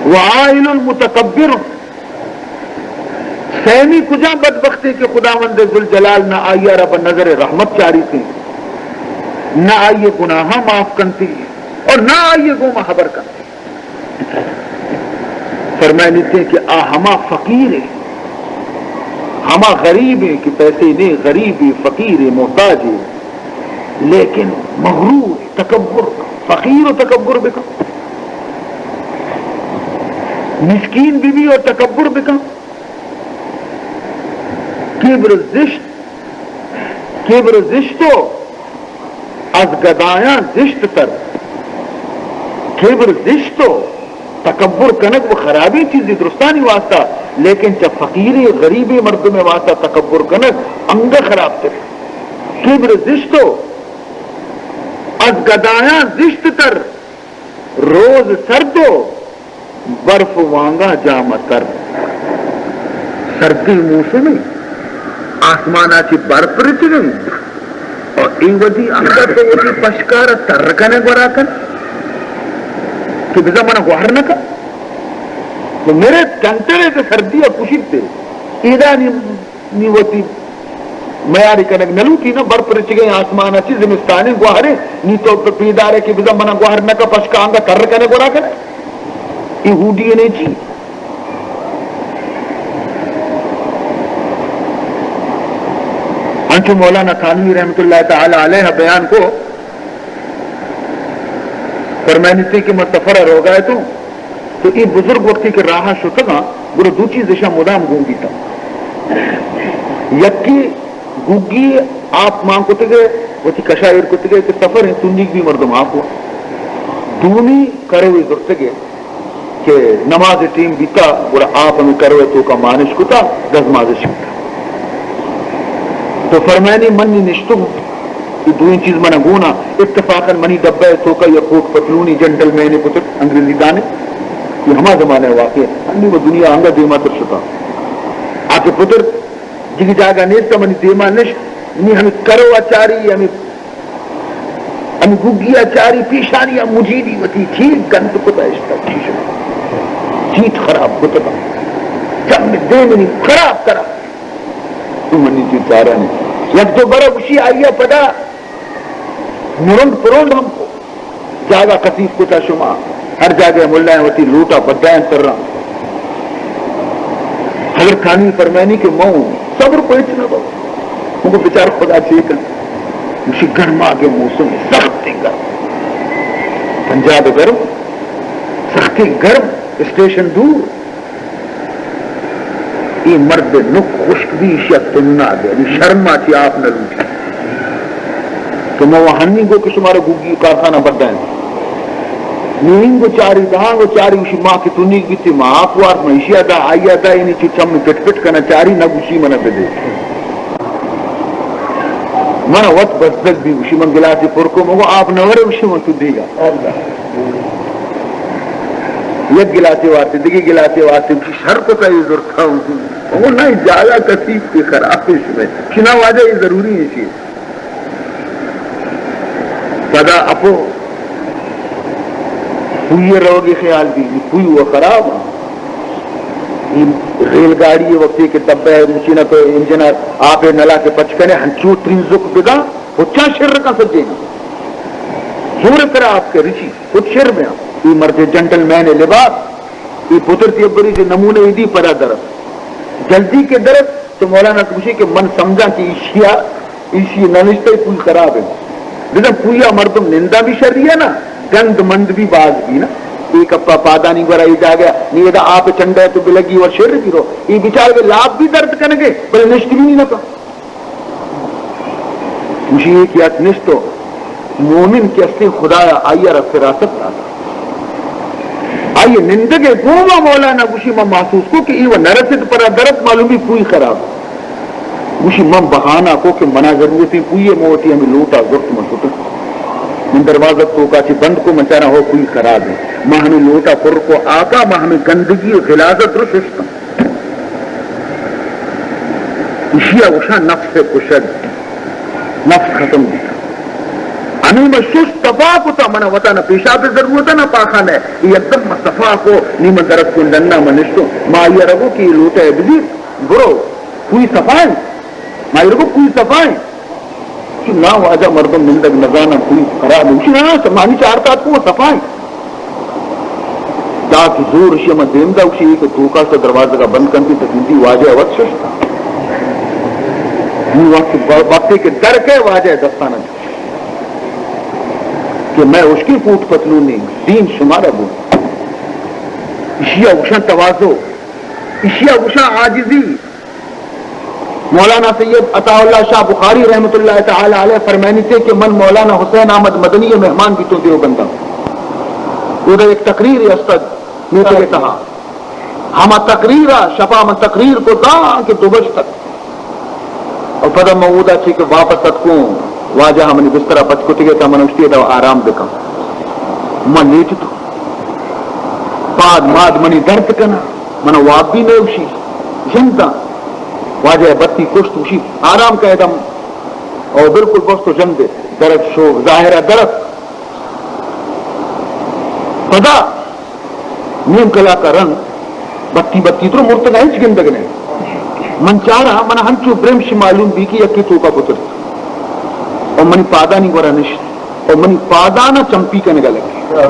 وعائل المتکبر سینی کجا بدبختی کے خداوند ذوالجلال نہ آئیے رب نظر رحمت چاری تھی نہ آئیے گناہ معاف کنتی اور نہ آئیے گو محبر کنتی فرمانی تھے کہ ہما فقیر ہے ہما غریب ہے کہ پیسے نہیں غریب ہے فقیر ہے محتاج ہے لیکن مغرور تکبر فقیر و تکبر بکا مسکین بھی اور تکبر بکا کبر زشتو از گدایاں زشت تر کبر زشتو تکبر کنک وہ خرابی چیزی درستانی واسطہ لیکن جب فقیری غریبی مرد میں واسطہ تکبر کنک انگ خراب تر کبر زشتو از گدایاں زشت تر روز سردو برف وانگا جامع تر سردی موسمی آسمانا چی برف رچ گئی اور ایودی انگا تو وہ پشکار ترکنے گورا کن کہ بزا منا گوہر نہ کر تو میرے کنٹرے کے سردی اور کشید تھے ایدہ نہیں ہوتی میاری کنک نلو کی نا برف رچ گئی آسمان اچھی زمستانی گوہرے نہیں تو پیدارے کہ بزا منا گوہر نہ کر پشکا آنگا ترکنے گورا کن یہ ہوڈی نہیں چی انچو مولانا تھانوی رحمت اللہ تعالی علیہ بیان کو فرمانی تھی کہ میں سفر ہو گئے تو یہ بزرگ وقتی کے راہ شتگا گرو دو چیز دشا مدام گونگی تھا یکی گوگی آپ ماں کو تگے وہ تھی کشایر کو تگے کہ سفر ہے سنیک بھی مردم آپ ہوا دونی کرے ہوئے درتگے کہ نماز ٹیم بیتا گرو آپ ہمیں کرے تو کا مانش کو تھا دز مازش کو تھا تو فرمانی منی نشتو یہ دو چیز منا گونا اتفاقا منی ڈبہ تو کا یا کوٹ پتلونی جنٹل میں نے پتر انگریزی دانے یہ ہما زمانے واقع ہے انہی وہ دنیا آنگا دیما تر شتا آکے پتر جگی جاگا نیستا منی دیما نشت نی ہمیں کرو اچاری ہمیں گگی اچاری پیشانی مجیدی وطی ٹھیک گند کتا اشتا ٹھیک خراب کتا جب میں دے منی خراب کرا تو منی چیز چارا نہیں یک دو برا بشی آئیا پدا نرند پرند ہم کو جاگا قصیف کتا شما ہر جاگہ ملائیں ہوتی لوٹا بدائیں کر رہا حضرت خانی فرمانی کہ موں صبر کو اتنا دو ان کو بچار خدا چیکا مشی گرما کے موسم سخت گرم پنجاب گرم سختی گرم اسٹیشن دور یہ مرد نک خشک بھی شیعت تننا گیا شرما چی آپ نہ لوٹی تو میں وہاں کو کہ شمارا گوگی کارخانہ بدائیں نیوین کو چاری دہاں کو چاری اسی ماں کی تنیک بھی تھی ماں آپ وار میں اشیاء دا آئیا دا انہی چی چم میں پٹ پٹ کنا چاری نہ گوشی منہ پہ دے منہ وقت بزدک بھی اسی من گلاسی پرکو مگو آپ نورے اسی من تو دے گا یک گلاسی واسطے دیگی گلاسی واسطے اسی شرط کا یہ ضرورت تھا وہ نہ جاگا کسیب کی خرابش میں شنا واجہ یہ ضروری ہے چیز پدا اپو پوئی رہو گی خیال بھی پوئی وہ خراب ریل گاڑی وقتی کے تب ہے مچینا تو انجنر آپ نلا کے پچکنے ہنچو ترینزک بگا اچھا شر کا سجینا سور کرا آپ کے رچی کچھ شر میں یہ مرد جنٹل مین لباس یہ پتر تی ابری جو نمونے دی پدا درد جلدی کے درد تو مولانا کچھ کہ من سمجھا کہ ایشی ننشتے پوئی خراب ہے لیکن پویا مردم نندا بھی شر ہے نا گند مند بھی باز بھی نا ایک اپا پادانی گورا یہ جا گیا نہیں دا آپ چنڈا تو بلگی اور شر بھی رو یہ بیچار کے لاب بھی درد کرنے بلے نشت بھی نہیں نکا مجھے یہ کیا نشتو مومن کے اصلی خدایا آئیے رب فراست لاتا آئیے نندگے گوما مولانا گوشی میں محسوس کو کہ یہ نرسد پر درد معلومی پوئی خراب گوشی من بہانا کو کہ منا ضرورتی پوئی موتی ہمیں لوٹا ضرورت من سکتا من دروازہ تو کاچی بند کو منچانا ہو پوئی خراب ہے ماں ہمیں لوٹا پر کو آقا ماں ہمیں گندگی و غلازت رسشتا اشیا وشا نفس کشد نفس ختم دیتا ہمیں محسوس تفا کو تھا منا وطا نہ پیشاب ضرورت ہے نہ پاخانہ ہے یہ ایک دم صفا کو نیمہ درد کو ڈننا منشتو ما یہ رگو کی لوٹا ہے بزیر برو کوئی صفائیں ما یہ رگو کوئی صفائیں نہ واجہ مردم مندگ نظانہ کوئی خراب اسی نہ سمانی چارتا کو وہ صفائیں تاکہ زور اشیاء میں دیمدہ اسی کہ توکا سے دروازہ کا بند کرتی تکلیفی واجہ وقت ششتا یہ وقتی کے در کے واجہ دستانہ کہ میں اس کی پوٹ پتلونی دین شمارہ بول اشیاء وشا توازو اشیاء وشا عاجزی مولانا سید عطا اللہ شاہ بخاری رحمت اللہ تعالی علیہ فرمانی تھے کہ من مولانا حسین احمد مدنی مہمان بھی تو دیو بندہ ادھر ایک تقریر استد نیتے کہا ہما تقریر شفا من تقریر کو دا کہ دوبش تک اور پدہ مودا چی کہ واپس تک کوں واجہ ہمیں بسترہ پچ کٹی گئے تھا من اشتی ہے آرام بکا من لیٹ تو پاد ماد منی درد کنا من واب بھی میں اوشی جنتا واجہ بتی کشت اوشی آرام کا ادم اور بالکل بستو جن دے درد شو ظاہرہ درد پدا نیم کلا کا رنگ بتی بتی تو مرتگا ہنچ گندگ نے من چارا من ہنچو برمش معلوم بھی کی یکی توکا پتر اور منی پادانی گورا نشت اور منی پادانا چمپی کا نگا لگے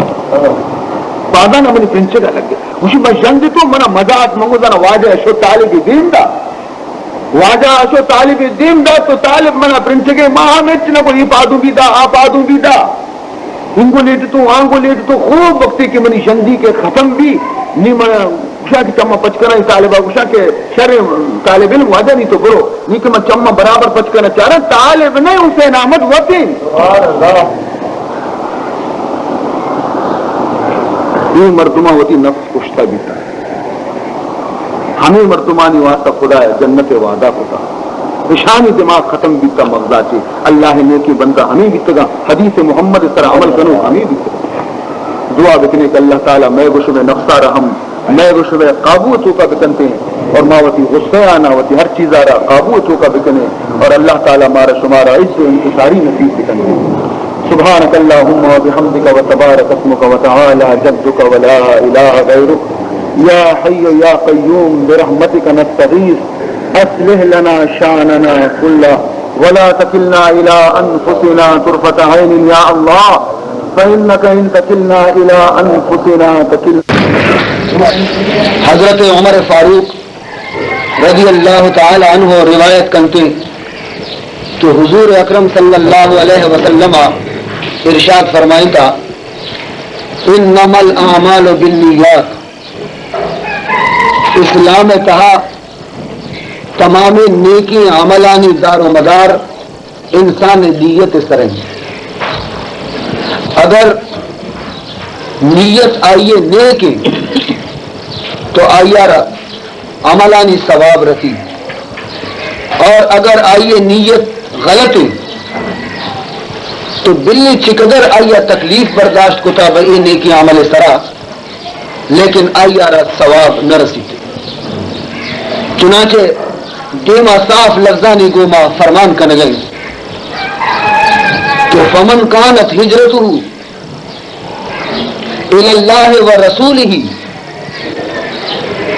پادانا منی پرنچے کا لگے مجھے میں جن دے تو منا مزاعت منگو دانا واجہ اشو طالب دین دا واجہ اشو طالب دین دا تو طالب منا پرنچے کے ماہ میں چنہ کو یہ پادوں بھی دا آپ پادوں بھی دا انگو لیٹ تو آنگو لیٹ تو خوب وقتی کہ منی شندی کے ختم بھی نہیں منا گشا کی چمہ پچکنا ہی طالبہ گشا کے شر طالب علم واجہ نہیں تو برو نہیں کہ میں چمہ برابر پچکنا چاہ رہا طالب نہیں حسین احمد وطن یہ مردمہ ہوتی نفس کشتا بیتا ہے ہمیں مردمانی واسطہ خدا ہے جنت وعدہ خدا نشانی دماغ ختم بیتا مغزا چی اللہ نے کی بندہ ہمیں بیتگا حدیث محمد اس طرح عمل کرو ہمیں بیتگا دعا بکنے کہ اللہ تعالیٰ میں گشو میں نفسہ رحم میں گشو میں قابو چوکا بکنتے ہیں اور ماوتی غصہ آنا ہوتی ہر چیز آ رہا قابو چوکا بکنے اور اللہ تعالیٰ مارا شمارا عز و انتصاری نصیب بکنے سبحانک اللہم و بحمدک و تبارک اسمک و تعالی جدک و لا الہ غیرک یا حی یا قیوم برحمتک نستغیث اصلح لنا شاننا کلہ ولا تکلنا الى انفسنا طرفت عین یا اللہ فإنك إن تكلنا إلى أنفسنا تكلنا حضرت عمر فاروق رضی اللہ تعالی عنہ روایت کرتے کہ حضور اکرم صلی اللہ علیہ وسلم ارشاد فرمائی تھا انما الاعمال بالنیات اسلام میں کہا تمام نیکی عملانی دار و مدار انسان نیت اس طرح اگر نیت آئیے نیکی تو آئیے عملانی ثواب رسی اور اگر آئیے نیت غلط تو بلی چقدر آئیے تکلیف برداشت کتا بئی نیکی عمل سرا لیکن آئیے ثواب نہ رسی چنانچہ دیما صاف لفظانی گوما فرمان کا نگل کہ فمن کانت ہجرتہ الی اللہ و رسولہ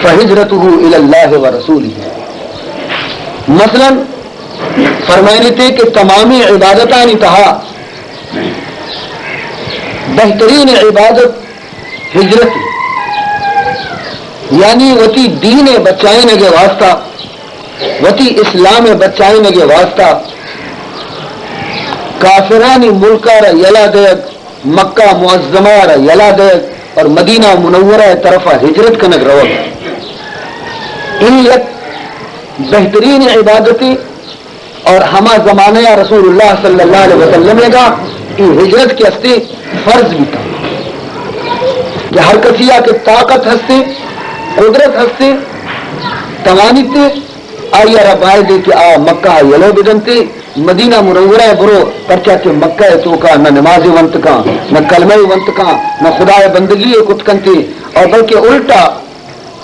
فہجرتہ الی اللہ و رسولہ مثلا فرمائنی تھے کہ تمامی عبادتانی تہا بہترین عبادت ہجرت یعنی وتی دین بچائنے کے واسطہ وتی اسلام بچائنے کے واسطہ کافرانی ملکہ را یلا دیگ مکہ معظمہ را یلا دیگ اور مدینہ منورہ طرفہ ہجرت کنک روگ ان یک بہترین عبادتی اور ہما زمانہ رسول اللہ صلی اللہ علیہ وسلم کا یہ ہجرت کی ہستی فرض بھی تھا کہ ہر کسیہ کے طاقت ہستی قدرت ہستی توانیت آئیے ربائے دے کہ آ مکہ یلو بدنتی مدینہ منورہ برو پرچہ کہ مکہ تو کا نہ نماز ونت کا نہ کلمہ ونت کا نہ خدا بندگی کت کنتی اور بلکہ الٹا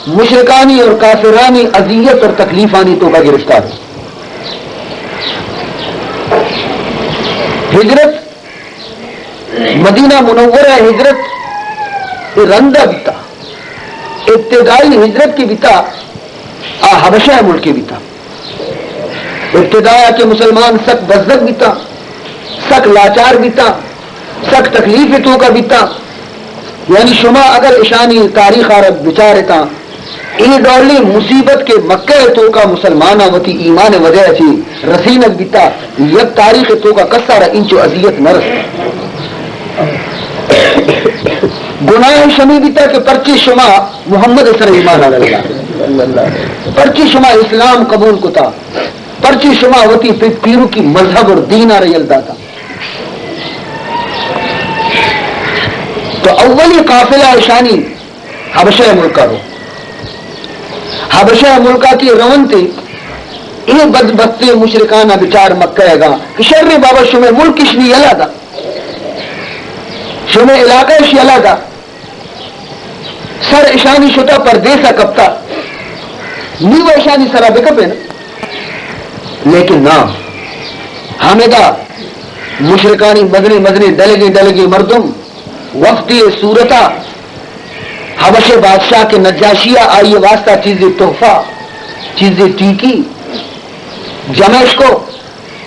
مشرکانی اور کافرانی اذیت اور تکلیفانی تو کا گرفتار ہجرت مدینہ منورہ ہجرت رندہ بیتا ابتدائی ہجرت کی بیتا حبشہ ملک کی بیتا ابتدا کے مسلمان سخت بزدل بیتا سخت لاچار بیتا سخت تکلیف تو کا بیتا یعنی شما اگر اشانی تاریخ عرب بچارتا ای ڈولی مصیبت کے مکہ تو کا مسلمانہ وتی ایمان وجہ چی رسینت بیتا یک تاریخ تو کا کسارا انچو عذیت نہ رس گناہ شمی بیتا کہ پرچی شما محمد سر ایمان اللہ پرچی شما اسلام قبول کتا پرچی شما وتی پیرو کی مذہب اور دین آ رہی الدا تھا. تو اولی قافلہ اشانی حبشہ ملکہ رو حبشہ ملکہ کی رون تھی یہ بدبختی مشرکانہ بچار مکہ ہے گا کہ شر بابا شمع ملک اشنی یلا دا شمع علاقہ اش یلا دا سر اشانی شتا پردیسا کپتا نیو اشانی سرا بکپے نا لیکن نا ہمیں دا مشرکانی مدنی ڈلگی مردم وفدی صورتا حبش بادشاہ کے نجاشیہ آئیے واسطہ چیزیں تحفہ چیزیں ٹیکی جمعش کو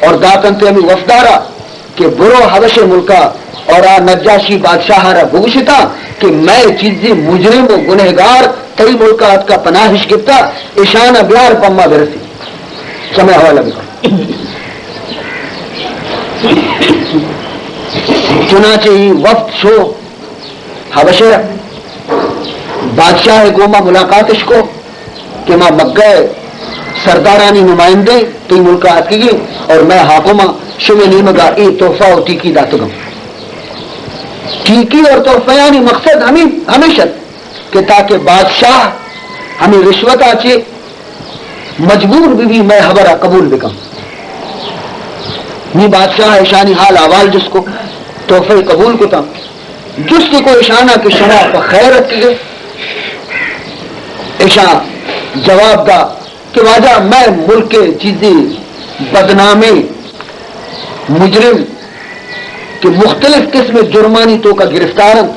اور داکنتے ہمیں وفدارا کہ برو حبش ملکہ اور نجاشی بادشاہ را بوشتا کہ میں چیزیں مجرم و گنہگار کئی ملکات کا پناہش گفتا اشانہ بیار پمہ برسی سمے حوالہ بکا چنانچہ ہی وفد شو حبشہ بادشاہ گوما ملاقاتش کو کہ ماں مکہ سردارانی نمائندے تو ملکات کی گئی اور میں حاکمہ شمی نیمگا ای تحفہ و ٹیکی داتگم ٹیکی اور تحفہ یعنی مقصد ہمیشہ کہ تاکہ بادشاہ ہمیں رشوت آچے مجبور بھی میں حبرہ قبول بکم نی بادشاہ اشانی حال آوال جس کو تحفہ قبول کو تھا جس کی کو اشانہ کی شما پر خیر رکھی گئے اشان جواب دا کہ واجہ میں ملک کے چیزیں بدنامے مجرم کہ مختلف قسم جرمانی تو کا گرفتارن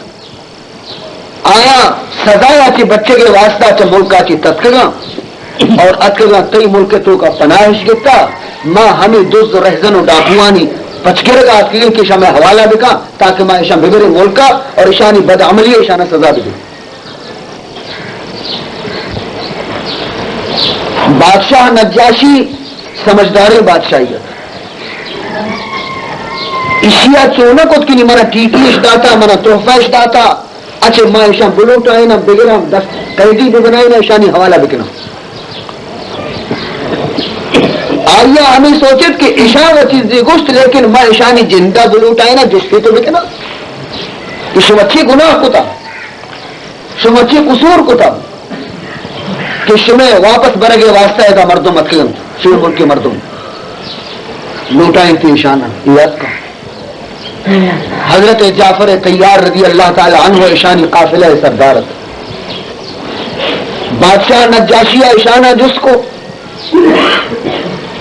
آیا سزایا کہ بچے کے واسطہ چا ملکہ کی تدکگاں اور اتکگاں کئی ملک تو کا پناہش گتا ماں ہمیں دوست رہزن و ڈاکوانی پچکر کا اتکگاں کہ شاہ میں حوالہ بکا تاکہ ماں اشان بگرے ملکہ اور اشانی بدعملی اشانہ سزا بگرے. بادشاہ نجاشی سمجھداری بادشاہیت اشیا چونا کت کی نہیں منا ٹیٹی اشداتا منا تحفہ اشداتا اچھے ماں اشان بلوٹ آئے نا بگرام دست قیدی بھی بنائی نا اشانی حوالہ بکنا آیا ہمیں سوچت کہ اشان و چیزی گشت لیکن ماں اشانی جندہ بلوٹ آئے نا جس پہ تو بکنا کہ شمچی گناہ کتا شمچی قصور کتا کہ شمع واپس برگے واسطہ ہے دا مردم اتکلم شیر ملک کے مردم لوٹائیں تھی اشانہ یاد کا حضرت جعفر طیار رضی اللہ تعالی عنہ اشانی قافلہ سردارت بادشاہ نجاشیہ اشانہ جس کو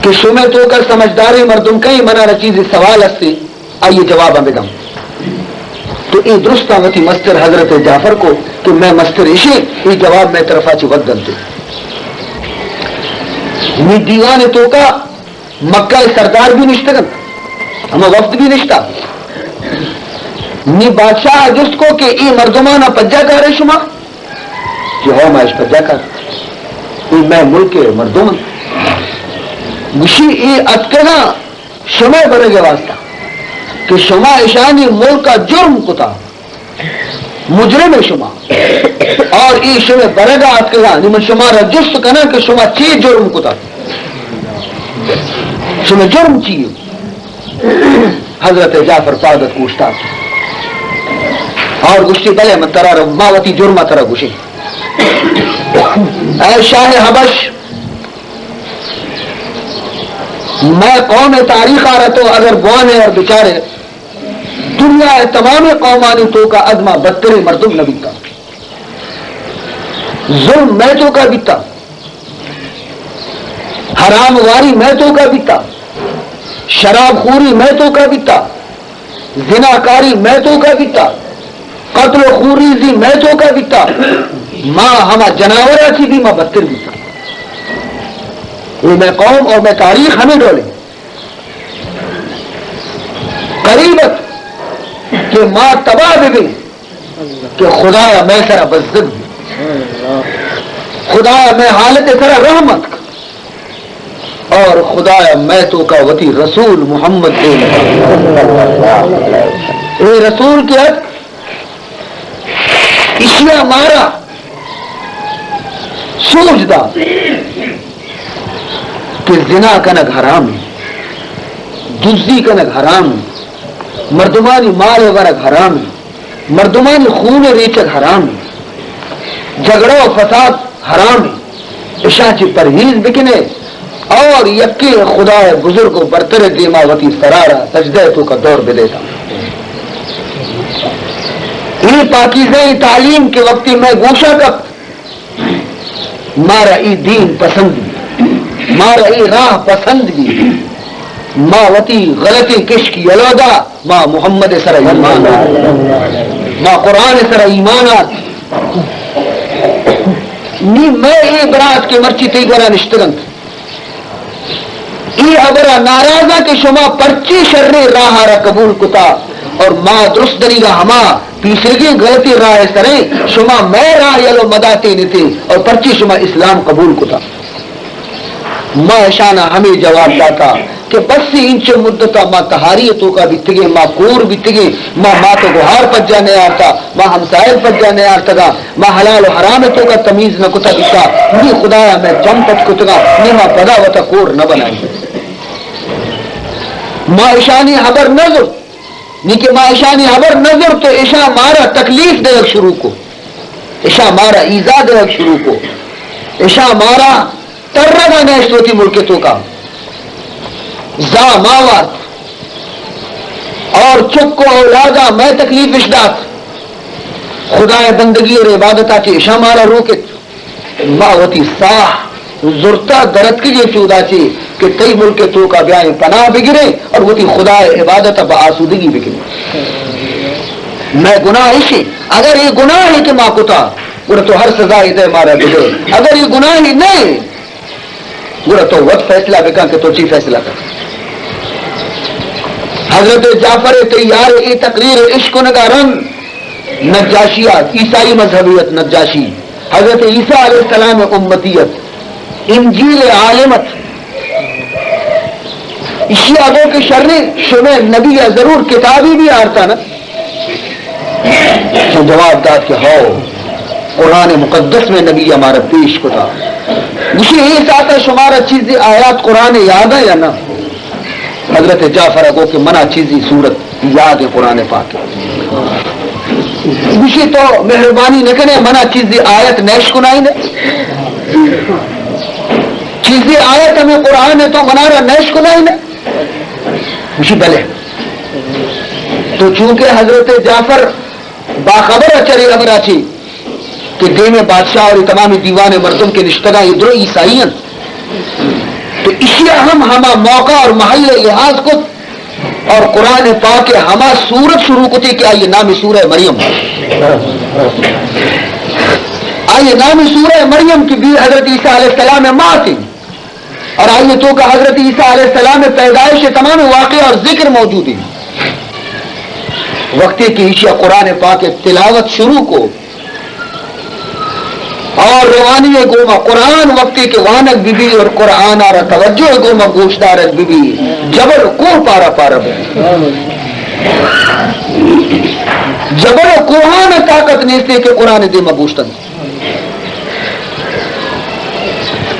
کہ شمع تو کر سمجھداری مردم کئی منع چیز سوال ہستی آئیے جواب ہمیں دم تو یہ درست آمتی مستر حضرت جعفر کو کہ میں مستر اشی یہ جواب میں طرف آچی ود دلتے می دیوان تو کا مکہ سردار بھی نشتگن ہمیں وفد بھی نشتا نی بادشاہ جس کو کہ ای مردمانہ پجا کر ہے شما کہ ہو میں اس پجا کر میں ملک مردمان گشی ای اتکنا شما برگے واسطہ کہ شما اشانی ملک کا جرم کتا مجرم شما اور ای شما برگا اتکنا نمن شما را جست کنا کہ شما چی جرم کتا شما جرم چیئے حضرت جعفر سعادت کوشتا اور گشتی بلے من ترا ماوتی جرمہ ترا گشی اے شاہ حبش میں قوم تاریخ آ رہا تو اگر بوانے اور بچارے دنیا تمام قومانی تو کا عظمہ بدتر مردم نبی کا ظلم میں تو کا بیتا حرام واری میں تو کا بیتا شراب خوری میں تو کا بیتا زناکاری میں تو کا بیتا، قتل و خوریزی میں تو کا بیتا، ماں ہما جناورہ تھی بھی ماں بدتر بیتا. یہ میں قوم اور میں تاریخ ہمیں ڈولے قریبت کہ ماں تباہ بھی کہ خدایا میں سرا بزدگ بھی، خدایا میں حالت سرا رحمت اور خدایا میں تو کا وتی رسول محمد دے اے رسول کے حق اشیاء مارا سوچدا کہ زنا کنک حرام ہے، دزدی کنک حرام ہے، مردمانی مال ورک حرام ہے، مردمانی خون ریچک حرام ہے، جھگڑا و فساد حرام ہے، اشاء چی پرہیز بکنے اور یکی خدا بزرگ و برتر دیما وتی سرارا سجدہ تو کا دور بلیتا. یہ پاکیزہ تعلیم کے وقت میں گوشہ کب مارا ای دین پسند بھی، مارا ای راہ پسند بھی، ماں وتی غلطی کش کی یلودا ماں محمد سر ایمانات، ماں قرآن سر ایمانات نی میں ای برات کے مرچی تی گرا نشترنت ای ابرا ناراضہ کہ شما پرچی شر راہ را قبول کتا اور ماں درست دری گا ہما تیسرگی غلطی راہ سریں شما میں راہ یلو مداتے نیتے اور پرچی شما اسلام قبول کتا. ماں اشانہ ہمیں جواب داتا کہ بس سی انچ مدتا ماں تہاریتوں کا بیتگے، ماں کور بیتگے، ماں تو گوہار پت جانے آتا، ماں ہمسائل پت جانے آتا گا، ماں حلال و حرامتوں کا تمیز نہ کتا بیتا، نی خدایا میں جم پت کتگا، نی ماں پدا وطا کور نہ بنائی. ماں اشانی حبر نظر نی کہ ماں اشانی حبر نظر تو اشا مارا تکلیف دے شروع کو، اشا مارا ایزا دے شروع کو، اشا مارا ترگا نیشتوتی ملک تو کا زا ماوات اور چکو اولادا میں تکلیف اشدات خدا بندگی اور عبادتہ کی اشا مارا روکت ماوتی ساہ زرتا درد کی یہ چودا چی کہ کئی ملک تو کا بیائیں پناہ بگرے اور وہ تی خدا عبادتہ با آسودگی بگرے. میں گناہ ایشی اگر یہ گناہ ہے کہ ماں کتا گوڑا تو ہر سزا دے مارا بگرے، اگر یہ گناہ ہی نہیں گوڑا تو وقت فیصلہ بکا کہ تو چی فیصلہ کر. حضرت جعفر تیار ای تقریر عشق نگا رنگ نجاشیات عیسائی مذہبیت نجاشی، حضرت عیسیٰ علیہ السلام امتیت، انجیل عالمت اشیاءوں کے شرح شمع نبی یا ضرور کتابی بھی آرتا نا تو جواب داد کہ ہو قرآن مقدس میں نبی ہمارا پیش کتا مجھے یہ ساتھ شمارا چیزیں آیات قرآن یاد ہے یا نہ. حضرت جعفر کو کہ منع چیزی صورت یاد ہے قرآن پاک، مجھے تو مہربانی نہ کرے منع چیزی آیت نیش کنائی نے چیزیں آیت ہمیں قرآن ہے تو منارا نیش کنائی نے مجھے بلے. تو چونکہ حضرت جعفر باخبر اچری امرا چی کہ دے میں بادشاہ اور تمامی دیوان مردم کے نشتگاہ ادھر عیسائیاں تو اسی ہم ہما موقع اور محل لحاظ کو اور قرآن پاک کے ہما سورت شروع کو تھی کہ آئیے نام سورہ مریم، آئیے نام سورہ مریم کی بھی حضرت عیسیٰ علیہ السلام ماں تھی اور آئیے تو کہ حضرت عیسیٰ علیہ السلام پیدائش تمام واقع اور ذکر موجود ہے. وقتی کی اشیاء قرآن پاک تلاوت شروع کو اور روانی گوما قرآن وقتی کے وانک بی بی اور قرآن آرہ توجہ گوما گوشدارت بی بی جبل کو پارا پارا بی جبل کوہان طاقت نیستے کہ قرآن دیما گوشتن.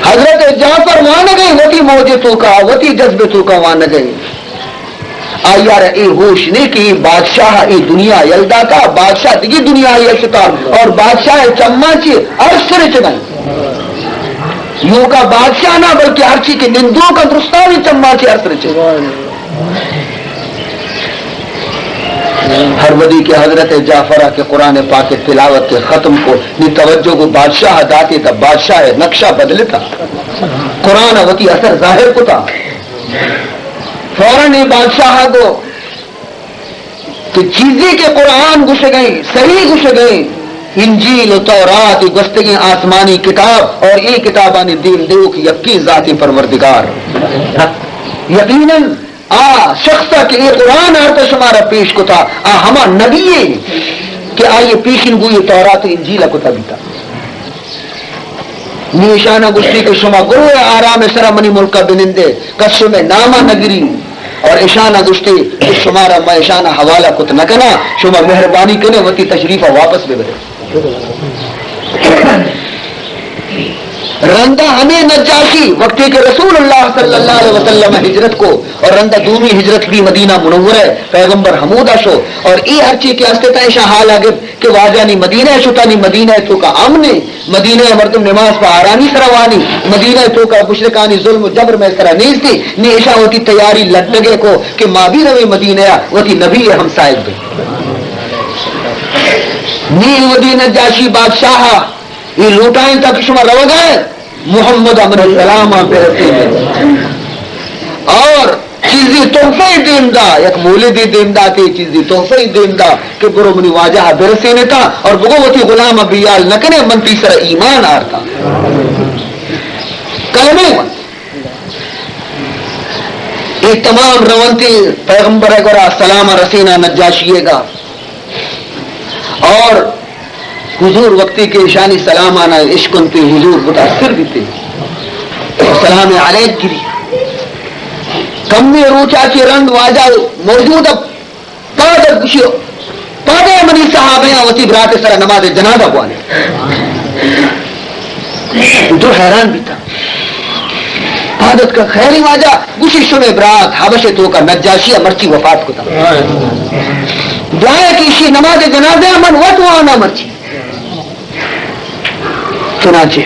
حضرت جعفر وہاں گئی وتی موجے تو کا وتی جذبے تو کا وہاں گئی آیار اے ہوش نے کہ بادشاہ ای دنیا یلدا کا بادشاہ دیگی دنیا یلستا اور بادشاہ چمہ چی ارسر چنائی یوں کا بادشاہ نہ بلکہ ہر چی کے نندوں کا درستانی چمہ چی ارسر چنائی. ہر ودی کے حضرت جعفرہ کے قرآن پاک تلاوت کے ختم کو نی توجہ کو بادشاہ داتے تھا بادشاہ نقشہ بدلتا قرآن وتی اثر ظاہر کو تھا فوراً بادشاہ کو کہ چیزیں کے قرآن گھسے گئے، صحیح گھسے گئے، انجیل و تورات گستگی آسمانی کتاب اور یہ کتابانی دین دیو کی یقی ذاتی پروردگار یقیناً شخصا کہ یہ قرآن آتا شمارا پیش کو تھا ہما نبی کہ آئیے پیشن گوئی تورات انجیل کو تھا بیتا نیشانہ گشتی کے شما گروہ آرام سرا منی ملکہ بنندے قسم نامہ نگری اور اشانہ گشتی شمارا میں اشانہ حوالہ کت نہ کنا شما مہربانی کنے وتی تشریفہ واپس بے برے رندہ ہمیں نجاشی وقتی کے رسول اللہ صلی اللہ علیہ وسلم ہجرت کو اور رندہ دومی ہجرت بھی مدینہ منورہ پیغمبر حمودہ شو اور ای ہر چیز کے ہستے تا ایشا حال آگے کہ واجانی مدینہ شتانی مدینہ تو کا امن مدینہ مردم نماز پا آرانی سروانی مدینہ تو کا مشرکانی ظلم و جبر میں سرا نیز تھی نی ایشا ہوتی تیاری لٹنگے کو کہ ماں بھی روی مدینہ ہوتی نبی ہم سائد بھی نی ودی نجاشی بادشاہ یہ لوٹائیں تک شما رو گئے محمد امر السلام پہ اور چیزی تحفہ دیندہ یک مولدی دیندہ تھی چیزی تحفہ دیندہ کہ برو منی واجہ برسینے تا اور بگوتی غلام بیال نکنے منتی سر ایمان آرتا کلمہ ایک تمام روانتی پیغمبر ہے گورا سلام رسینہ نجاشیے گا اور حضور وقتی کے شانی سلام آنا عشقن پہ حضور متاثر بھی تھے سلام علیک گری کم میں روچا کی رنگ واجہ موجود اب پادر کشی پادر منی صحابیاں وطی برات سر نماز جنازہ بوانے تو حیران بھی تھا پادت کا خیری واجہ کشی شنے برات حبش تو کا نجاشی مرچی وفات کو تھا دعائے کی اسی نماز جنازہ من وطو آنا مرچی چنانچہ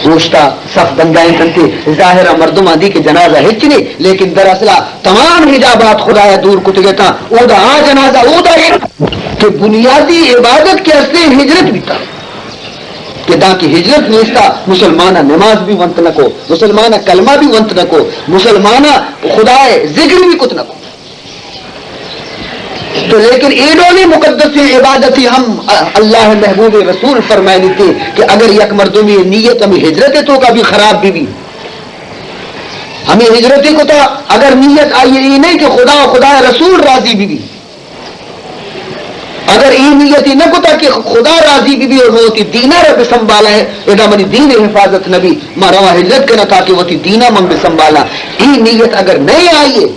گوشتا صف بندائیں تنتی ظاہرہ مردمہ دی کہ جنازہ ہچنی لیکن دراصلہ تمام حجابات خدایہ دور کتگے تھا او دا جنازہ او دا کہ بنیادی عبادت کے اصلے ہجرت بھی تھا کہ دا کی ہجرت نیستا مسلمانہ نماز بھی ونت نکو مسلمانہ کلمہ بھی ونت نکو مسلمانہ خدای ذکر بھی کت نکو تو لیکن ایڈولی مقدس عبادتی ہم اللہ محبوب رسول فرمائنی تھی کہ اگر یک مردمی نیت ہمیں ہجرت تو کا بھی خراب بھی ہمیں ہجرتی کو تھا اگر نیت آئیے یہ نہیں کہ خدا رسول راضی بھی اگر یہ نیت ہی نہ کو تھا کہ خدا راضی بھی اور وہ تی دینہ رب سنبھالا ہے ادا منی دین حفاظت نبی ماں روا ہجرت کرنا تھا کہ وہ تی دینہ من بھی سنبھالا یہ نیت اگر نہیں آئیے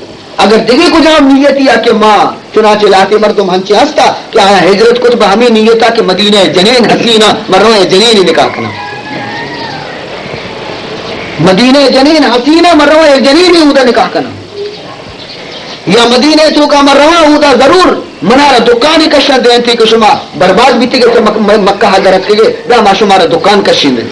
اگر دیکھے کو جام نیت یا کہ ماں چنانچہ لاتے مردم ہنچے ہستا کہ آیا ہجرت کو تو ہمیں نیتا کہ مدینہ جنین حسینہ مرنہ جنین نکاح کرنا مدینہ جنین حسینہ مرنہ جنین اودا نکاح کرنا یا مدینہ تو کا مرنہ اودا ضرور منارا دکانی کشن دین تھی کہ شما برباد بھی تھی کہ مکہ حضرت کے دا ما شمارا دکان کشن دین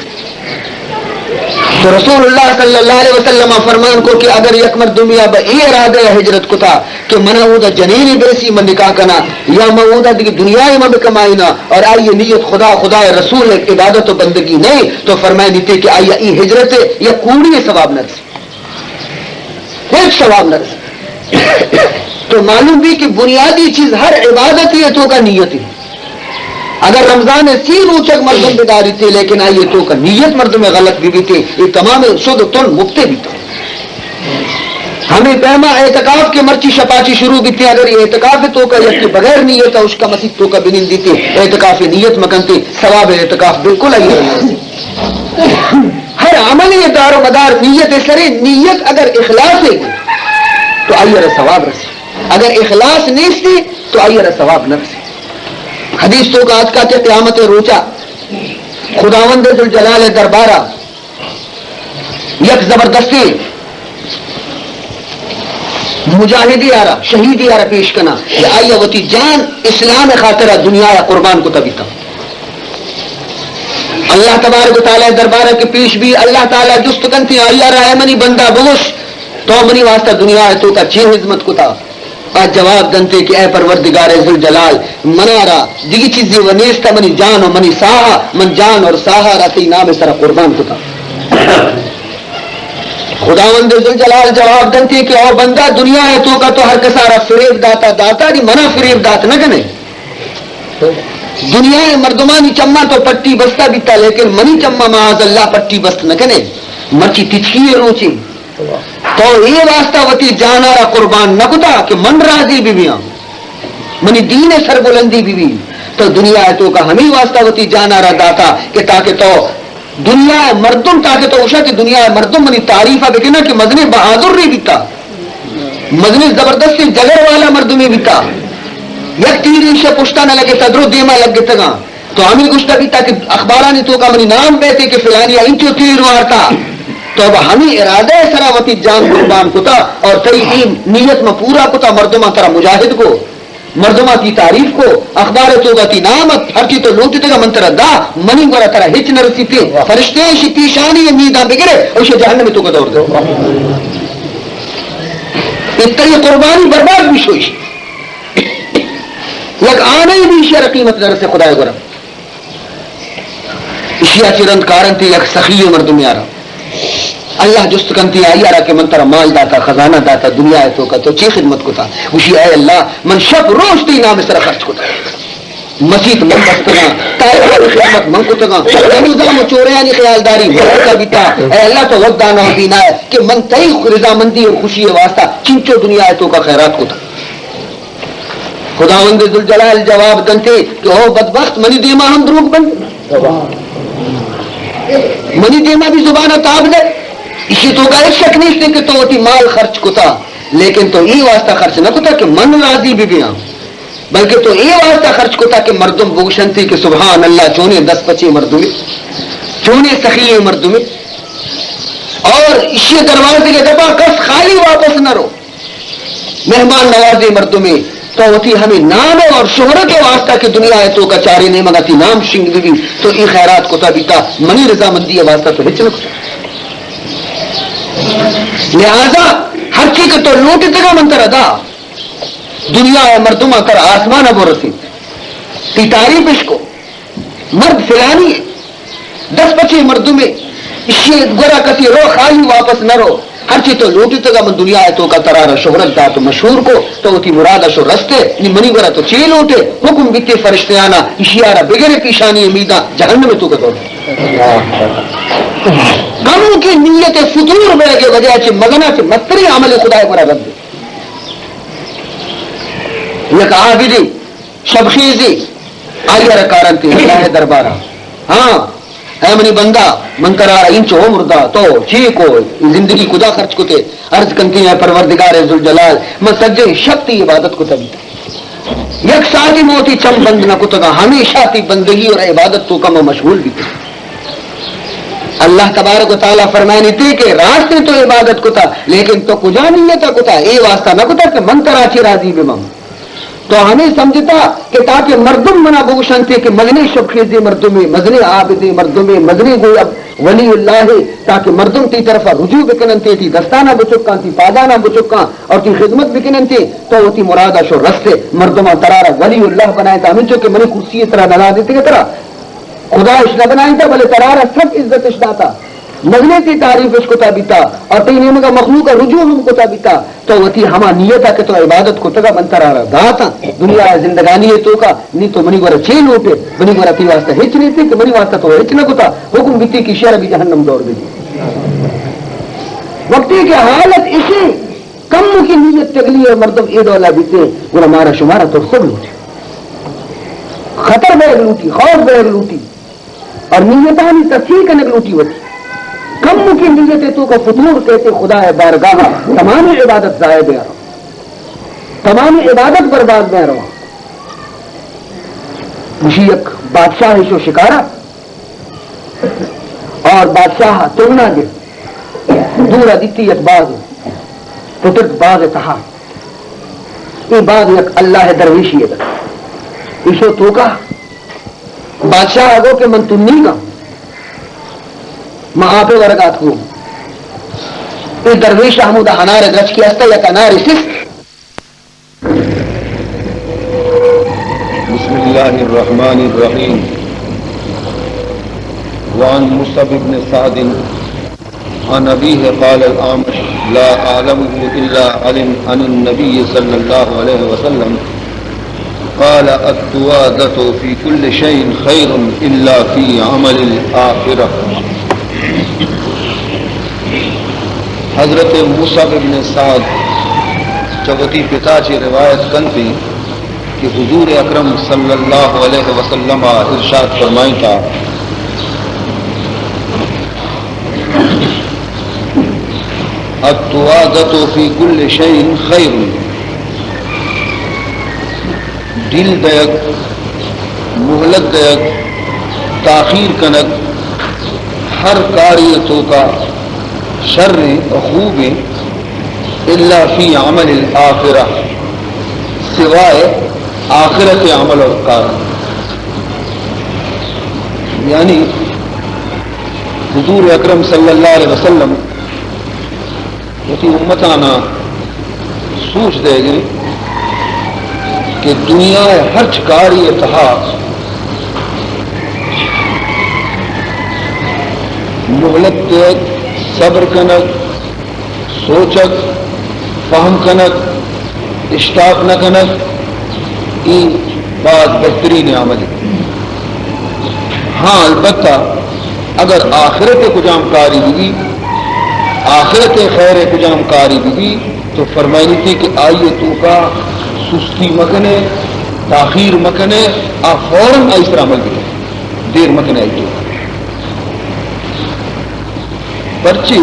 تو رسول اللہ صلی اللہ علیہ وسلم فرمان کو کہ اگر یک مردمیا با ای ارادہ ہجرت کو تھا کہ منہ اودا جنینی بیسی من نکاح کنا یا من اودا دیکھ دنیا میں بکمائینا اور آئیے نیت خدا رسول عبادت و بندگی نہیں تو فرمائے دیتے کہ آئیے ای ہجرت یا کوڑی ثواب نہ رسی ایک ثواب نہ رسی تو معلوم بھی کہ بنیادی چیز ہر عبادت یہ تو کا نیت ہے اگر رمضان سی روچک مردم بداری تھے لیکن آئیے تو کا نیت مردم میں غلط بھی تھے یہ تمام شد تن مکتے بھی تھے ہمیں پہما اعتکاف کے مرچی شپاچی شروع بھی تھے اگر یہ اعتکاف تو کا یا بغیر نیت اس کا مسیح تو کا بنن دی تھی اعتکاف نیت مکنتے ثواب اعتکاف بالکل آئیے ہر عمل یہ دار و مدار نیت سرے نیت اگر اخلاص ہے تو آئیے ثواب رسی اگر اخلاص نہیں تھی تو آئیے ثواب نہ رسی حدیث تو کا آج کا کہ قیامت روچا خداوند ذوالجلال دربارہ یک زبردستی مجاہدی آرہ شہیدی آرہ پیش کنا کہ آئیے وتی جان اسلام خاطرہ دنیا یا قربان کو تبھی تھا اللہ تبارک و تعالی دربارہ کے پیش بھی اللہ تعالی جست کنتی آئیے رہے منی بندہ بوش تو منی واسطہ دنیا ہے تو کا چھ حضمت کو تھا آج جواب دنتے کہ اے پروردگار ذوالجلال منارا دیگی چیزی ونیستا منی جان و منی ساہا من جان اور ساہا راتی نام سرا قربان کو تھا خداوند ذوالجلال جواب دنتے کہ او بندہ دنیا ہے تو کا تو ہر کسارا فریب داتا داتا دی منع فریب دات نہ کنے دنیا ہے مردمانی چما تو پٹی بستا بیتا لیکن منی چما معاذ اللہ پٹی بست نہ کنے مرچی تچھی روچی تو یہ واسطہ وتی جانارا قربان نہ کتا کہ من راضی بیویاں منی دین سر بلندی بیوی تو دنیا ہے تو کا ہمیں واسطہ وتی جانارا داتا کہ تاکہ تو دنیا ہے مردم تاکہ تو اشا کہ دنیا ہے مردم منی تعریفہ بکنا کہ مدنی بہادر نہیں بیتا مدنی زبردستی جگر والا مردمی بیتا یک تیری سے پشتا نہ لگے تدرو دیما لگ گے تگا تو ہمیں گشتا بیتا کہ اخبارانی تو کا منی نام بیتے کہ فلانی انچو تیر روارتا تو اب ہمیں ارادہ سراوتی جان قربان کتا اور تئی نیت میں پورا کتا مردمہ ترا مجاہد کو مردمہ کی تعریف کو اخبار تو گا تی نامت ہر کی تو لوٹی تگا منترہ دا منی گورا ترا ہچ نرسی پی فرشتے شی پیشانی امیدہ بگرے اسے جہنم میں تو کا دور دے اتنی قربانی برباد بھی شوش لگ آنے ہی بھی شیع رقیمت در سے خدای گورا اشیاء چرند کارن تی یک سخی مردم یارا اللہ جست کنتی آئی آرہ کہ من ترہ مال داتا خزانہ داتا دنیا ہے تو کا تو چی خدمت کتا وشی اے اللہ من شب روز تی نام سر خرچ کتا مسیط من بستگا تائر خدمت من کتگا نظام و چوریانی خیالداری مرکا بیتا اے اللہ تو وقت دانا دینا ہے کہ من تئی رضامندی اور خوشی واسطہ چنچو دنیا ہے تو کا خیرات کتا خداوند ذوالجلال جواب دنتے کہ او بدبخت منی دیما ہم دروگ بند منی دیما بھی زبانہ تاب دے اسی تو کا ایک شک نہیں کہ تو ہوتی مال خرچ کتا لیکن تو یہ واسطہ خرچ نہ کتا کہ من راضی بھی بیاں بلکہ تو یہ واسطہ خرچ کتا کہ مردم بوشن تھی کہ سبحان اللہ چونے 10-25 مردمی چونے سخی مردمی اور اسی دروازے کے دبا کس خالی واپس نہ رو مہمان نوازے مردمی تو ہوتی ہمیں نام اور شہرت کے واسطہ کہ دنیا ہے تو کا چاری نہیں مگاتی نام شنگ بھی تو یہ خیرات کتا بیتا منی رضامندی واسطہ تو ہچ نہ کتا لہذا ہر چیز تو لوٹ تگا منتر ادا دنیا ہے مردمہ کر آسمان ابو رسی تی تعریف اس کو مرد فلانی 10-25 مردوں میں اسی گورا کسی رو خالی واپس نہ رو ہر چیز تو لوٹ تگا من دنیا ہے تو کا ترارا شہرت دا تو مشہور کو تو تی مرادہ شو رستے منی گورا تو چی لوٹے حکم بیتے فرشتے آنا اسی آرہ بغیر پیشانی امیدہ جہنم میں تو کا دور غم کی نیت فطور میں کے وجہ سے مگنا سے مستری عمل خدا برا رد یک عابدی شبخیزی آئیہ رکارن تی اللہ دربارہ ہاں اے منی بندہ من کرارا انچو مردہ تو چیکو زندگی خدا خرچ کتے عرض کنتی ہے پروردگار ذوالجلال من سجے شکتی عبادت کو تبیتا یک ساتھی موتی چم بند نہ کتگا ہمیشہ تی بندگی اور عبادت تو کم مشغول بیتا اللہ تبارک و تعالیٰ فرمائنی تھی کہ راستے تو عبادت کتا لیکن تو کجا نیتا کتا اے واسطہ نہ کتا کہ من کراچی راضی بمم تو ہمیں سمجھتا کہ تاکہ مردم منا بوشن تھے کہ مدنی شبخیزی مردم میں مدنی عابدی مردم میں مدنی گوئی اب ولی اللہ ہے تاکہ مردم تی طرف رجوع بکنن تھی دستانہ بچکاں تھی پادانہ بچکاں اور تی خدمت بکنن تھی تو وہ تی مرادہ شو رستے مردمہ ترارہ ولی اللہ بنائے تھا ہمیں چونکہ منی کرسی طرح نلا دیتے کہ طرح خدا اشنا بنائی تھا بلے ترارہ سب عزت اشنا تھا مغنے کی تعریف اس کو تابیتا اور تینیم کا مخلوق کا رجوع ہم کو تابیتا تو وہ تھی ہما نیتا کہ تو عبادت کو تگا بنتا رہا داتا دنیا زندگانی ہے تو کا نہیں تو منی گورا چھ لوٹے منی گورا تی واسطہ ہچ نہیں تھی کہ منی واسطہ تو ہچ نہ کتا حکم بیتی کی شہر بھی جہنم دور دی وقتی کی حالت اسی کم کی نیت تگلی ہے مردم اے دولا بیتے گورا مارا شمارا تو خود لوٹے خطر بیگ لوٹی خوف بیگ لوٹی اور نیتانی تصحیح کنک لوٹی ہوتی کم کی نیت تو کا فطور کہتے خدا ہے بارگاہ تمام عبادت ضائع بے رہا تمام عبادت برباد بے رہا مجھے ایک بادشاہ شو شکارا اور بادشاہ تمنا دے دورا دیتی ایک باغ پترت باغ تہا یہ باغ ایک اللہ درویشی ہے ایشو تو کا بادشاہ آگو کہ من تنی کا ماں پہ ورگات کو یہ درویش حمود انار گچ کی ہستا یا انار سست بسم اللہ الرحمن الرحیم وعن مصعب بن سعد عن أبيه قال الأعمش لا أعلمه إلا عن النبي صلى الله عليه وسلم قال التوادة في كل شيء خير إلا في عمل الآخرة. حضرت موسیٰ بن سعد چوتی پتا چی روایت کنتی کہ حضور اکرم صلی اللہ علیہ وسلم ارشاد فرمائیں تھا التوادة في كل شيء خير. دل دیگ مہلت دیگ تاخیر کنک ہر کاریتوں کا شر و خوب الا فی عمل الآخرہ سوائے آخرت عمل و کار. یعنی حضور اکرم صلی اللہ علیہ وسلم کی امتانہ سوچ دے گی کہ دنیا ہر چکاری اتہا مہلت دیگ صبر کنک سوچک فہم کنک اشتاق نہ کنک یہ بات بہترین عمل ہے. ہاں البتہ اگر آخرت کجام کاری بھی آخرت خیر کجام کاری بھی تو فرمائی تھی کہ آئیے تو کا سستی مکنے تاخیر مکنے آ فوراً ایسر عمل بھی دیر مکنے آئی تو پرچی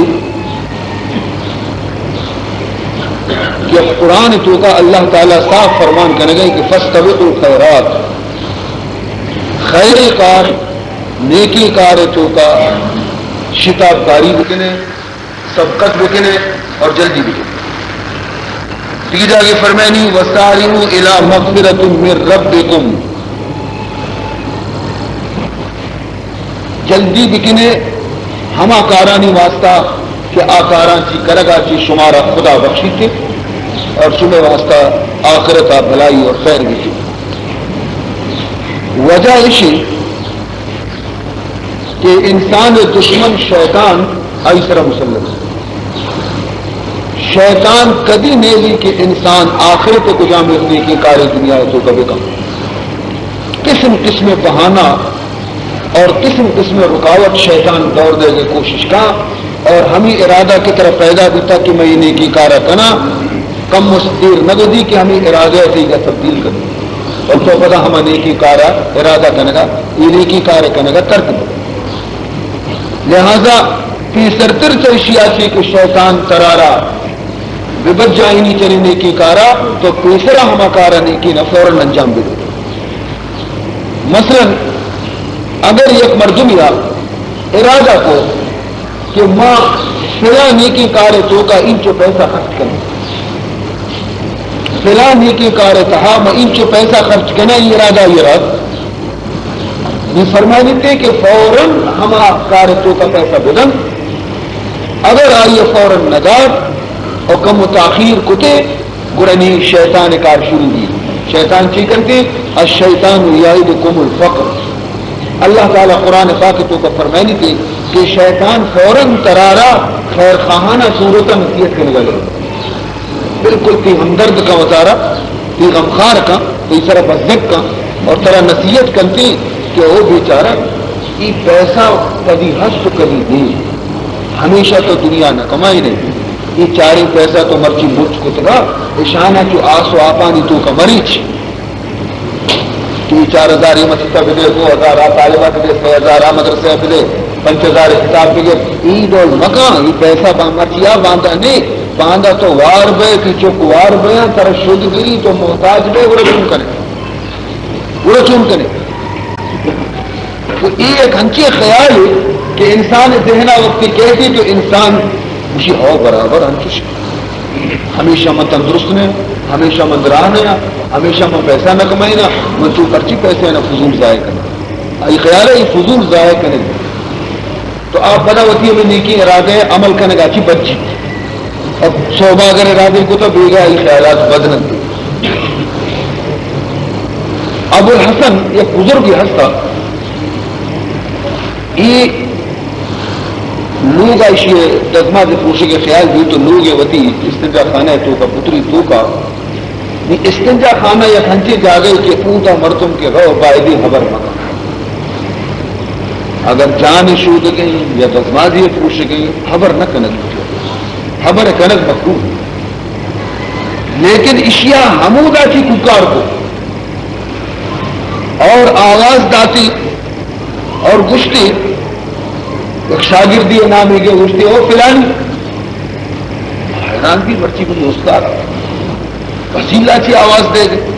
کہ قرآن تو کا اللہ تعالیٰ صاف فرمان کرنے گئے کہ فاستبقوا الخیرات خیر کار نیکی کار تو کا شتاب کاری بکنے سبقت بکنے اور جلدی بکنے. تیجا کی فرمانی وسارعوا الی مغفرۃ من ربکم جلدی بکنے ہما کارانی واسطہ کہ آکاران چی کرگا چی شمارا خدا بخشی تھے اور شمع واسطہ آخرتہ بھلائی اور خیر بھی تھی. وجہ اسی کہ انسان دشمن شیطان ایسرا مسلط شیطان کدی نہیں لی کہ انسان آخرت کو جام رکھنے کی کار دنیا تو کبھی کم قسم قسم بہانہ اور قسم قسم رکاوٹ شیطان دوڑ دے گے کوشش کا اور ہمیں ارادہ کی طرف پیدا دیتا کہ میں یہ نیکی کارا کنا کم مستدیر نہ دی کہ ہمیں ارادہ تھی کا تبدیل کر اور تو پتا ہمیں نیکی کارا ارادہ کرنے گا یہ نیکی کارا کرنے گا ترک دے. لہذا فی سرتر چرشیا سے کہ شیطان ترارا ببت جائیں نہیں چلی نیکی کارا تو تیسرا ہما کارا نیکی نہ فوراً انجام دے. مثلا اگر ایک مردم یا ارادہ کو کہ ماں فلاں نیکی کارے تو کا انچو پیسہ خرچ کریں فلاں نیکی کارے تھا میں انچو پیسہ خرچ کرنا یہ ارادہ یہ رات یہ فرما دیتے کہ فوراً ہما کار تو کا پیسہ بدن اگر آئیے فوراً نجات اور کم و تاخیر کتے گرنی شیطان کار شروع دی. شیطان چی کرتے الشیطان یعدکم الفقر. اللہ تعالیٰ قرآن پاک تو کا فرمانی تھی کہ شیطان فوراً ترارا خیر خواہانہ صورت نصیحت کرنے لگے بالکل تی ہمدرد کا وزارہ تی غمخار کا تی سر بزدک کا اور طرح نصیحت کرتی کہ وہ بیچارہ یہ پیسہ کبھی ہس تو کبھی نہیں ہمیشہ تو دنیا نہ کمائی نہیں یہ چاری پیسہ تو مرچی مرچ کتگا اشانہ جو آسو آپانی تو کا مریچ کہ 4000 یہ مسجدہ بھی دے 2000 طالبہ بھی دے 6000 مدرسہ بھی دے 5000 کتاب بھی دے عید اور مکان یہ پیسہ مرچیا باندھا نہیں باندھا تو وار بے کی چوک وار بے تر شد گری تو محتاج بے وہ چون کرے تو یہ ایک ہنچی خیال ہے کہ انسان ذہنہ وقتی کہتی تو انسان مجھے ہو برابر ہنچوش ہمیشہ میں تندرست نے ہمیشہ میں درانے ہمیشہ میں پیسہ نہ کمائینا میں تو پرچی پیسے نہ فضول ضائع کرنا یہ خیال ہے یہ فضول ضائع کرنے تو آپ بنا ہوتی ہے نیکی ارادے عمل کرنے گا اچھی بچی اب صوبہ اگر ارادے کو تو بیگا یہ خیالات بدن ابو الحسن یہ بزرگ ہستا یہ لوگ ایسی دگما سے پوچھے کے خیال بھی تو لوگ وتی استنجا خانہ تو کا پتری تو کا استنجا خانہ یا کھنچے جا گئے کہ اونتا مرتم کے غو باعدی خبر مکا اگر جان شود گئی یا دگمازی پوچھ گئی خبر نہ کنک خبر کنک مکرو لیکن اشیاء حمودہ کی ککار کو اور آواز داتی اور گشتی ایک شاگردی نامی کے گشتی اور فلانی حیران کی برچی کو دوستار وسیلہ چی آواز دے گئے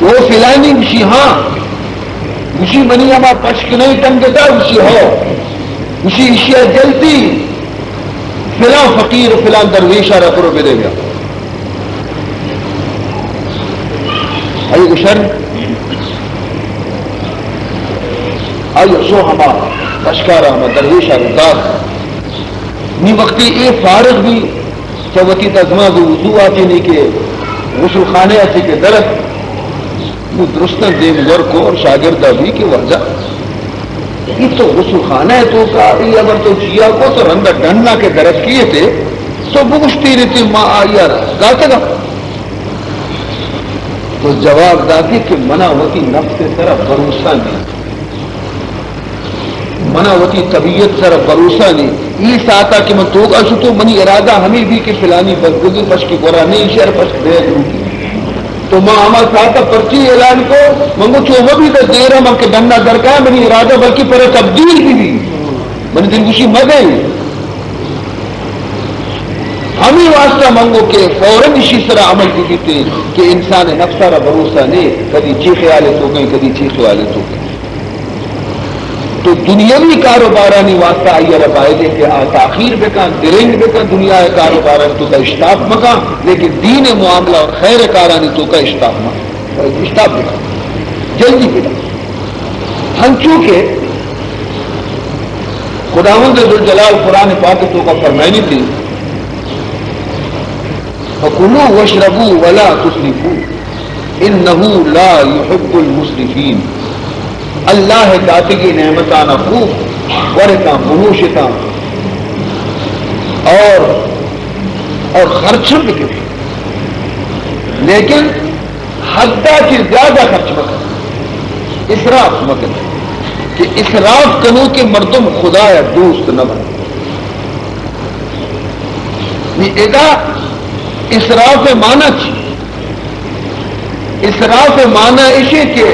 وہ فلانی گشی ہاں گشی منی ہما پشک نہیں ٹنگتا گشی ہو گشی اشیاء جلتی فلاں فقیر فلاں درویشہ رکھو پہ دے گیا آئی گشن آئی سو ہما پشکارا ہما درویشہ رکھدار نی وقتی اے فارغ بھی چوتی تزمہ دو وضو آتی نہیں کہ غسل خانے آتی کے درد وہ درستن دے مزر کو اور شاگردہ بھی کہ وجہ یہ تو غسل خانہ ہے تو کاری اگر تو جیا کو تو رندہ ڈننا کے درد کیے تھے تو بگشتی رہتی ماں آیا رہا گاتا گا تو جواب داتی کہ منع ہوتی نفس سے طرف بھروسہ نہیں منع ہوتی طبیعت طرف بھروسہ نہیں یہ ساتا کہ میں تو گا تو منی ارادہ ہمیں بھی کہ فلانی بزگی پشکی گورا نہیں شہر پشک دے دوں تو ماں ہمارا ساتا پرچی اعلان کو منگو چوبہ بھی تو دے رہا کہ ڈننا درکا ہے منی ارادہ بلکہ پر تبدیل بھی منی دل خوشی مگئی ہمیں واسطہ منگو کہ فوراً اسی طرح عمل کی تھی کہ انسان نفسہ را بھروسہ نہیں کدی چی خیالت ہو گئی کدی چی خیالت ہو گئی تو دنیاوی کاروبارانی واسطہ آئیے ربائے دے کہ تاخیر بکا درنگ بکا دنیا کاروبارانی تو کا اشتاف مکا لیکن دین معاملہ اور خیر کارانی تو کا اشتاف مکا اشتاف بکا جلدی بکا ہم چونکہ خداوند ذوالجلال قرآن پاک تو کا فرمائنی تھی فَكُلُوا وَاشْرَبُوا وَلَا تُسْرِفُوا إِنَّهُ لَا يُحِبُّ الْمُسْرِفِينَ اللہ داتی کی نعمتانا خوب ورکا منوشتا اور خرچم بھی کرے لیکن حدہ کی زیادہ خرچ مکر اسراف مکر کہ اسراف کنو کہ مردم خدا یا دوست نہ بنے ادا اسراف مانا چی اسراف مانا اسے کہ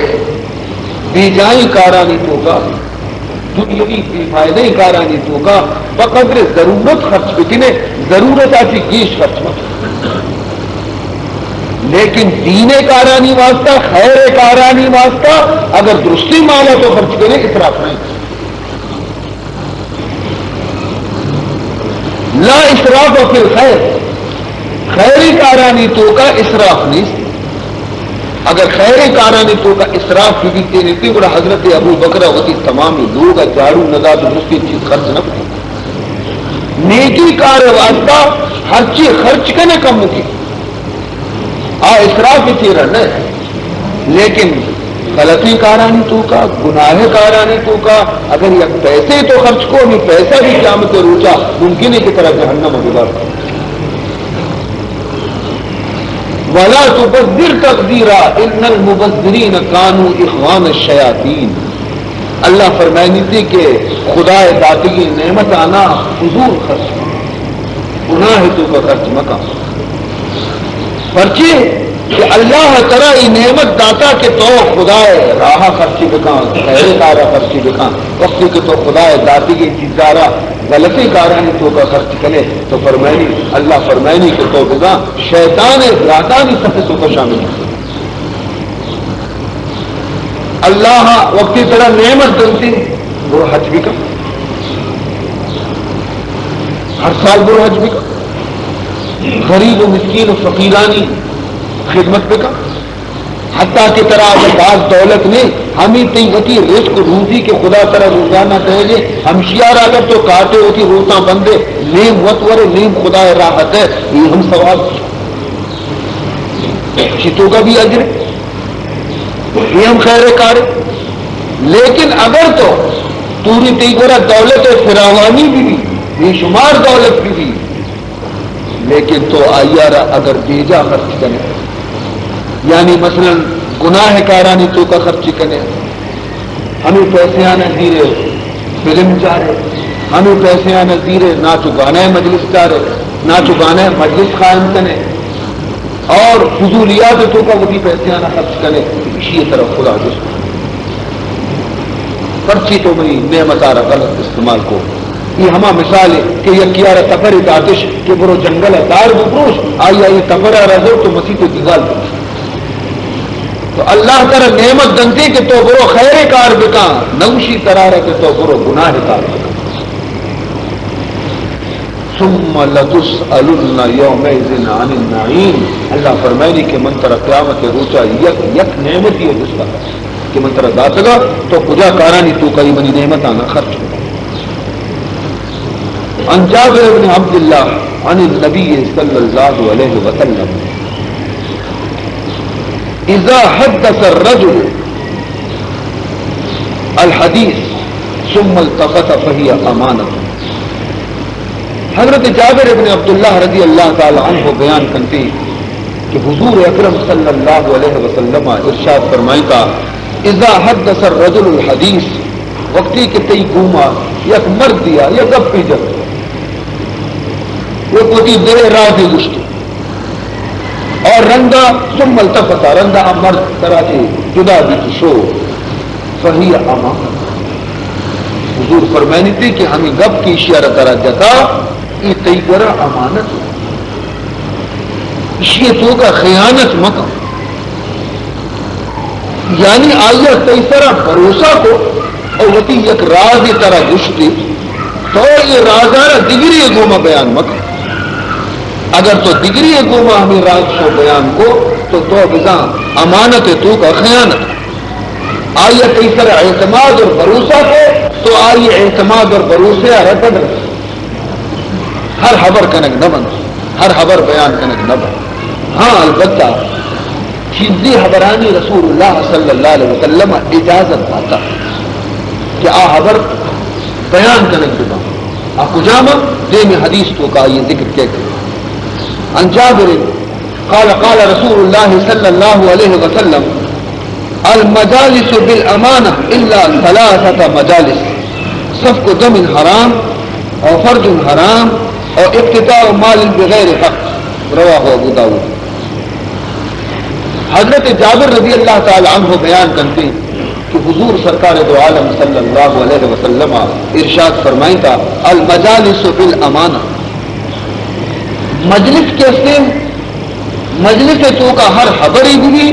بی جائی کارانی تو کا دنیاوی بی فائدہ کارانی تو کا بقدر ضرورت خرچ بکنے ضرورت آتی گیش خرچ بکنے لیکن دین کارانی واسطہ خیر کارانی واسطہ اگر درستی مالا تو خرچ کرے اسراف نہیں لا اسراف فی الخیر خیری کارانی تو کا اسراف نہیں اگر خیر کارانی تو کا اسراف بھی تیری تھی اور حضرت ابو بکر ہوتی تمام لوگ جاڑو ندا درستی چیز خرچ نہ کرے نیکی کار واسطہ ہر چیز خرچ کرنے کم کی اسراف بھی تیرا نہ لیکن غلطی کارانی تو کا گناہ کارانی تو کا اگر یہ پیسے تو خرچ کو نہیں پیسہ بھی قیامت روچا ممکن ہے کہ طرح جہنم گزار ولا تبذر تقدیرا ان المبذرین کانوا اخوان الشیاطین اللہ فرمائنی تھی کہ خدا ذاتی کی نعمت آنا فضول خرچ گناہ تو کا خرچ مکا پرچے کہ اللہ تعالی نعمت داتا کے تو خدا راہ خرچی بکاں خیر کارا خرچی بکاں وقت کے تو خدا ذاتی کی چیزارا غلطی کارانی تو کا خرچ کرے تو فرمائنی اللہ فرمائنی کہ تو بگاں شیطان ذاتانی سفر کو شامل ہے اللہ وقتی طرح نعمت دلتی وہ حج بھی کا ہر سال وہ حج بھی کا غریب و مسکین و فقیرانی خدمت پہ کا حتیٰ کی طرح بعض دولت نے ہمیں تین ہوتی رزق روزی کے خدا طرح روزانہ کہے گے ہم شیار اگر تو کاٹے ہوتی روزہ بندے نیم وطور نیم خدا راحت ہے یہ ہم سوال چیتوں کا بھی اجر یہ ہم خیر کار لیکن اگر تو توری تیگورا دولت فراوانی بھی بے شمار دولت بھی دی، لیکن تو آئیارہ اگر بیجا خرچ کرے، یعنی مثلا گناہ کارانی تو کا خرچ کرے، ہمیں پیسے آنا دیرے فلم جا رہے، ہمیں پیسے آنا دیرے نہ چکانا ہے مجلس جا رہے، نہ چکانا ہے مجلس قائم کرے، اور فضولیات تو کا وہی پیسے آنا خرچ کرے، اسی طرح خدا جس پرچی تو میری نعمت آ رہا غلط استعمال کو، یہ ہما مثال ہے کہ یہ کیارا تفر آتش کہ برو جنگل ہے دار بپروش آئی آئی تفر رضو تو مسیح کو دیگال پروش، تو اللہ تعالی نعمت دنتی کہ تو برو خیر کار بکا، نوشی قرار کہ تو برو گناہ کار بکا. ثم لتسألن یومئذ عن النعیم، اللہ فرمائے کہ من ترا قیامت روچا یک نعمت ہی ہے جس کا کہ من ترا ذات گا تو کجا کارانی تو کئی منی نعمت آنا خرچ ہو. عن جابر بن عبد اللہ عن النبی صلی اللہ علیہ وسلم اذا حدث الرجل الحدیث ثم التفت فهي امانۃ. حضرت جابر بن عبداللہ رضی اللہ تعالی عنہ بیان کرتے کہ حضور اکرم صلی اللہ علیہ وسلم ارشاد فرمائی کا اذا حدث الرجل الحدیث، وقتی کہ تی گوما یک مرد دیا یا گپ پی جب وہ کوئی دے راہ گشتی اور رنگا ثم التفت رنگا مرد طرح سے جدا بھی شو فہی امانت. حضور فرمانی تھی کہ ہمیں گپ کی اشارہ طرح جتا یہ تی کرا امانت، اشیتوں کا خیانت مکہ، یعنی آیا تی طرح بھروسہ کو اور وتی یک راز طرح گشتی تو یہ رازارہ دگری گوما بیان مکہ. اگر تو دگری گوما ہمیں راز شو بیان کو تو بزا امانت تو کا خیانت. آیا تی طرح اعتماد اور بھروسہ کو تو آئیے اعتماد اور بھروسے رکھن ہر خبر کنک نہ بن، ہر خبر بیان کنک نہ بن. ہاں البتہ چیزی خبرانی رسول اللہ صلی اللہ علیہ وسلم اجازت پاتا کہ آ خبر بیان کنک دبا آ کجامہ دے میں حدیث تو کا یہ ذکر کیا کرے. عن جابر قال قال رسول اللہ صلی اللہ علیہ وسلم المجالس بالامانہ الا ثلاثة مجالس سفك دم حرام اور فرج حرام اور اقتطاع مال بغیر حق، رواہ ابو داؤد. حضرت جابر رضی اللہ تعالی عنہ بیان کرتے کہ حضور سرکار دو عالم صلی اللہ علیہ وسلم ارشاد فرمائی تھا المجالس بالامانہ، مجلس کیسے مجلس تو کا ہر خبری بھی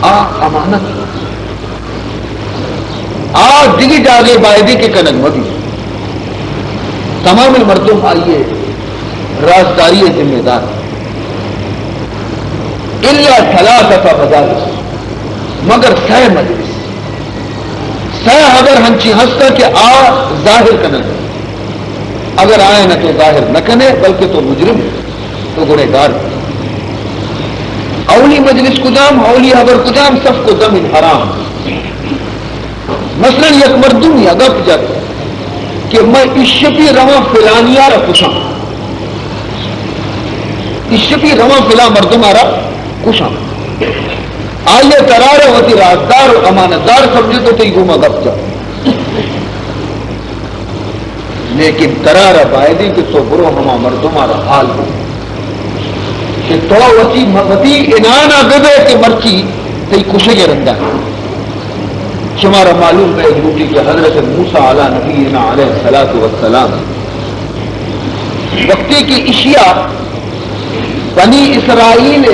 امانت دگی جاگے بائدی کے کنک مدی. تمام مردم آئیے رازداری ذمہ دار الا ثلاثة مجالس، مگر سہ مجلس سہ اگر ہنچی ہنستا کہ ظاہر کنک، اگر آئے نہ تو ظاہر نہ کنے بلکہ تو مجرم تو گنہگار. اولی مجلس کجام اولی خبر کجام سب کو دم حرام. مثلا یک مردم یا گپ جب کہ میں اشپی رواں فلانیا را کشاں، اشپی رواں فلاں مردم آرا کشاں، آئیے ترار ہوتی رازدار و امانتدار سمجھے تو تی گوما گپ جا، لیکن ترار بائدی کہ تو برو ہما مردم آرا حال ہو کہ تو وتی انانا گدے کہ مرچی تی کشے رندہ ہے. شمارا معلوم ہے جھوٹی کہ حضرت موسیٰ علیہ نبینا علیہ الصلوۃ والسلام وقتی کی اشیاء بنی اسرائیل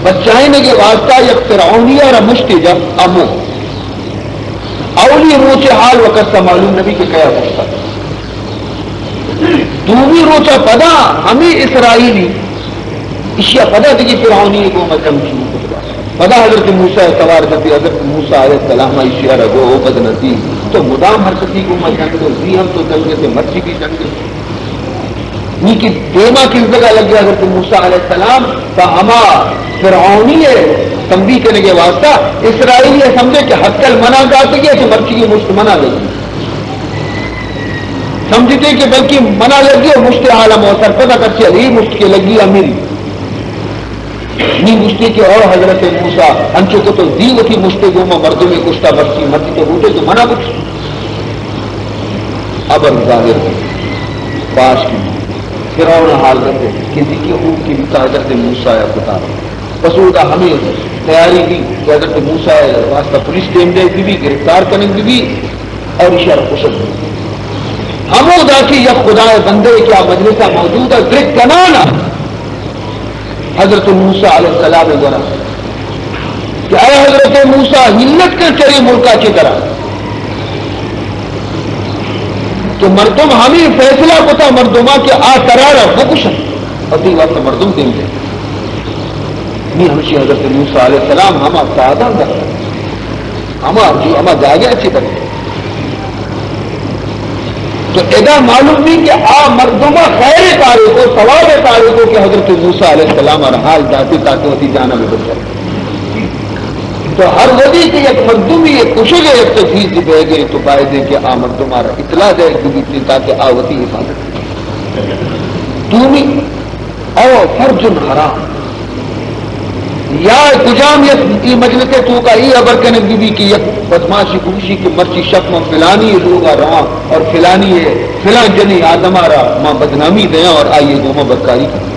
بچائنے کے واسطہ یک فرعونیہ را مشتی جب امو اولی روچے حال وقت سا معلوم نبی کے کیا پوچھتا دومی روچہ پدا ہمیں اسرائیلی اشیاء پدا دیکھی فرعونی کو مجھم شروع پدا حضرت موسیٰ سوار کرتی حضرت موسیٰ علیہ السلام اشیاء رگو بدنتی تو مدام ہر کسی کو جنگ دو زی ہم تو جنگ سے مرچی کی جنگ نی کی دیما کس جگہ لگ گیا حضرت موسیٰ علیہ السلام تو ہما فرعونی ہے تنبیہ کرنے کے واسطہ اسرائیلی سمجھے کہ حقل منع جا سکے کہ مرچی کی مشت منع لگی. سمجھتے کہ بلکہ منع لگی اور مشت عالم اور سرپدہ کرچے علی مشت کے لگی امیری نہیں مشتی کے اور حضرت موسیٰ انچو کو تو دی وکی مشتے گوما مردوں میں کشتا برسی مرتی تو بوٹے تو منع کچھ اب ظاہر باش کی فرعون حال رکھے کسی کی خوب کی بھی حضرت موسیٰ یا خطا بسودہ ہمیں تیاری کی کہ حضرت موسیٰ واسطہ پولیس ٹیم دے بھی گرفتار کرنے بھی اور اشارہ خوشک ہموں دا کی یا خدا بندے کیا مجلسہ موجود ہے گرک کنانا حضرت موسیٰ علیہ السلام ذرا کہ اے حضرت موسیٰ ہلت کر چری ملکہ کی طرح کہ مردم ہمیں فیصلہ کو تھا مردمہ کہ آ ترارا بکشن اتی وقت مردم دیں گے نہیں ہمشی حضرت موسیٰ علیہ السلام ہم آپ سعادہ کر ہم جاگے اچھی طرح تو ادا معلوم نہیں کہ آ مردمہ خیر کاری کو ثواب کاری کو کہ حضرت موسیٰ علیہ السلام اور حال جاتی تاکہ ہوتی جانا میں بچ جائے تو ہر وزی کی ایک مردمی ایک کشل ایک تفیز بہ گئے تو پائے دے کہ آ مردمہ اطلاع دے گی تاکہ آوتی حفاظت تومی او فرج حرام یا کجام یہ مجلس تو کا یہ ابر کرنے بھی کہ یک بدماشی خوشی کی مرچی شک میں فلانی لوگا رہا اور فلانی ہے فلان جنی آدم آ رہا ماں بدنامی دیا اور آئیے گوما بدکاری کی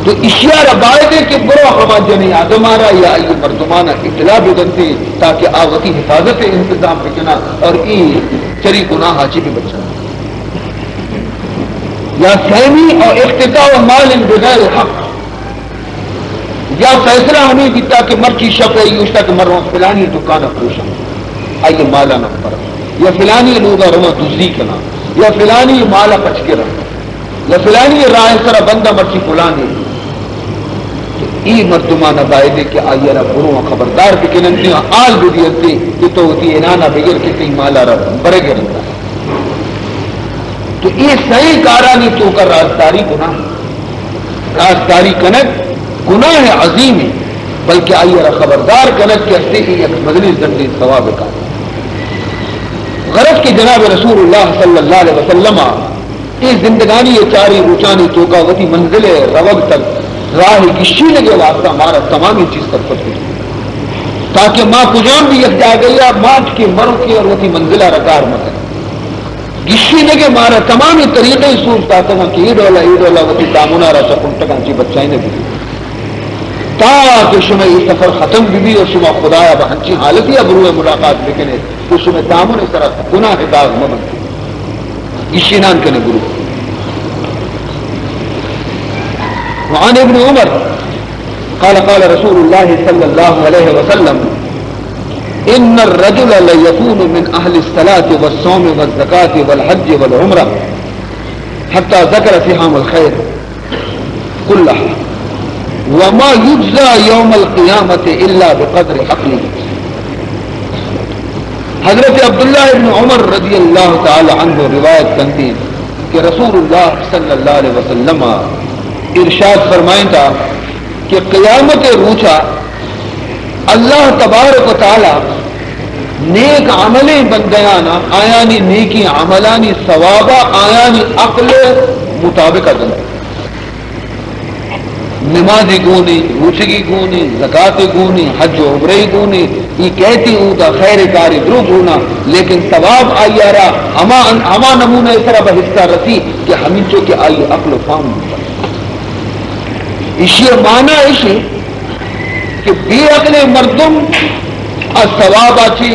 تو اشیاء ربائے دے کہ برو ہما جنی آدم آ رہا یا آئیے مردمانہ اطلاع بدنتے تاکہ آوتی حفاظت انتظام بکنا اور یہ چری گناہ حاجی بھی بچا یا سہمی اور اختتاء و مال بغیر حق یا فیصلہ ہمیں دیتا کہ مرچی شک ہے یوشتا کہ مروں فلانی دکانہ پوشا آئیے مالا نہ پر یا فلانی لوگا رواں دوسری کنا یا فلانی مالا پچ کے رہا یا فلانی رائے سرا بندہ مرچی فلانی تو ای مردمانہ بائدے کہ آئیے رہا بروں خبردار بکننتی آل بدیتی کہ تو ہوتی انانا بگر کے کئی مالا رہا برے گرندا تو یہ صحیح کارانی تو کر رازداری گناہ رازداری کنک گناہ ہے عظیم ہے بلکہ آئیے خبردار کنک کے اسے ہی ایک مجلس زندگی ثواب کا غرض کی جناب رسول اللہ صلی اللہ علیہ وسلم یہ زندگانی یہ چاری روچانی توکا وتی منزل روگ تک راہ گشی لگے واسطہ ہمارا تمامی چیز پر فتح تاکہ ماں کجان بھی یک جا گئی ماٹ کے مروں کی اور وتی منزلہ رکار مکن گشی لگے مارا تمامی طریقے سوچتا تھا کہ یہ ڈولا وتی دامنا را چکن تک انچی بچائی نے بھی تاکہ شمع یہ سفر ختم بھی اور شمع خدایا بہنچی حالت یا بروئے ملاقات بکنے تو شمع دامن اس طرح گناہ داغ مبن اشینان کنے گرو وعن ابن عمر قال قال رسول الله صلى الله عليه وسلم ان الرجل ليكون من اهل الصلاة والصوم والزكاة والحج والعمرة حتى ذكر فيهم الخير كلها وما يجزى يوم القيامة الا بقدر عقله حضرت عبداللہ ابن عمر رضی اللہ تعالی عنہ روایت کرتی کہ رسول اللہ صلی اللہ علیہ وسلم ارشاد فرمائیں تھا کہ قیامت روچا اللہ تبارک و تعالی نیک عملیں بندیانا آیانی نیکی عملانی ثوابا آیانی عقل مطابق دل نمازی گونی روچگی گونی زکات گونی حج و عمرے گونی یہ کہتی ہوں دا خیر کاری درو گونا لیکن ثواب آئی آرہ ہما نمونہ اس طرح بحصہ رسی کہ ہمیں چو کہ آئی عقل و فام ہوتا اسی معنی اسی کہ بے عقل مردم ثواب آچی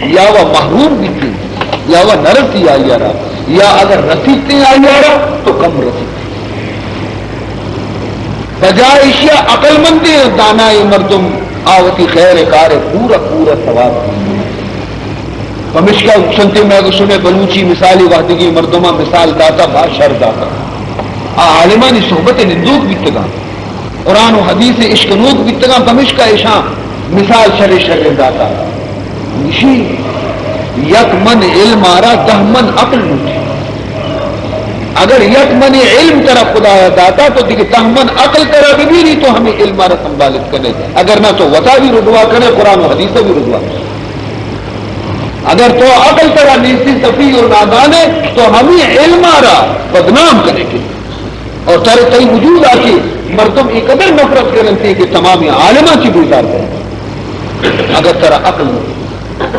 یا وہ محروم بھی تھی یا وہ نرسی آئی آرہ یا اگر رسیتے آئی آرہ تو کم رسیتے بجائے اشیاء عقل مندی دانائی مردم آوتی خیر کار پورا پورا ثواب پمشکا سنتے میں سنے بلوچی مثالی وحدگی مردمہ مثال داتا بادشاہ داتا عالمانی صحبت نندوک بیتگا قرآن و حدیث عشقنوک بیتگا پمشکا عشاء مثال شر داتا نشی یک من علم آرا 10 من عقل نوٹی اگر یک من علم طرف خدا داتا تو دیکھ 10 من عقل طرف بھی نہیں تو ہمیں علم آرہ سنبھالت کرے اگر نہ تو وطا بھی رضوا کرے قرآن و حدیث بھی رضوا اگر تو عقل ترا نیسی صفی اور نادان ہے تو ہمیں علم آ رہا بدنام کرے گی اور تارے تئی وجود آ کے مردم ایک قدر نفرت کرتے کہ تمام عالمہ کی گزار کرے اگر ترا عقل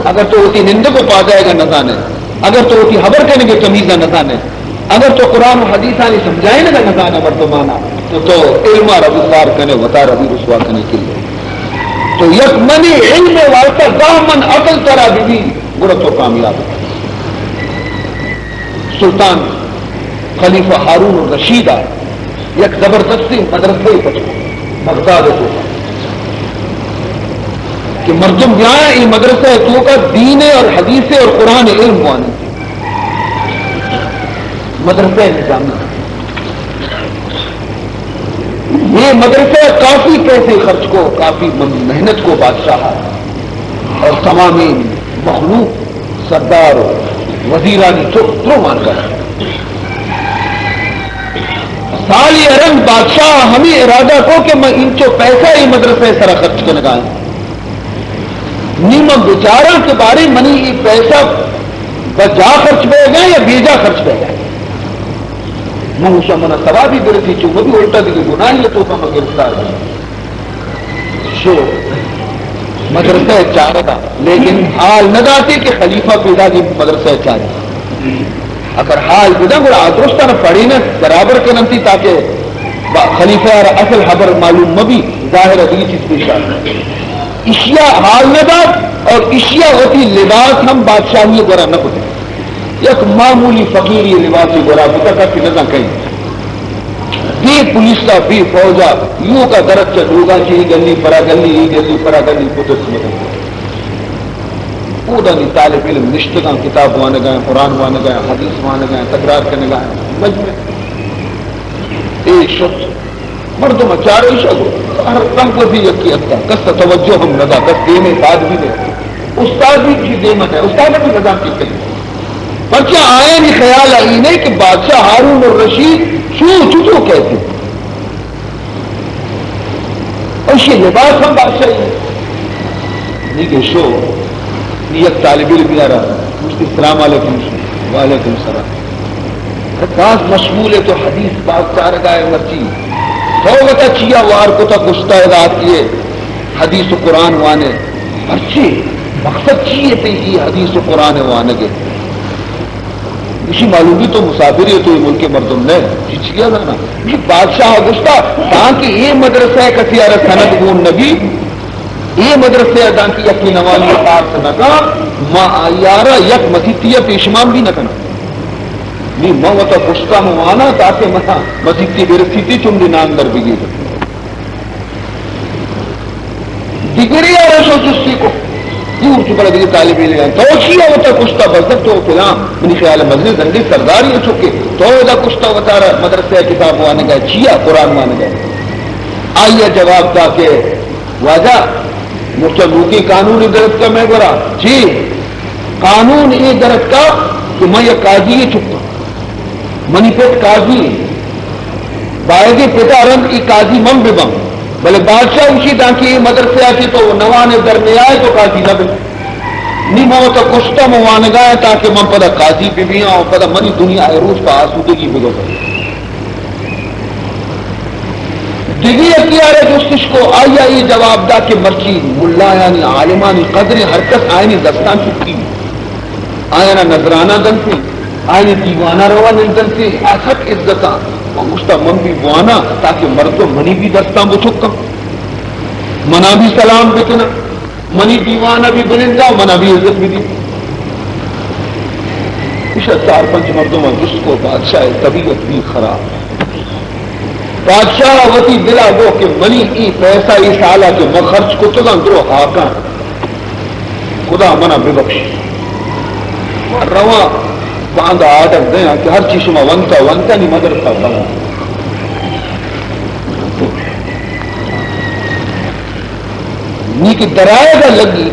اگر تو ہوتی نند کو پا جائے گا نہ جانے اگر تو ہوتی خبر کرنے کے تمیزہ نہ جانے اگر تو قرآن و حدیث آنی سمجھائے نہ نہ جانا مردمانہ تو علم ربوار کرنے وطا ربی رسوا کرنے کے لیے تو یک منی علم واسطہ دامن عقل ترا بھی برا تو کامیاب سلطان خلیفہ ہارون الرشید یک زبردستی مدرسے بغداد کو کہ مردم یہاں یہ مدرسہ ہے تو کا دین اور حدیث اور قرآن علم وانے مدرسہ نظامی یہ مدرسہ کافی پیسے خرچ کو کافی محنت کو بادشاہ اور تمام مخلوق سردار وزیرانی تو مان کر سال یہ رنگ بادشاہ ہمیں ارادہ کو کہ میں ان چو پیسہ ہی مدرسہ سرا خرچ کر لگائیں نیمم بیچارہ کے بارے منی یہ پیسہ بجا خرچ پہ گئے یا بیجا خرچ پہ گئے منہ منا سوا بھی گرتی چو وہ بھی الٹا دی گناہ یہ تو ہم گرفتار ہے شو مدرسہ چارہ تھا لیکن حال نہ جاتے کہ خلیفہ پیدا کی مدرسہ چارہ اگر حال پیدا گوڑا آدرستہ نہ پڑھی نہ برابر کے نمتی تاکہ خلیفہ اصل خبر معلوم مبی ظاہر اگلی چیز پیش آتا اشیاء حال نہ داد اور اشیاء ہوتی لباس ہم بادشاہی گورا نہ ہوتے یک معمولی فقیری لباسی گورا بتا کا کہ نہ کہیں بھی پولیس کا بھی فوجا یوں کا درد چلوگا چی گلی پرا گلی ای گلی پرا گلی قدس مدن پودا نہیں طالب علم نشتگاں کتاب وانے گئے قرآن وانے گئے حدیث وانے گئے تکرار کرنے گئے مجمع ایک شخص مردم چاروں شخص ہر رنگ کو بھی یکی اکتا کس توجہ ہم ندا کس دینے بعد بھی دے استاد بھی کسی دیمت ہے استاد بھی نظام کی کہیں پر کیا آیا نہیں خیال آئی نہیں کہ بادشاہ ہارون الرشید چو کہتے اور یہ لباس ہم بادشاہ نہیں کہ شو نیت طالب علم آ رہا السلام علیکم وعلیکم السلام بعض مشمول ہے تو حدیث بعض چار گائے مرچی ہوگتا چیا وار کو تا گشتہ اداد کیے حدیث و قرآن وانے مرچی مقصد چیئے تھے یہ حدیث و قرآن وانے کے اسی معلومی تو مسافر ہے تو یہ ملک مردم نے چچیا تھا نا یہ بادشاہ گشتہ تاکہ یہ مدرسہ کسی ارہ سند گون نبی یہ مدرسے ادا کی اپنی نوالی پاس نہ کا ماں آیارہ یک مسیحیہ پیشمان بھی نہ کرنا نہیں ماں تو گشتہ ہوانا تاکہ ماں مسیحی برسیتی چمڑی نام در بگی ڈگری آ رہا چستی کو دور چکا لگے طالب علم تو کیا ہوتا کشتہ بزدک تو فلاں منی خیال مجلس زندگی سردار ہی چکے تو دا کشتہ ہوتا رہا مدرسہ کتاب وانے گئے چیا قرآن وانے گئے آئیے جواب تھا کہ واجہ ملوکی قانون درد کا میں برا جی قانون یہ درد کا کہ میں یہ قاضی یہ چکتا منی پیٹ قاضی باعثی پتا رنگ کی قاضی مم بے بم بلے بادشاہ اسی تاکہ مدرسے آتی تو نوانے در میں آئے تو قاضی نہ بے نہیں مو تو کشتہ موانے گئے تاکہ من پدا قاضی پہ بھی آؤں پدا منی دنیا عروج پہ آسودگی بگو کرے دیگی اختیار جستش کو آیا یہ جواب دا کہ مرچی ملا یعنی عالمانی قدر حرکت آئینی دستان چکی آئینہ نظرانہ دن سے آئینی دیوانہ روانہ دن سے آسک عزتاں مشتہ من بھی بوانا تاکہ مردوں منی بھی دستان بچکم منا بھی سلام بکنا منی دیوانہ بھی بنندہ منا بھی عزت بھی دی اشہ چار پنچ مردوں میں جس کو بادشاہ طبیعت بھی خراب بادشاہ وتی بلا وہ کہ منی ای پیسہ ای سالہ کے مخرچ کو تو درو حاکاں خدا منا بے بخش رواں باندھا آدم دیا کہ ہر چیز میں ونتا نہیں مدرسہ بنا نی کی درائے گا لگی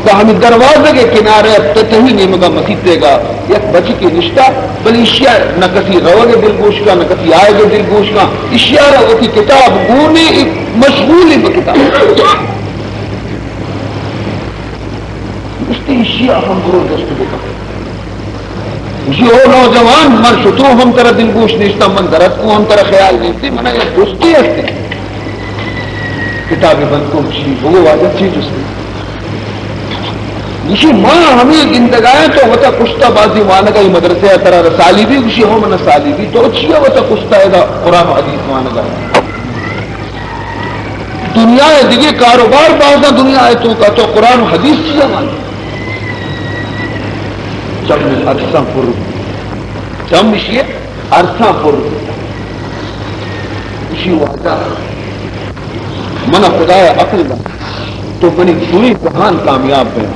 تو ہمیں دروازے کے کنارے تتہی نہیں مگا مسیح دے گا یک بچی کی رشتہ بل اشیاء نہ کسی روگے دل گوش کا نہ کسی آئے گے دل گوش کا اشیاء ہوتی کتاب گونی مشغول ہی بکتاب گوشی شیعہ ہم برو دست بکا گوشی او نوجوان من شتو ہم ترہ دل گوش نشتا من درد کو ہم ترہ خیال نیستی منہ یہ دوستی ہستے کتاب بند کو گوشی وہ واجب چیز اس نے گوشی ماں ہمیں گندگائیں تو ہوتا کشتا بازی مانگا یہ مدرسے ہے ترہ رسالی بھی گوشی ہو من سالی بھی تو اچھیا ہوتا کشتا ہے دا قرآن حدیث مانگا دنیا ہے دیگے کاروبار بازا دنیا ہے تو قرآن حدیث چیزا مانگا چم عرصہ پر چم مشیے عرصہ پر گوشی واجہ منہ خدا عقل دا تو منی دوری جہان کامیاب ہے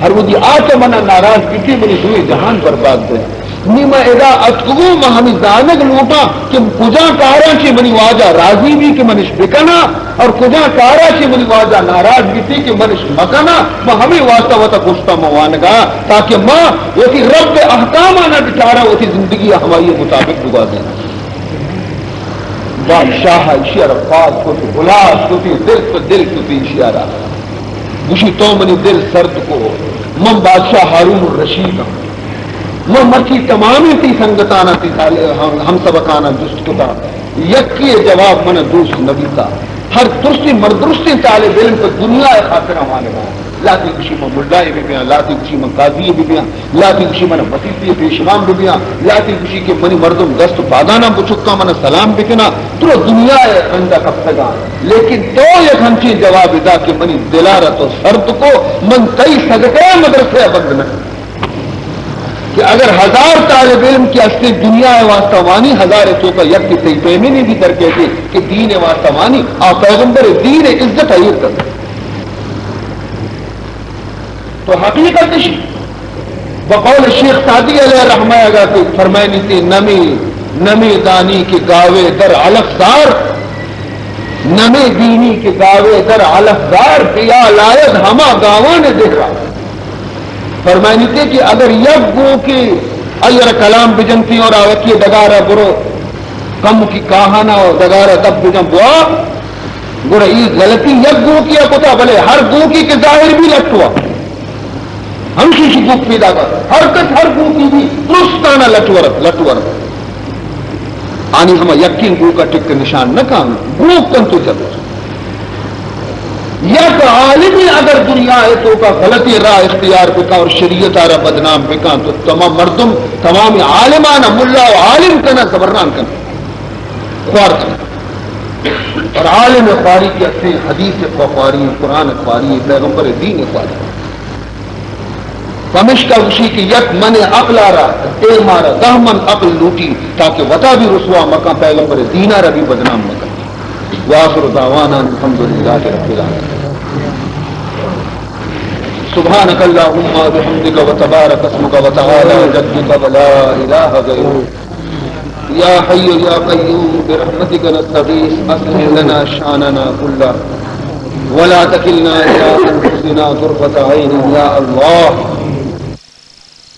ہر وہ دی آتا منہ ناراض کیتی منی دوری جہان برباد ہے نیمہ ادا اتقو میں ہمیں زانگ لوٹا کہ کجا کارا چی منی واجہ راضی بھی کہ منش بکنا اور کجا کارا چی منی واجہ ناراض بھی تھی کہ منش مکنا میں ہمیں واسطہ وطا کشتا موانگا تاکہ ماں وہ تھی رب احکامہ نہ بچارا وہ تھی زندگی ہماری مطابق دگا دینا بادشاہ اشیار فاظ کو تھی بلاس کو تھی دل پر دل کو تھی اشیارہ گوشی تو منی دل سرد کو من بادشاہ ہارون الرشید وہ مرچی تمامی تھی سنگتانا تھی ہم سبکانا جست کتا یکی جواب من دوست نبی کا ہر درستی مردرستی طالب علم کو دنیا خاطر ہمارے گا لاتی کشی میں ملدائی بھی بیاں لاتی کشی میں قاضی بھی بیاں لاتی کشی میں وسیطی پیشمان بھی بیاں لاتی کشی کے منی مردم دست پادانا بچکا من سلام بکنا تو دنیا رنگا کب سگا لیکن تو یک ہمچی جواب دا کہ منی دلارت و سرد کو من کئی سگتے مدرسے بند نہ کہ اگر 1000 طالب علم کی اصلی دنیا واسطہ وانی 1000 تو کا یک کی صحیح فہمی نہیں بھی در کہتے کہ دین واسطہ وانی آپ پیغمبر دین عزت ہے کر تو حقیقت شی بقول شیخ سعدی علیہ رحمہ اگا کہ فرمائنی تھی نمی دانی کے گاوے در علفزار نمی دینی کے گاوے در علفزار پیا لائد ہما گاوان دیکھا فرمائنی تھی کہ اگر یک گو کی ایر کلام بجنتی اور آوکی دگارہ برو کم کی کہانا اور دگارہ تب بجن بوا گوڑا یہ غلطی یک گو کیا کتا بلے ہر گو کی کے ظاہر بھی لٹوا ہم کسی گو پیدا کر حرکت ہر گو کی بھی درستانہ لٹور آنی ہم یقین گو کا ٹک نشان نہ کام گو کن تو چلو یک عالمی اگر دنیا ہے تو کا غلطی راہ اختیار بکا اور شریعت آرہ بدنام بکا تو تمام مردم تمام عالمانہ ملا و عالم کنا زبرنان کنا خوار کنا اور عالم خواری کی اصلی حدیث خواری قرآن خواری پیغمبر دین خواری فمش کا وشی کی یک من عقل آرہ دے مارا 10 من عقل لوٹی تاکہ وطا بھی رسوا مکہ پیغمبر دین آرہ بھی بدنام مکہ وآخر دعوانا الحمدللہ رب العالمین سبحانك اللهم وبحمدك وتبارك اسمك وتعالى جدك ولا اله غيرك يا حي يا قيوم برحمتك نستغيث اصلح لنا شاننا كله ولا تكلنا الى انفسنا طرفة عين يا الله